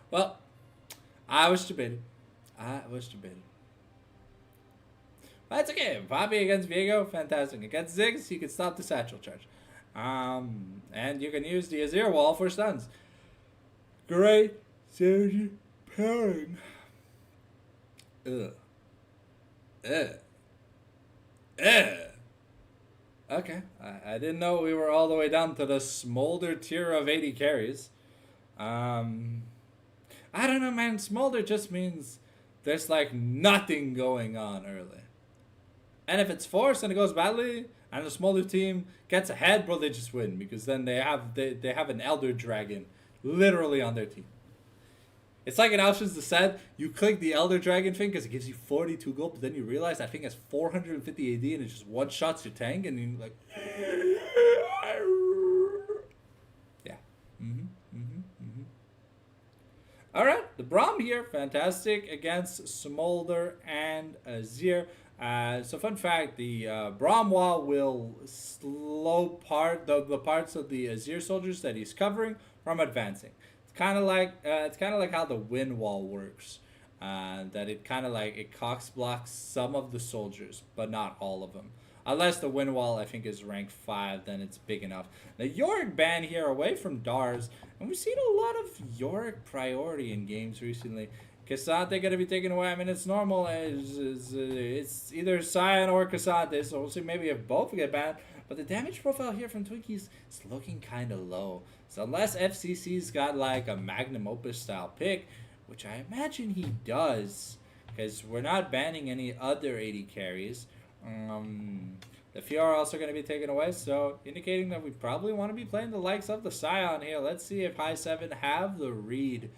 B: Well, I was debating. But it's okay. Bobby against Viego, fantastic. Against Ziggs, you can stop the satchel charge. And you can use the Azir wall for stuns. Great synergy pairing. Okay, I didn't know we were all the way down to the smolder tier of 80 carries. I don't know, man. Smolder just means there's like nothing going on early. And if it's forced and it goes badly, and the smolder team gets ahead, bro, they just win because then they have an Elder Dragon literally on their team. It's like in Alshin's Descent, you click the Elder Dragon thing because it gives you 42 gold, but then you realize that thing has 450 AD and it just one-shots your tank, and you're like... Yeah. Alright, the Braum here, fantastic against Smolder and Azir. So fun fact, the Braum wall will slow the parts of the Azir soldiers that he's covering from advancing. It's kind of like how the wind wall works. That it kind of like it cox blocks some of the soldiers, but not all of them. Unless the wind wall I think is rank 5, then it's big enough. The Yorick ban here away from Dars, and we've seen a lot of Yorick priority in games recently. Cassante gonna be taken away. I mean, it's normal. It's either Sion or Cassante, so we'll see maybe if both get banned. But the damage profile here from Twinkies is looking kind of low. So unless FCC's got like a Magnum Opus style pick, which I imagine he does, because we're not banning any other 80 carries. The Fiora are also going to be taken away, so indicating that we probably want to be playing the likes of the Scion here. Let's see if High 7 have the read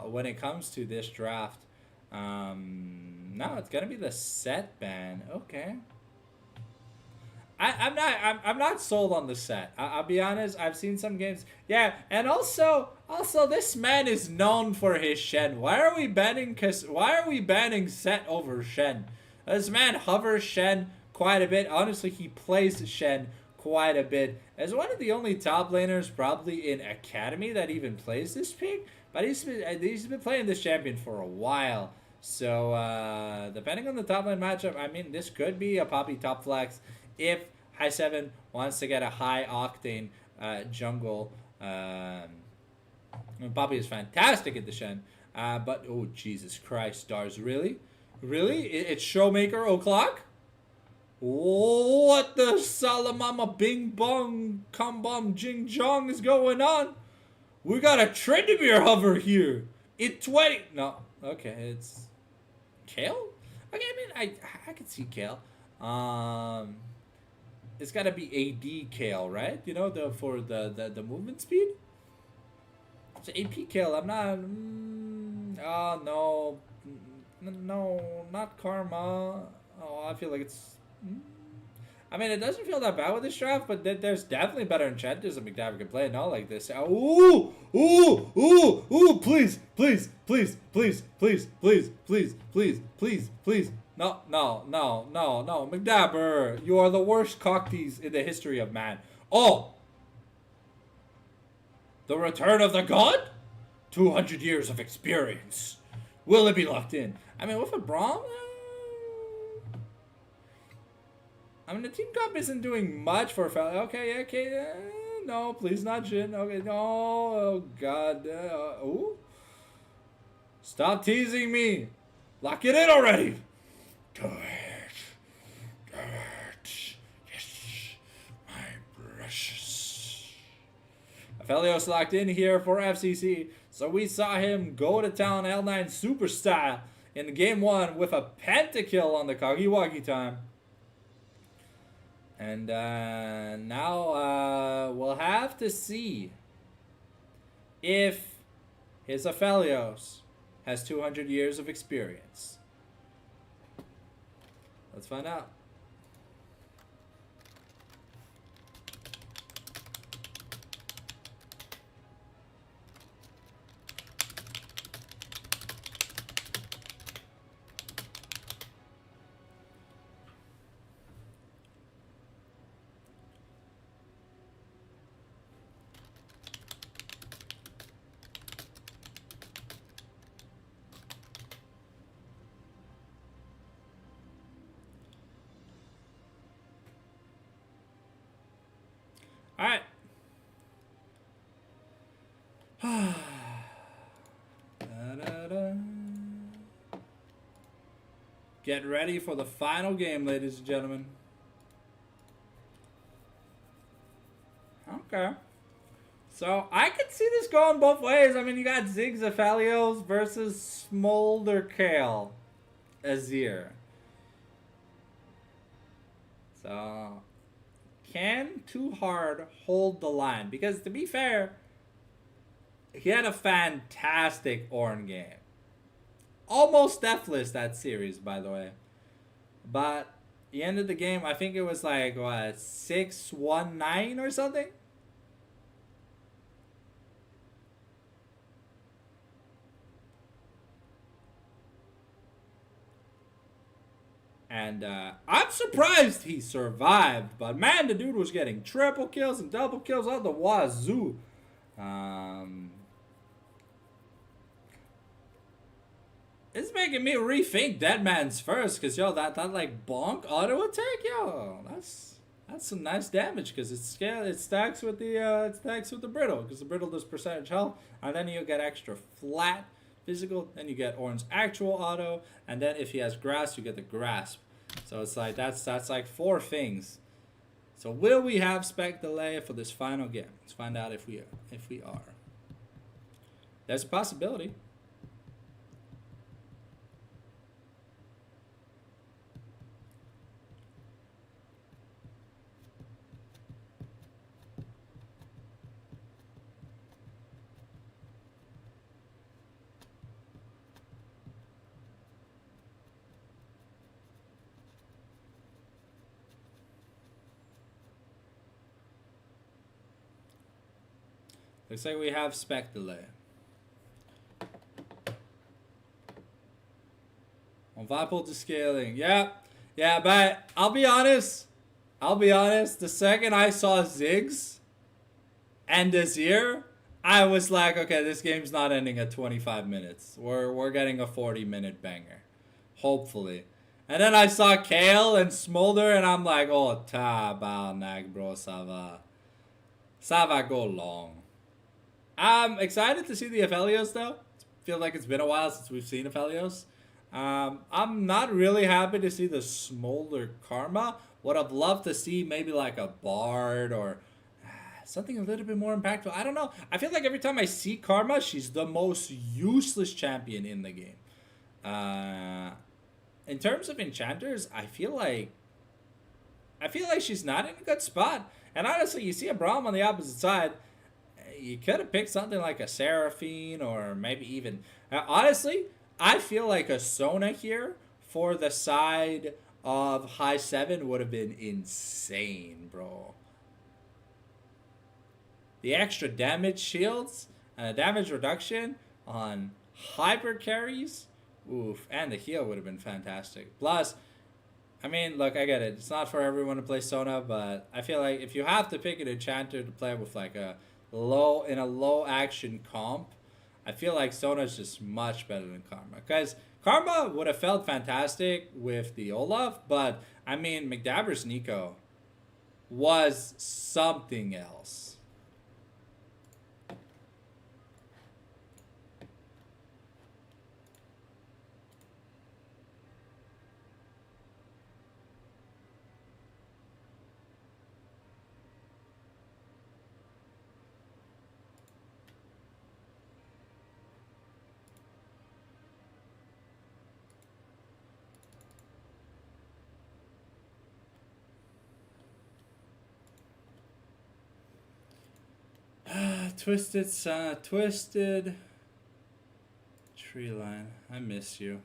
B: when it comes to this draft. No, it's going to be the set ban. Okay. I'm not sold on the set. I'll be honest. I've seen some games. Yeah, and also this man is known for his Shen. Why are we banning set over Shen? This man hovers Shen quite a bit. Honestly, he plays Shen quite a bit. As one of the only top laners probably in Academy that even plays this pick. But he's been playing this champion for a while. So, depending on the top lane matchup, I mean, this could be a Poppy top flex if High 7 wants to get a high octane jungle. Poppy is fantastic at the Shen. But, oh, Jesus Christ, Stars, really? Really? It's Showmaker o'clock? What the Salamama Bing Bong Kumbum Jing Jong is going on? We got a Tryndamere hover here. It's 20. No. Okay, it's Kale? Okay, I mean, I could see Kale. It's gotta be AD Kale, right? You know, for the movement speed? It's AP Kale. I'm not... oh, no. No, not Karma. Oh, I feel like it's. I mean, it doesn't feel that bad with this draft, but there's definitely better enchanters than McDavid can play. Not like this. Ooh, ooh, ooh, ooh! Please, please, please, please, please, please, please, please, please, please. No, no, no, no, no, McDavid, you are the worst cocktease in the history of man. Oh, the return of the god. 200 years of experience. Will it be locked in? I mean, with a Braum. I mean, the team comp isn't doing much for a fella. Okay, okay, no, please not Jin. Okay, no, oh god, ooh. Stop teasing me. Lock it in already. Do it. Do it. Yes, my precious. Aphelios locked in here for FCC. So we saw him go to town L9 super style in game 1 with a pentakill on the Kagiwagi time. And now we'll have to see if his Aphelios has 200 years of experience. Let's find out. All right. Get ready for the final game, ladies and gentlemen. Okay. So I could see this going both ways. I mean, you got Ziggs Aphelios versus Smolder Kale Azir. So can Too Hard hold the line? Because to be fair, he had a fantastic Ornn game. Almost deathless that series, by the way. But he ended the game, I think it was like, what, 6-1-9 or something? And I'm surprised he survived. But man, the dude was getting triple kills and double kills on the wazoo. It's making me rethink Dead Man's First, because yo, that like bonk auto attack, yo, that's some nice damage, because it stacks with the brittle, because the brittle does percentage health, and then you get extra flat physical, then you get Ornn's actual auto, and then if he has grasp, you get the grasp. So it's like that's like 4 things. So will we have spec delay for this final game? Let's find out if we are. There's a possibility. Looks like we have spec delay. On va pull to scaling. Yeah, but I'll be honest. The second I saw Ziggs and Azir, I was like, okay, this game's not ending at 25 minutes. We're getting a 40-minute banger, hopefully. And then I saw Kale and Smolder, and I'm like, oh, tabarnak, bro, ça va go long. I'm excited to see the Aphelios, though. Feel like it's been a while since we've seen Aphelios. I'm not really happy to see the Smolder Karma. Would have loved to see maybe like a Bard or something a little bit more impactful. I don't know. I feel like every time I see Karma, she's the most useless champion in the game. In terms of enchanters, I feel like she's not in a good spot. And honestly, you see a Braum on the opposite side. You could have picked something like a Seraphine or maybe even... honestly, I feel like a Sona here for the side of high 7 would have been insane, bro. The extra damage shields and the damage reduction on hyper carries, oof, and the heal would have been fantastic. Plus, I mean, look, I get it. It's not for everyone to play Sona, but I feel like if you have to pick an enchanter to play with like a low action comp, I feel like Sona is just much better than Karma. Because Karma would have felt fantastic with the Olaf, but I mean, McDabber's Nico was something else. Twisted tree line. I miss you.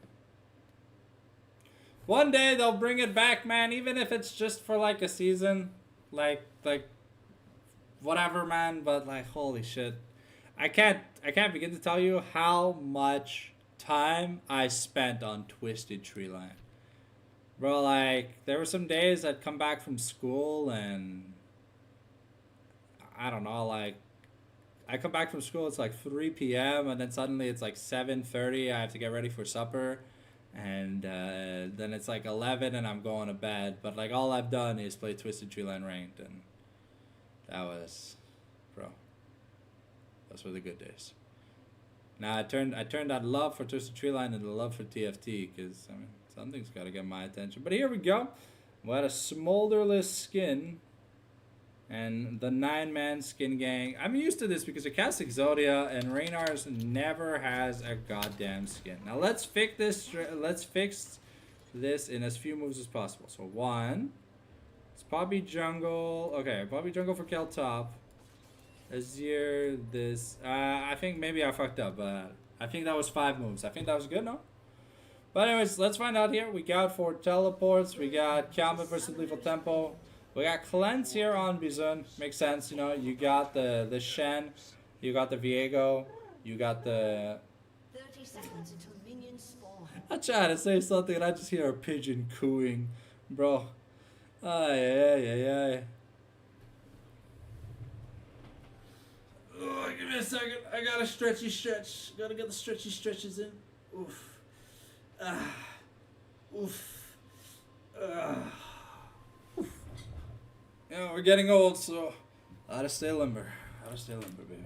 B: One day they'll bring it back, man. Even if it's just for like a season, like whatever, man. But like, holy shit, I can't begin to tell you how much time I spent on Twisted Tree Line, bro. Like, there were some days I'd come back from school and I don't know, like. I come back from school, it's like 3 p.m. and then suddenly it's like 7:30. I have to get ready for supper. And then it's like 11 and I'm going to bed. But like all I've done is play Twisted Tree Line Ranked. And that was, bro, those were the good days. Now I turned that love for Twisted Tree Line into love for TFT. Because, I mean, something's got to get my attention. But here we go. We had a smolderless skin. And the 9-man skin gang. I'm used to this because I cast Exodia and Reynar's never has a goddamn skin. Now let's fix this. Let's fix this in as few moves as possible. So 1, it's Poppy Jungle. Okay, Poppy Jungle for Kel Top. Azir, this. I think maybe I fucked up, but I think that was 5 moves. I think that was good, no? But anyways, let's find out here. We got 4 teleports. We got Calvin versus Lethal Tempo. We got Cleanse here on Bizun. Makes sense, you know. You got the Shen, you got the Viego, you got the...
D: 30 seconds until minions spawn.
B: I try to say something and I just hear a pigeon cooing. Bro. Ay. Oh, give me a second. I got a stretchy stretch. Gotta get the stretchy stretches in. Oof. Oof. You know, we're getting old, so gotta stay limber. Baby.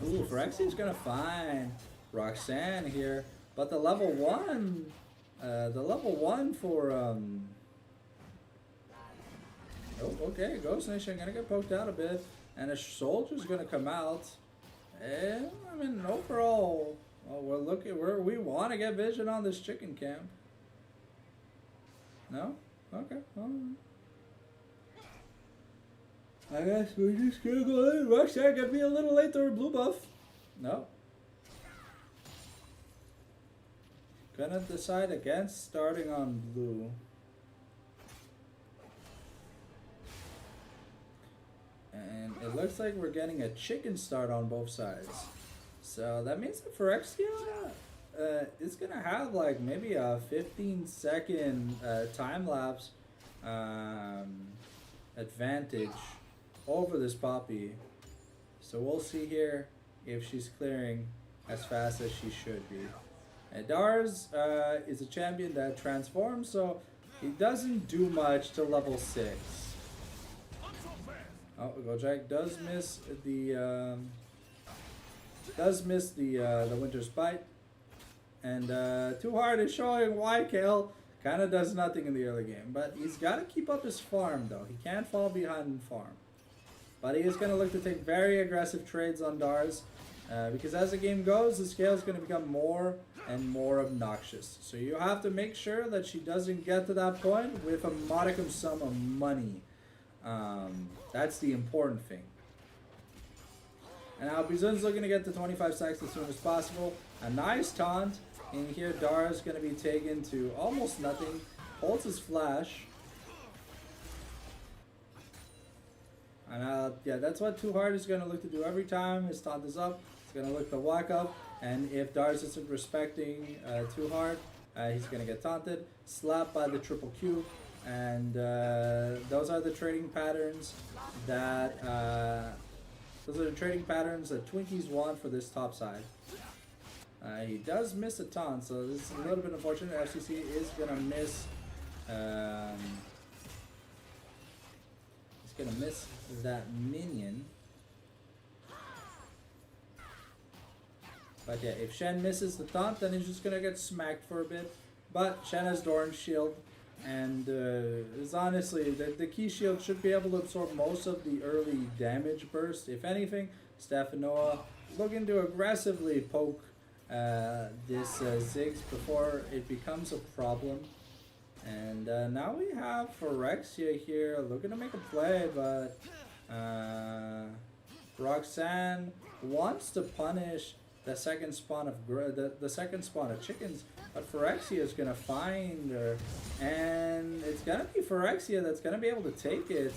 B: Ooh, Phyrexian's gonna find Roxanne here, but the level 1 for oh, okay, Ghost Nation gonna get poked out a bit, and a soldier's gonna come out. And I mean, overall, well, we want to get vision on this chicken camp. No. Okay. I guess we're just gonna go ahead. Roxanne gonna be a little late to her blue buff. No. Gonna decide against starting on blue. And it looks like we're getting a chicken start on both sides. So that means that Phyrexia it's gonna have like maybe a 15-second time lapse advantage over this Poppy. So we'll see here if she's clearing as fast as she should be. And Dars is a champion that transforms, so he doesn't do much to level 6. Oh, Gojek does miss the Winter's Bite. And Too Hard is showing why Kale kind of does nothing in the early game. But he's got to keep up his farm, though. He can't fall behind in farm. But he is going to look to take very aggressive trades on Dars. Because as the game goes, the scale is going to become more and more obnoxious. So you have to make sure that she doesn't get to that point with a modicum sum of money. That's the important thing. And now Bizun's looking to get to 25 stacks as soon as possible. A nice taunt In here, Dara's going to be taken to almost nothing. Holds his flash. And yeah, that's what Too Hard is going to look to do every time his taunt is up. He's going to look to walk up. And if Dars isn't respecting Too Hard, he's going to get taunted. Slapped by the triple Q. And those are the trading patterns that Twinkies want for this top side. He does miss a taunt, so this is a little bit unfortunate. FCC is gonna miss. He's gonna miss that minion. But yeah, if Shen misses the taunt, then he's just gonna get smacked for a bit. But Shen has Doran's shield, and is honestly the key shield should be able to absorb most of the early damage burst. If anything, Stephanoa looking to aggressively poke this Ziggs before it becomes a problem. And now we have Phyrexia here looking to make a play, but Roxanne wants to punish the second spawn of the second spawn of chickens, but Phyrexia is gonna find her, and it's gonna be Phyrexia that's gonna be able to take it.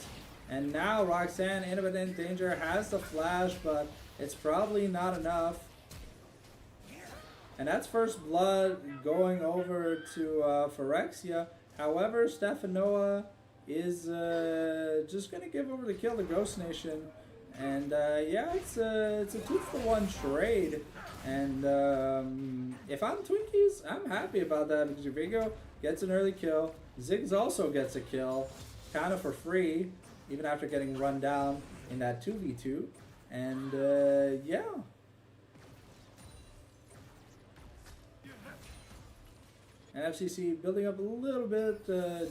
B: And now Roxanne in a bit in danger, has the flash, but it's probably not enough. And that's first blood going over to Phyrexia. However, Stephanoa is just going to give over the kill to Ghost Nation. And yeah, it's a 2-for-1 trade. And if I'm Twinkies, I'm happy about that because Vigo gets an early kill. Ziggs also gets a kill, kind of for free, even after getting run down in that 2v2. And yeah. And FCC building up a little bit,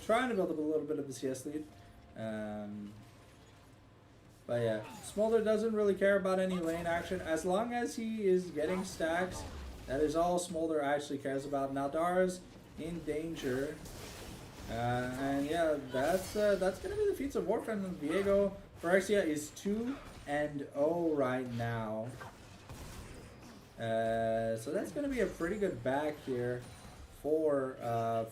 B: trying to build up a little bit of the CS lead. But yeah, Smolder doesn't really care about any lane action. As long as he is getting stacks, that is all Smolder actually cares about. Now Dara's in danger. And yeah, that's going to be the feats of warfare. And Viego, Phyrexia is 2-0 right now. So that's going to be a pretty good back here for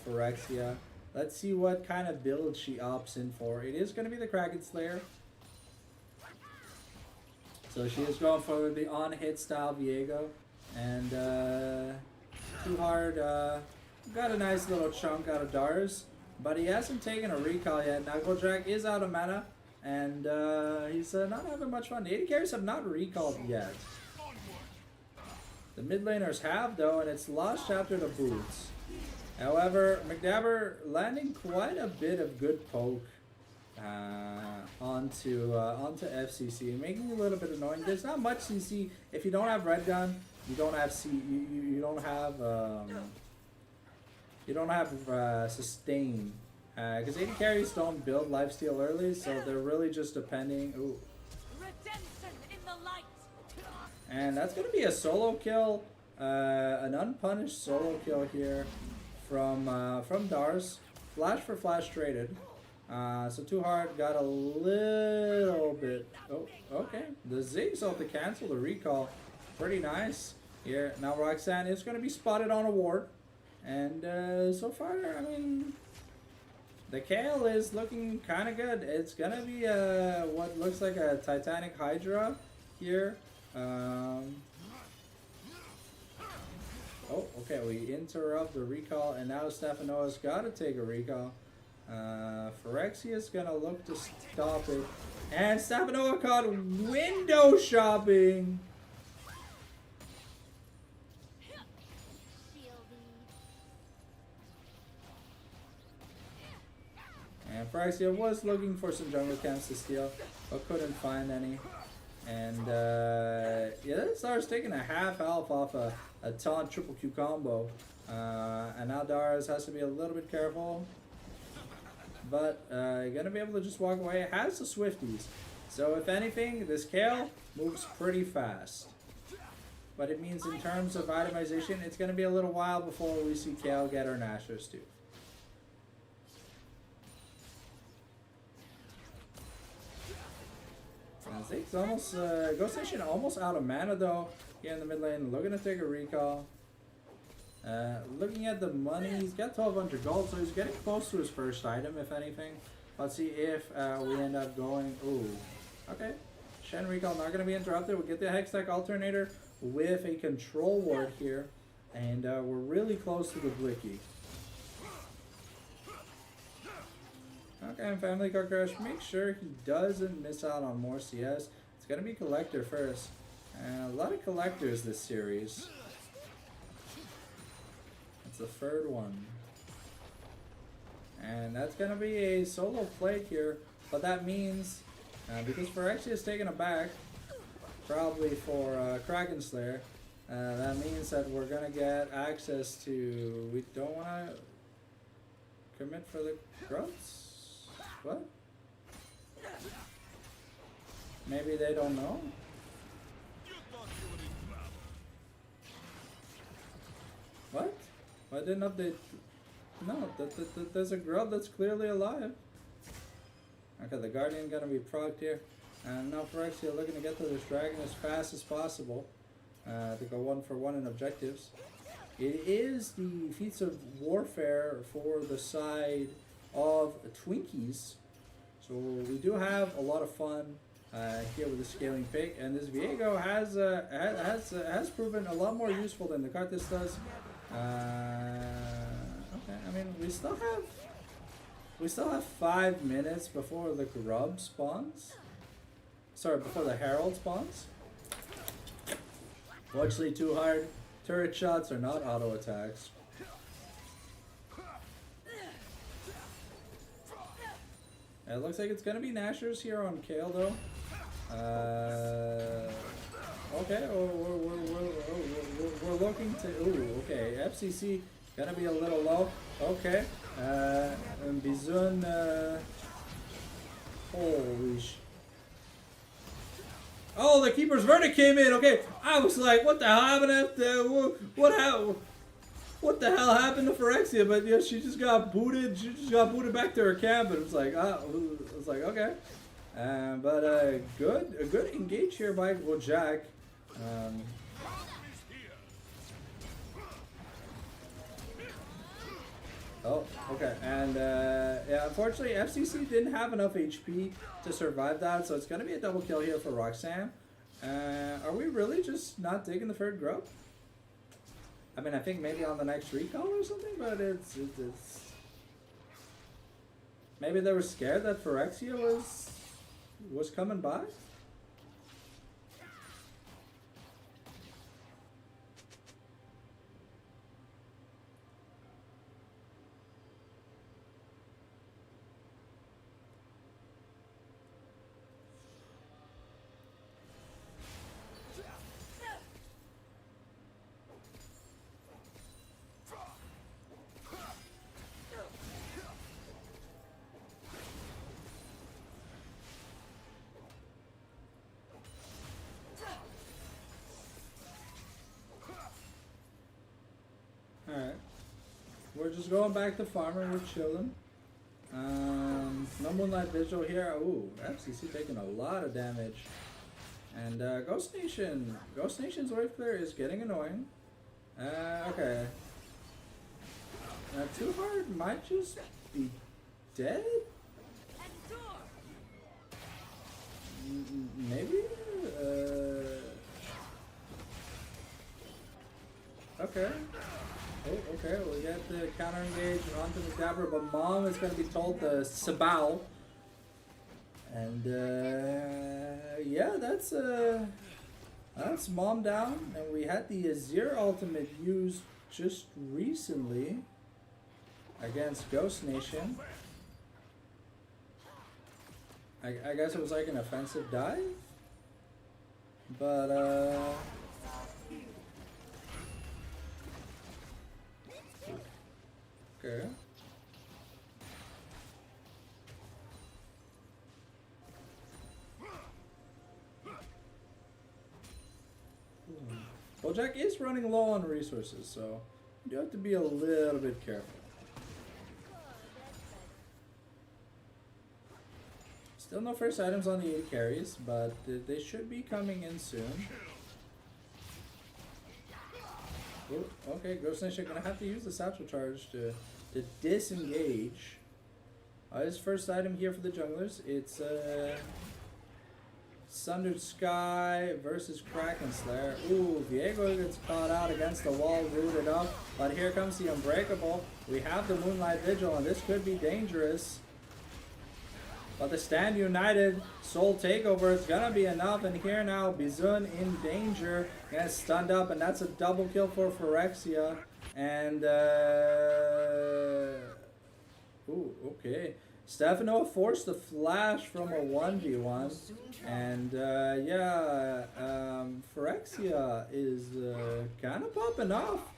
B: Phyrexia. Let's see what kind of build she opts in for. It is going to be the Kraken Slayer. So she is going for the on-hit style Viego. And Too Hard got a nice little chunk out of Dars. But he hasn't taken a recall yet. Now Goldrak is out of mana. And he's not having much fun. The AD carries have not recalled yet. The mid laners have though, and it's Lost Chapter to Boots. However, McDabber landing quite a bit of good poke onto FCC, making it a little bit annoying. There's not much CC if you don't have Red Gun. You don't have you don't have sustain, because AD carries don't build lifesteal early, so they're really just depending. Ooh. And that's gonna be a solo kill, an unpunished solo kill here from Dars. Flash for flash traded. So Too Hard got a little bit. Oh, okay. The Ziggs ult to cancel the recall. Pretty nice here. Now Roxanne is going to be spotted on a ward. And so far, I mean, the Kale is looking kind of good. It's going to be what looks like a Titanic Hydra here. Oh, okay, we interrupt the recall, and now Stephanoa's got to take a recall. Phyrexia's gonna look to stop it, and Stephanoa caught window shopping. And Phyrexia was looking for some jungle camps to steal, but couldn't find any. And yeah, that starts taking a half health off a taunt triple Q combo. And now Dars has to be a little bit careful. But gonna be able to just walk away. It has the Swifties. So if anything, this Kale moves pretty fast. But it means in terms of itemization, it's gonna be a little while before we see Kale get her Nashor's Tooth. It's almost Ghost Nation almost out of mana though here in the mid lane, looking to take a recall. Looking at the money, he's got 1,200 gold, so he's getting close to his first item, if anything. Let's see if we end up going... Ooh, okay. Shen Recall not going to be interrupted. We'll get the Hextech Alternator with a control ward here. And we're really close to the Blicky. Okay, and Family Car Crash, make sure he doesn't miss out on more CS. It's going to be Collector first. And a lot of Collectors this series. It's the third one. And that's going to be a solo plate here. But that means, because Phyrexia is taking it back, probably for Kraken Slayer, that means that we're going to get access to... We don't want to commit for the grubs? What? Maybe they don't know? What? Why didn't update? No, there's a grub that's clearly alive. Okay, the Guardian gonna be procced here. And now Phyrexia looking to get to this dragon as fast as possible. To go 1-for-1 in objectives. It is the feats of warfare for the side of Twinkies. So we do have a lot of fun here with the scaling pick, and this Viego has proven a lot more useful than the Cartis does. Okay, I mean we still have 5 minutes before the grub spawns. Sorry, before the herald spawns. Fortunately, too hard. Turret shots are not auto attacks. It looks like it's gonna be Nashers here on Kale though. Okay, we're looking to. Ooh, okay. FCC gonna be a little low. Okay. And Bizun. Holy sh. Oh, the Keeper's Verdict came in. Okay, I was like, what the hell happened after? What the hell happened to Phyrexia? But yeah, she just got booted. She just got booted back to her camp, and it was like, okay. But a good engage here by Jack. Oh, okay. And yeah, unfortunately, FCC didn't have enough HP to survive that, so it's gonna be a double kill here for Roxanne. Are we really just not taking the third grub? I mean, I think maybe on the next recall or something, but it's maybe they were scared that Phyrexia was coming by. Alright. We're just going back to farming, we're chilling. No Moonlight Vigil here. Ooh, FCC taking a lot of damage. And Ghost Nation's wave clear is getting annoying. Okay. Too Hard might just be dead? Maybe? Okay. Oh, okay, we got the counter engage onto the Dabber, but Mom is going to be told the Sabao. And yeah, that's Mom down. And we had the Azir ultimate used just recently against Ghost Nation. I guess it was like an offensive dive, but okay. Well, Jack is running low on resources, so you have to be a little bit careful. Still no first items on the 8 carries, but they should be coming in soon. Ooh, okay, Ghost Nation gonna have to use the satchel charge to disengage. His first item here for the junglers. It's Sundered Sky versus Kraken Slayer. Ooh, Viego gets caught out against the wall, rooted up. But here comes the Unbreakable. We have the Moonlight Vigil, and this could be dangerous. But the Stand United Soul Takeover is gonna be enough. And here now, Bizun in danger. Gets stunned up, and that's a double kill for Phyrexia. And, ooh, okay. Stefano forced the flash from a 1v1. And, yeah, Phyrexia is kind of popping off.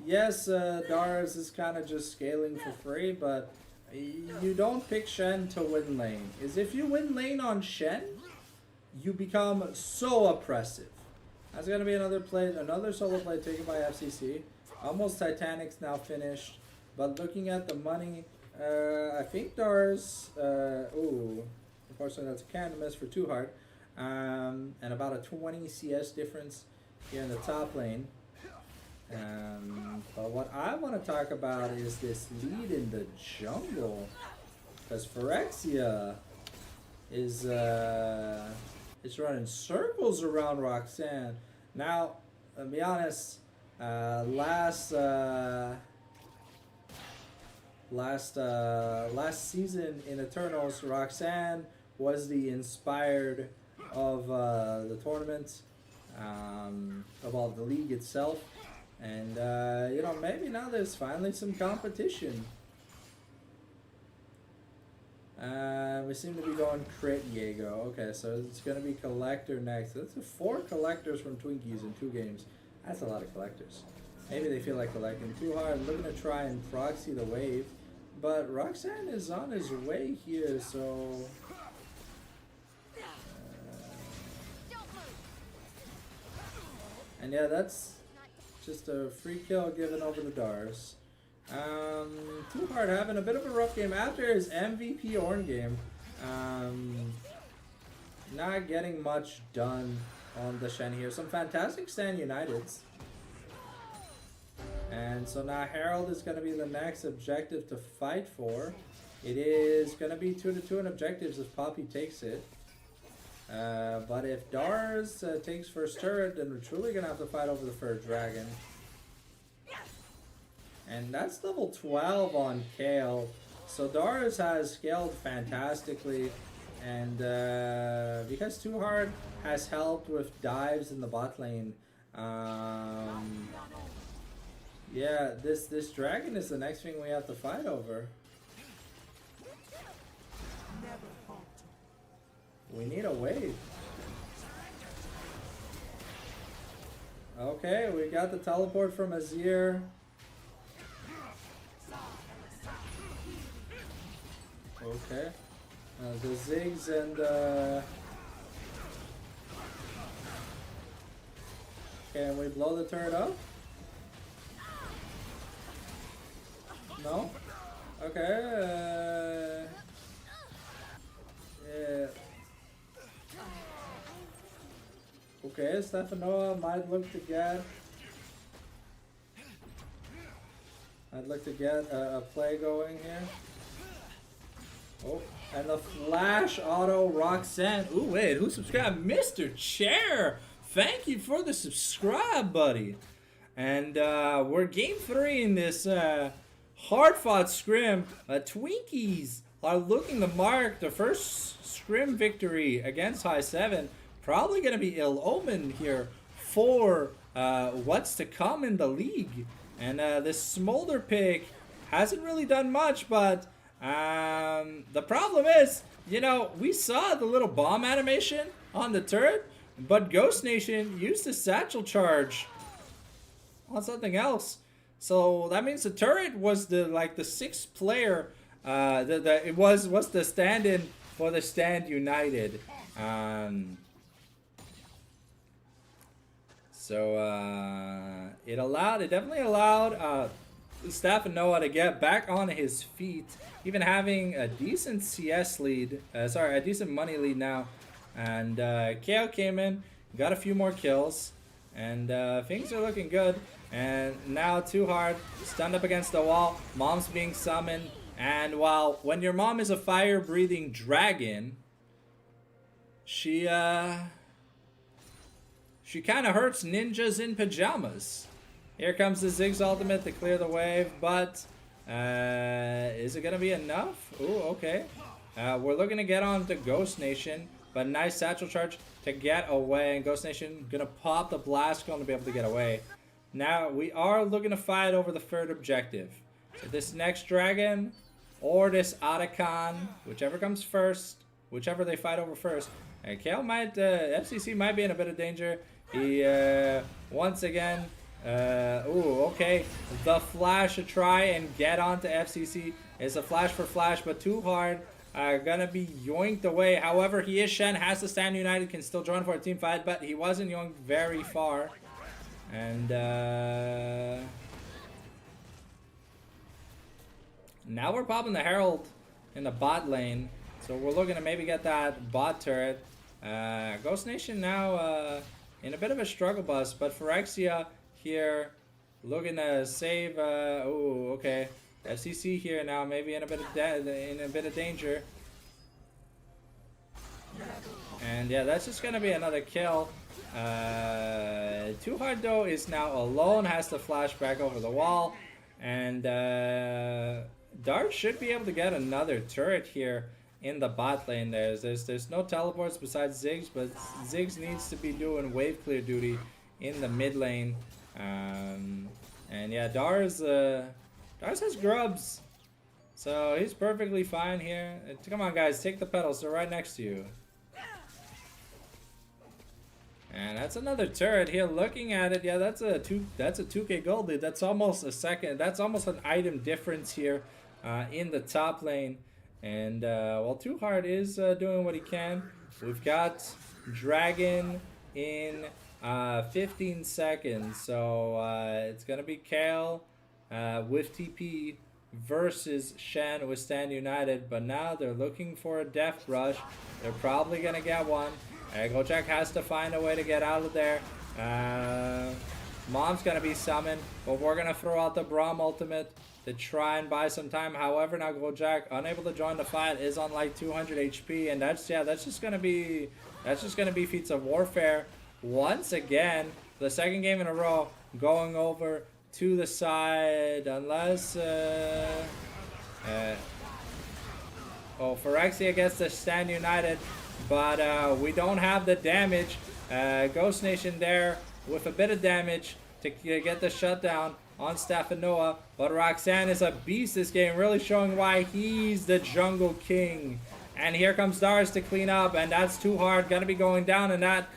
B: Yes, Dars is kind of just scaling for free, but you don't pick Shen to win lane. Is if you win lane on Shen, you become so oppressive. That's going to be another play, another solo play taken by FCC. Almost Titanic's now finished, but looking at the money, I think Dars, ooh, unfortunately that's a cannon miss for Too Hard, and about a 20 CS difference here in the top lane. But what I want to talk about is this lead in the jungle, because Phyrexia is running circles around Roxanne. Now, to be honest, last season in Eternals, Roxanne was the inspired of the tournament, of all the league itself. And, you know, maybe now there's finally some competition. We seem to be going crit Jaego. Okay, so it's going to be Collector next. That's 4 collectors from Twinkies in 2 games. That's a lot of collectors. Maybe they feel like collecting too hard. Looking to try and proxy the wave. But Roxanne is on his way here, so... and yeah, that's just a free kill given over the Dars. Too Hard having a bit of a rough game after his MVP Ornn game. Not getting much done on the Shen here. Some fantastic Stand Uniteds. And so now Herald is going to be the next objective to fight for. It is going to be 2-2 in objectives if Poppy takes it. But if Dars takes first turret, then we're truly going to have to fight over the Fur Dragon. And that's level 12 on Kale. So Dars has scaled fantastically. And because Too Hard has helped with dives in the bot lane, yeah, this dragon is the next thing we have to fight over. We need a wave. Okay, we got the teleport from Azir. Okay. The Ziggs and can we blow the turret up? No? Okay. Yeah. Okay, Stefanoa might look to get a play going here. Oh, and the flash auto Roxanne. Ooh, wait, who subscribed? Mr. Chair! Thank you for the subscribe, buddy. And we're game 3 in this hard-fought scrim. Twinkies are looking to mark the first scrim victory against High 7. Probably going to be ill omen here for what's to come in the league. And this Smolder pick hasn't really done much, but the problem is, you know, we saw the little bomb animation on the turret, but Ghost Nation used the satchel charge on something else. So that means the turret was the 6th player. It was the stand-in for the Stand United. So it definitely allowed Stefanoa to get back on his feet, even having a decent CS lead, a decent money lead now. And KO came in, got a few more kills, and things are looking good. And now Too Hard, stunned up against the wall. Mom's being summoned. And while when your mom is a fire-breathing dragon, she kind of hurts ninjas in pajamas. Here comes the Ziggs ultimate to clear the wave, but is it gonna be enough? Ooh, okay. We're looking to get on to Ghost Nation, but nice satchel charge to get away. And Ghost Nation gonna pop the blast cone to be able to get away. Now we are looking to fight over the third objective. So this next dragon or this Otacon, whichever comes first, whichever they fight over first. And Kale might, FCC might be in a bit of danger. He, once again, ooh, okay. The flash to try and get onto FCC is a flash for flash, but Too Hard. Gonna be yoinked away. However, he is Shen, has to stand united, can still join for a team fight, but he wasn't yoinked very far. And, now we're popping the Herald in the bot lane. So we're looking to maybe get that bot turret. Ghost Nation now in a bit of a struggle bus, but Phyrexia here looking to save. Oh, okay. FCC here now, maybe in a bit of danger. And yeah, that's just gonna be another kill. Too Hard though is now alone, has to flash back over the wall, and Dart should be able to get another turret here in the bot lane. There's no teleports besides Ziggs, but Ziggs needs to be doing wave clear duty in the mid lane. And yeah, Dars has grubs, so he's perfectly fine here. Come on, guys, take the pedals. They're right next to you. And that's another turret here. Looking at it, yeah, that's a 2K gold lead. That's almost a second. That's almost an item difference here in the top lane. And well, Too Hard is doing what he can. We've got Dragon in 15 seconds, so it's gonna be Kale with TP versus Shen with Stand United. But now they're looking for a Death Rush. They're probably gonna get one. Gojek has to find a way to get out of there. Mom's gonna be summoned, but we're gonna throw out the Braum ultimate to try and buy some time. However, now Gojek, unable to join the fight, is on like 200 HP, and that's just gonna be feats of warfare once again. The second game in a row going over to the side, unless Phyrexia gets to Stand United. But we don't have the damage. Ghost Nation there with a bit of damage to get the shutdown on Stephanoa. But Roxanne is a beast this game, really showing why he's the jungle king. And here comes Dars to clean up, and that's Too Hard. Gonna be going down, and that,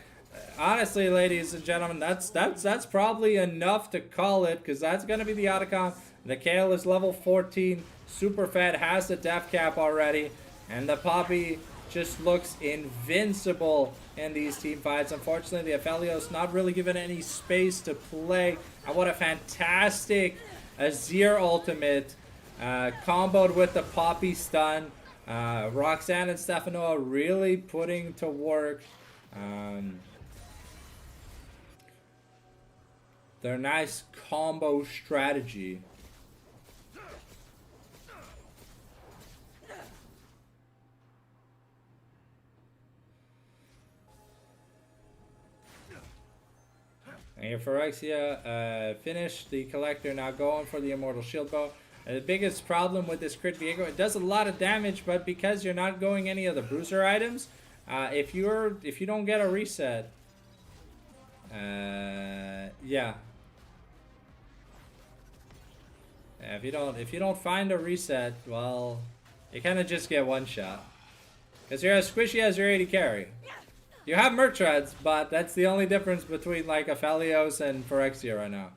B: honestly, ladies and gentlemen, that's probably enough to call it, because that's gonna be the Otacon. The Kale is level 14, super fed, has the death cap already, and the Poppy just looks invincible in these team fights. Unfortunately, the Aphelios not really given any space to play. And what a fantastic Azir ultimate comboed with the Poppy stun. Roxanne and Stephanoa really putting to work their nice combo strategy. And here Phyrexia finished the collector, now going for the Immortal Shield Bow. The biggest problem with this Crit Viego, it does a lot of damage, but because you're not going any of the bruiser items, if you don't get a reset, yeah. If you don't find a reset, well, you kind of just get one shot. Because you're as squishy as your 80 carry. You have Murtrads, but that's the only difference between like Aphelios and Phyrexia right now.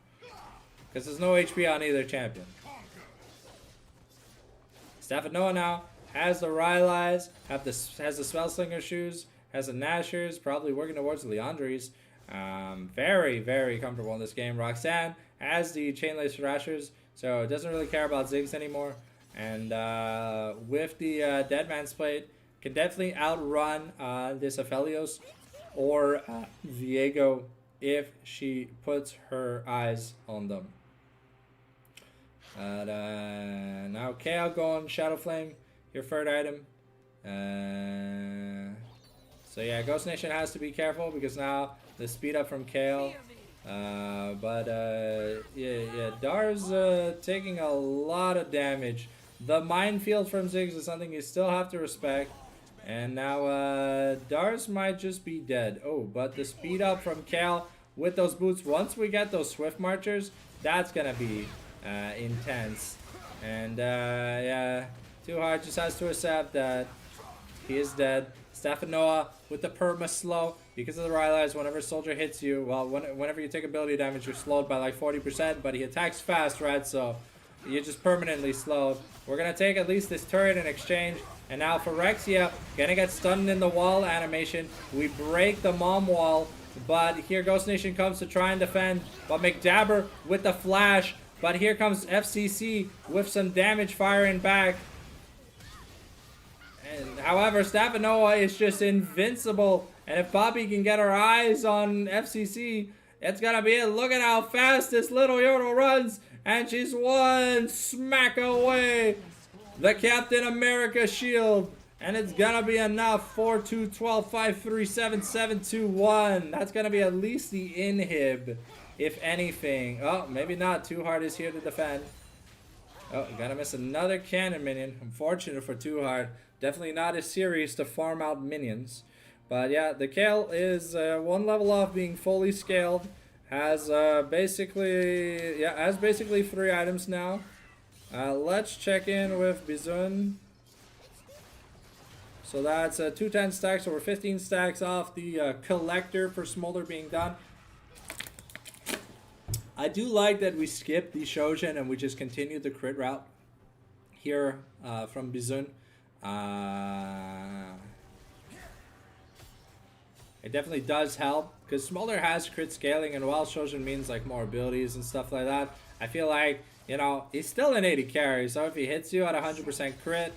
B: Because there's no HP on either champion. Stephanoa now has the Rylai's, has the Spellslinger shoes, has the Nashers, probably working towards the Leandries. Very, very comfortable in this game. Roxanne has the Chainlace Thrashers, so it doesn't really care about Ziggs anymore. And with the Deadman's Plate, can definitely outrun this Aphelios or Viego if she puts her eyes on them. Now Kale going Shadow Flame, your third item. So yeah, Ghost Nation has to be careful because now the speed up from Kale. Yeah, Dar's taking a lot of damage. The minefield from Ziggs is something you still have to respect. And now Dars might just be dead. Oh, but the speed up from Kale with those boots, once we get those Swift Marchers, that's gonna be intense. And yeah, Too Hard just has to accept that he is dead. Stefanoa with the perma slow because of the Rylai's. Whenever a soldier hits you, well, whenever you take ability damage, you're slowed by like 40%, but he attacks fast, right? So you're just permanently slowed. We're gonna take at least this turret in exchange. And now Phyrexia gonna get stunned in the wall animation. We break the mom wall, but here Ghost Nation comes to try and defend. But McDabber with the flash. But here comes FCC with some damage firing back. And however, Stefanoa is just invincible. And if Poppy can get her eyes on FCC, it's gonna be it. Look at how fast this little Yordle runs. And she's one smack away. The Captain America shield. And it's gonna be enough. 4-2, 12, 5, 3, 7, 7, 2, 1. That's gonna be at least the inhib, if anything. Oh, maybe not. Too Hard is here to defend. Oh, gotta miss another cannon minion. Unfortunate for Too Hard. Definitely not as serious to farm out minions. But yeah, the Kale is one level off being fully scaled. Has basically 3 items now. Let's check in with Bizun. So that's 210 stacks, so we're 15 stacks off the collector for Smolder being done. I do like that we skipped the Shojin and we just continued the crit route here from Bizun. It definitely does help because Smolder has crit scaling, and while Shojin means like more abilities and stuff like that, I feel like, you know, he's still an 80 carry, so if he hits you at 100% crit,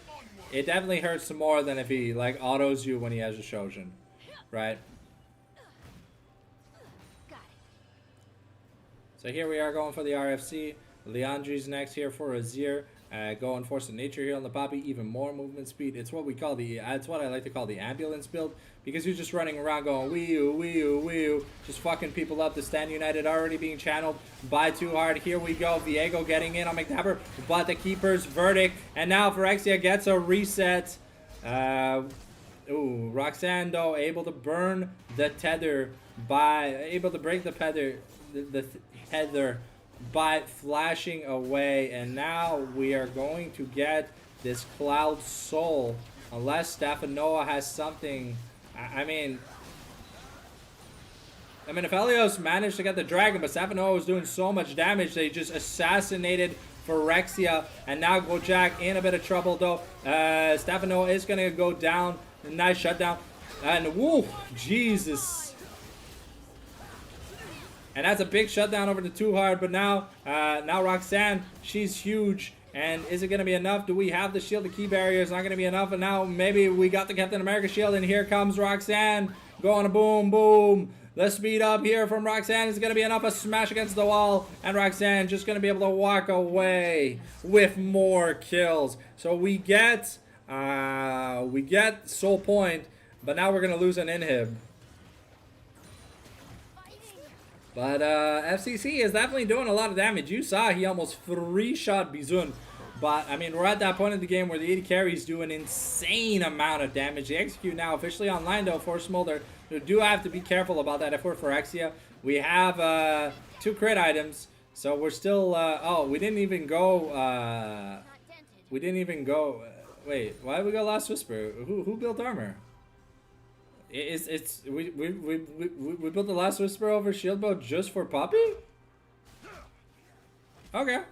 B: it definitely hurts more than if he like autos you when he has a Shojin, right? So here we are going for the RFC. Leandri's next here for Azir. Going Force of Nature here on the Poppy, even more movement speed. It's what we call the, it's what I like to call the ambulance build, because you're just running around going wee-oo, wee-oo, wee-oo, just fucking people up. The Stand United already being channeled by Too Hard. Here we go, Viego getting in on McDabber, but the Keeper's verdict, and now Phyrexia gets a reset. Roxanne though able to burn the tether able to break the tether by flashing away, and now we are going to get this Cloud Soul unless Stefanoa has something. I mean if Helios managed to get the dragon, but Stefanoa was doing so much damage they just assassinated Phyrexia, and now Gojak in a bit of trouble though. Stefanoa is gonna go down. Nice shutdown, and woo, Jesus. And that's a big shutdown over to Too Hard, but now Roxanne, she's huge. And is it going to be enough? Do we have the shield? The key barrier is not going to be enough. And now maybe we got the Captain America shield, and here comes Roxanne going boom, boom. The speed up here from Roxanne is going to be enough. A smash against the wall, and Roxanne just going to be able to walk away with more kills. So we get Soul Point, but now we're going to lose an inhib. But FCC is definitely doing a lot of damage. You saw he almost 3-shot Bizun. But, I mean, we're at that point in the game where the 80 carries do an insane amount of damage. The execute now officially online, though, for Smolder. We do have to be careful about that if we're Phyrexia. We have 2 crit items. So we're still... oh, we didn't even go... wait, why did we go Last Whisper? Who built armor? We built the Last Whisper over Shield Bow just for Poppy? Okay.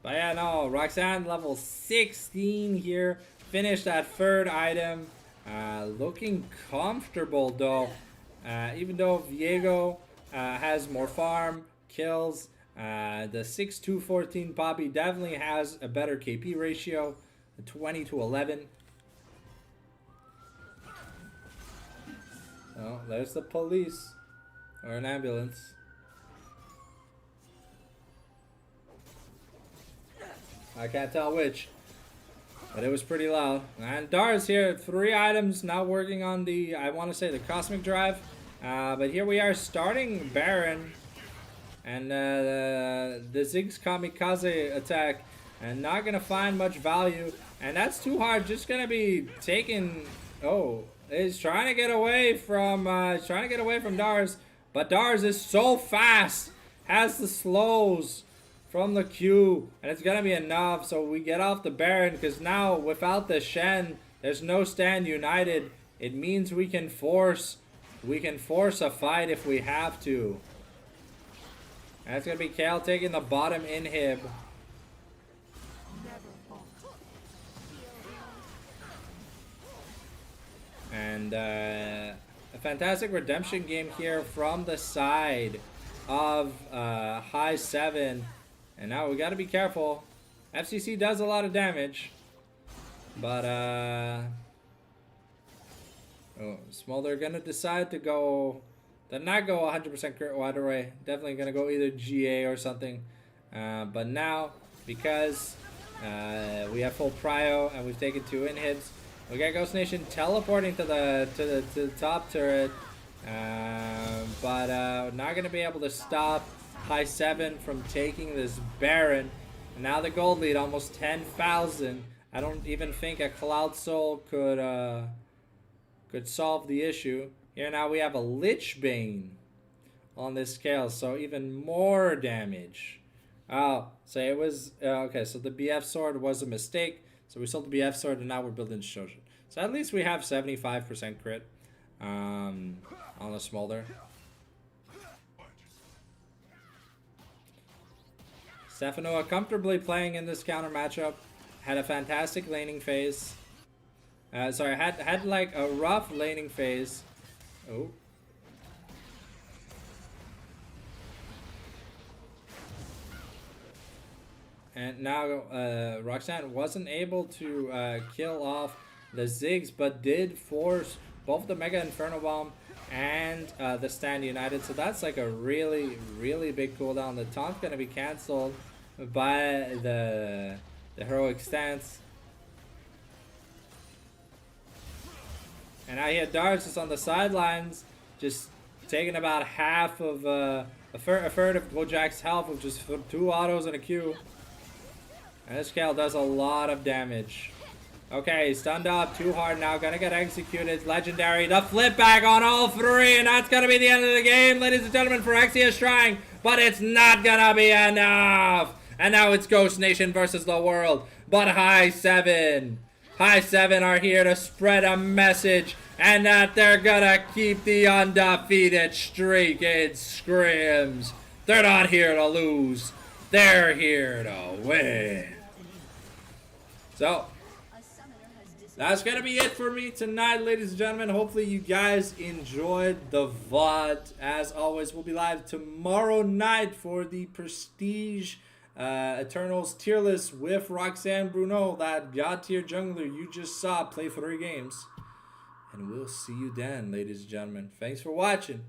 B: But yeah, no, Roxanne level 16 here. Finished that 3rd item. Looking comfortable though. Even though Viego has more farm, kills. The 6-2-14 Poppy definitely has a better KP ratio. 20 to 11. Oh, there's the police. Or an ambulance. I can't tell which. But it was pretty loud. And Dar's here. 3 items now working on the, I want to say, the Cosmic Drive. But here we are starting Baron. And the Ziggs Kamikaze attack. And not going to find much value. And that's too hard. Just going to be taken... Oh, he's trying to get away from Dars. But Dars is so fast. Has the slows from the Q, and it's gonna be enough. So we get off the Baron, because now without the Shen, there's no stand united. It means we can force a fight if we have to. And it's gonna be Kale taking the bottom inhib. And a fantastic redemption game here from the side of high 7. And now we got to be careful. FCC does a lot of damage. But, oh, Smolder going to decide to go... To not go 100% crit wide array. Definitely going to go either GA or something. But now, because we have full prio and we've taken 2 inhibs, we got Ghost Nation teleporting to the top turret. But not going to be able to stop high 7 from taking this Baron. And now the gold lead almost 10,000. I don't even think a Cloud Soul could solve the issue. Here now we have a Lich Bane on this scale, so even more damage. Oh, so it was okay. So the BF sword was a mistake. So we sold the BF sword and now we're building Shoshin. So at least we have 75% crit on the Smolder. Stefanoa comfortably playing in this counter matchup. Had a fantastic laning phase. Sorry, had like a rough laning phase. Oh. And now Roxanne wasn't able to kill off the Ziggs, but did force both the Mega Inferno Bomb and the Stand United. So that's like a really, really big cooldown. The taunt's going to be cancelled by the Heroic Stance. And now here Dars is on the sidelines, just taking about half of a third of Bojack's health with just 2 autos and a Q. And this Kale does a lot of damage. Okay, stunned up, too hard now, gonna get executed. Legendary, the flip back on all 3, and that's gonna be the end of the game, ladies and gentlemen, for Exia Shrine. But it's not gonna be enough. And now it's Ghost Nation versus the world. But High 7 are here to spread a message, and that they're gonna keep the undefeated streak in scrims. They're not here to lose. They're here to win. So, that's going to be it for me tonight, ladies and gentlemen. Hopefully you guys enjoyed the VOD. As always, we'll be live tomorrow night for the Prestige Eternals tier list with Roxanne Bruno, that god tier jungler you just saw play 3 games. And we'll see you then, ladies and gentlemen. Thanks for watching.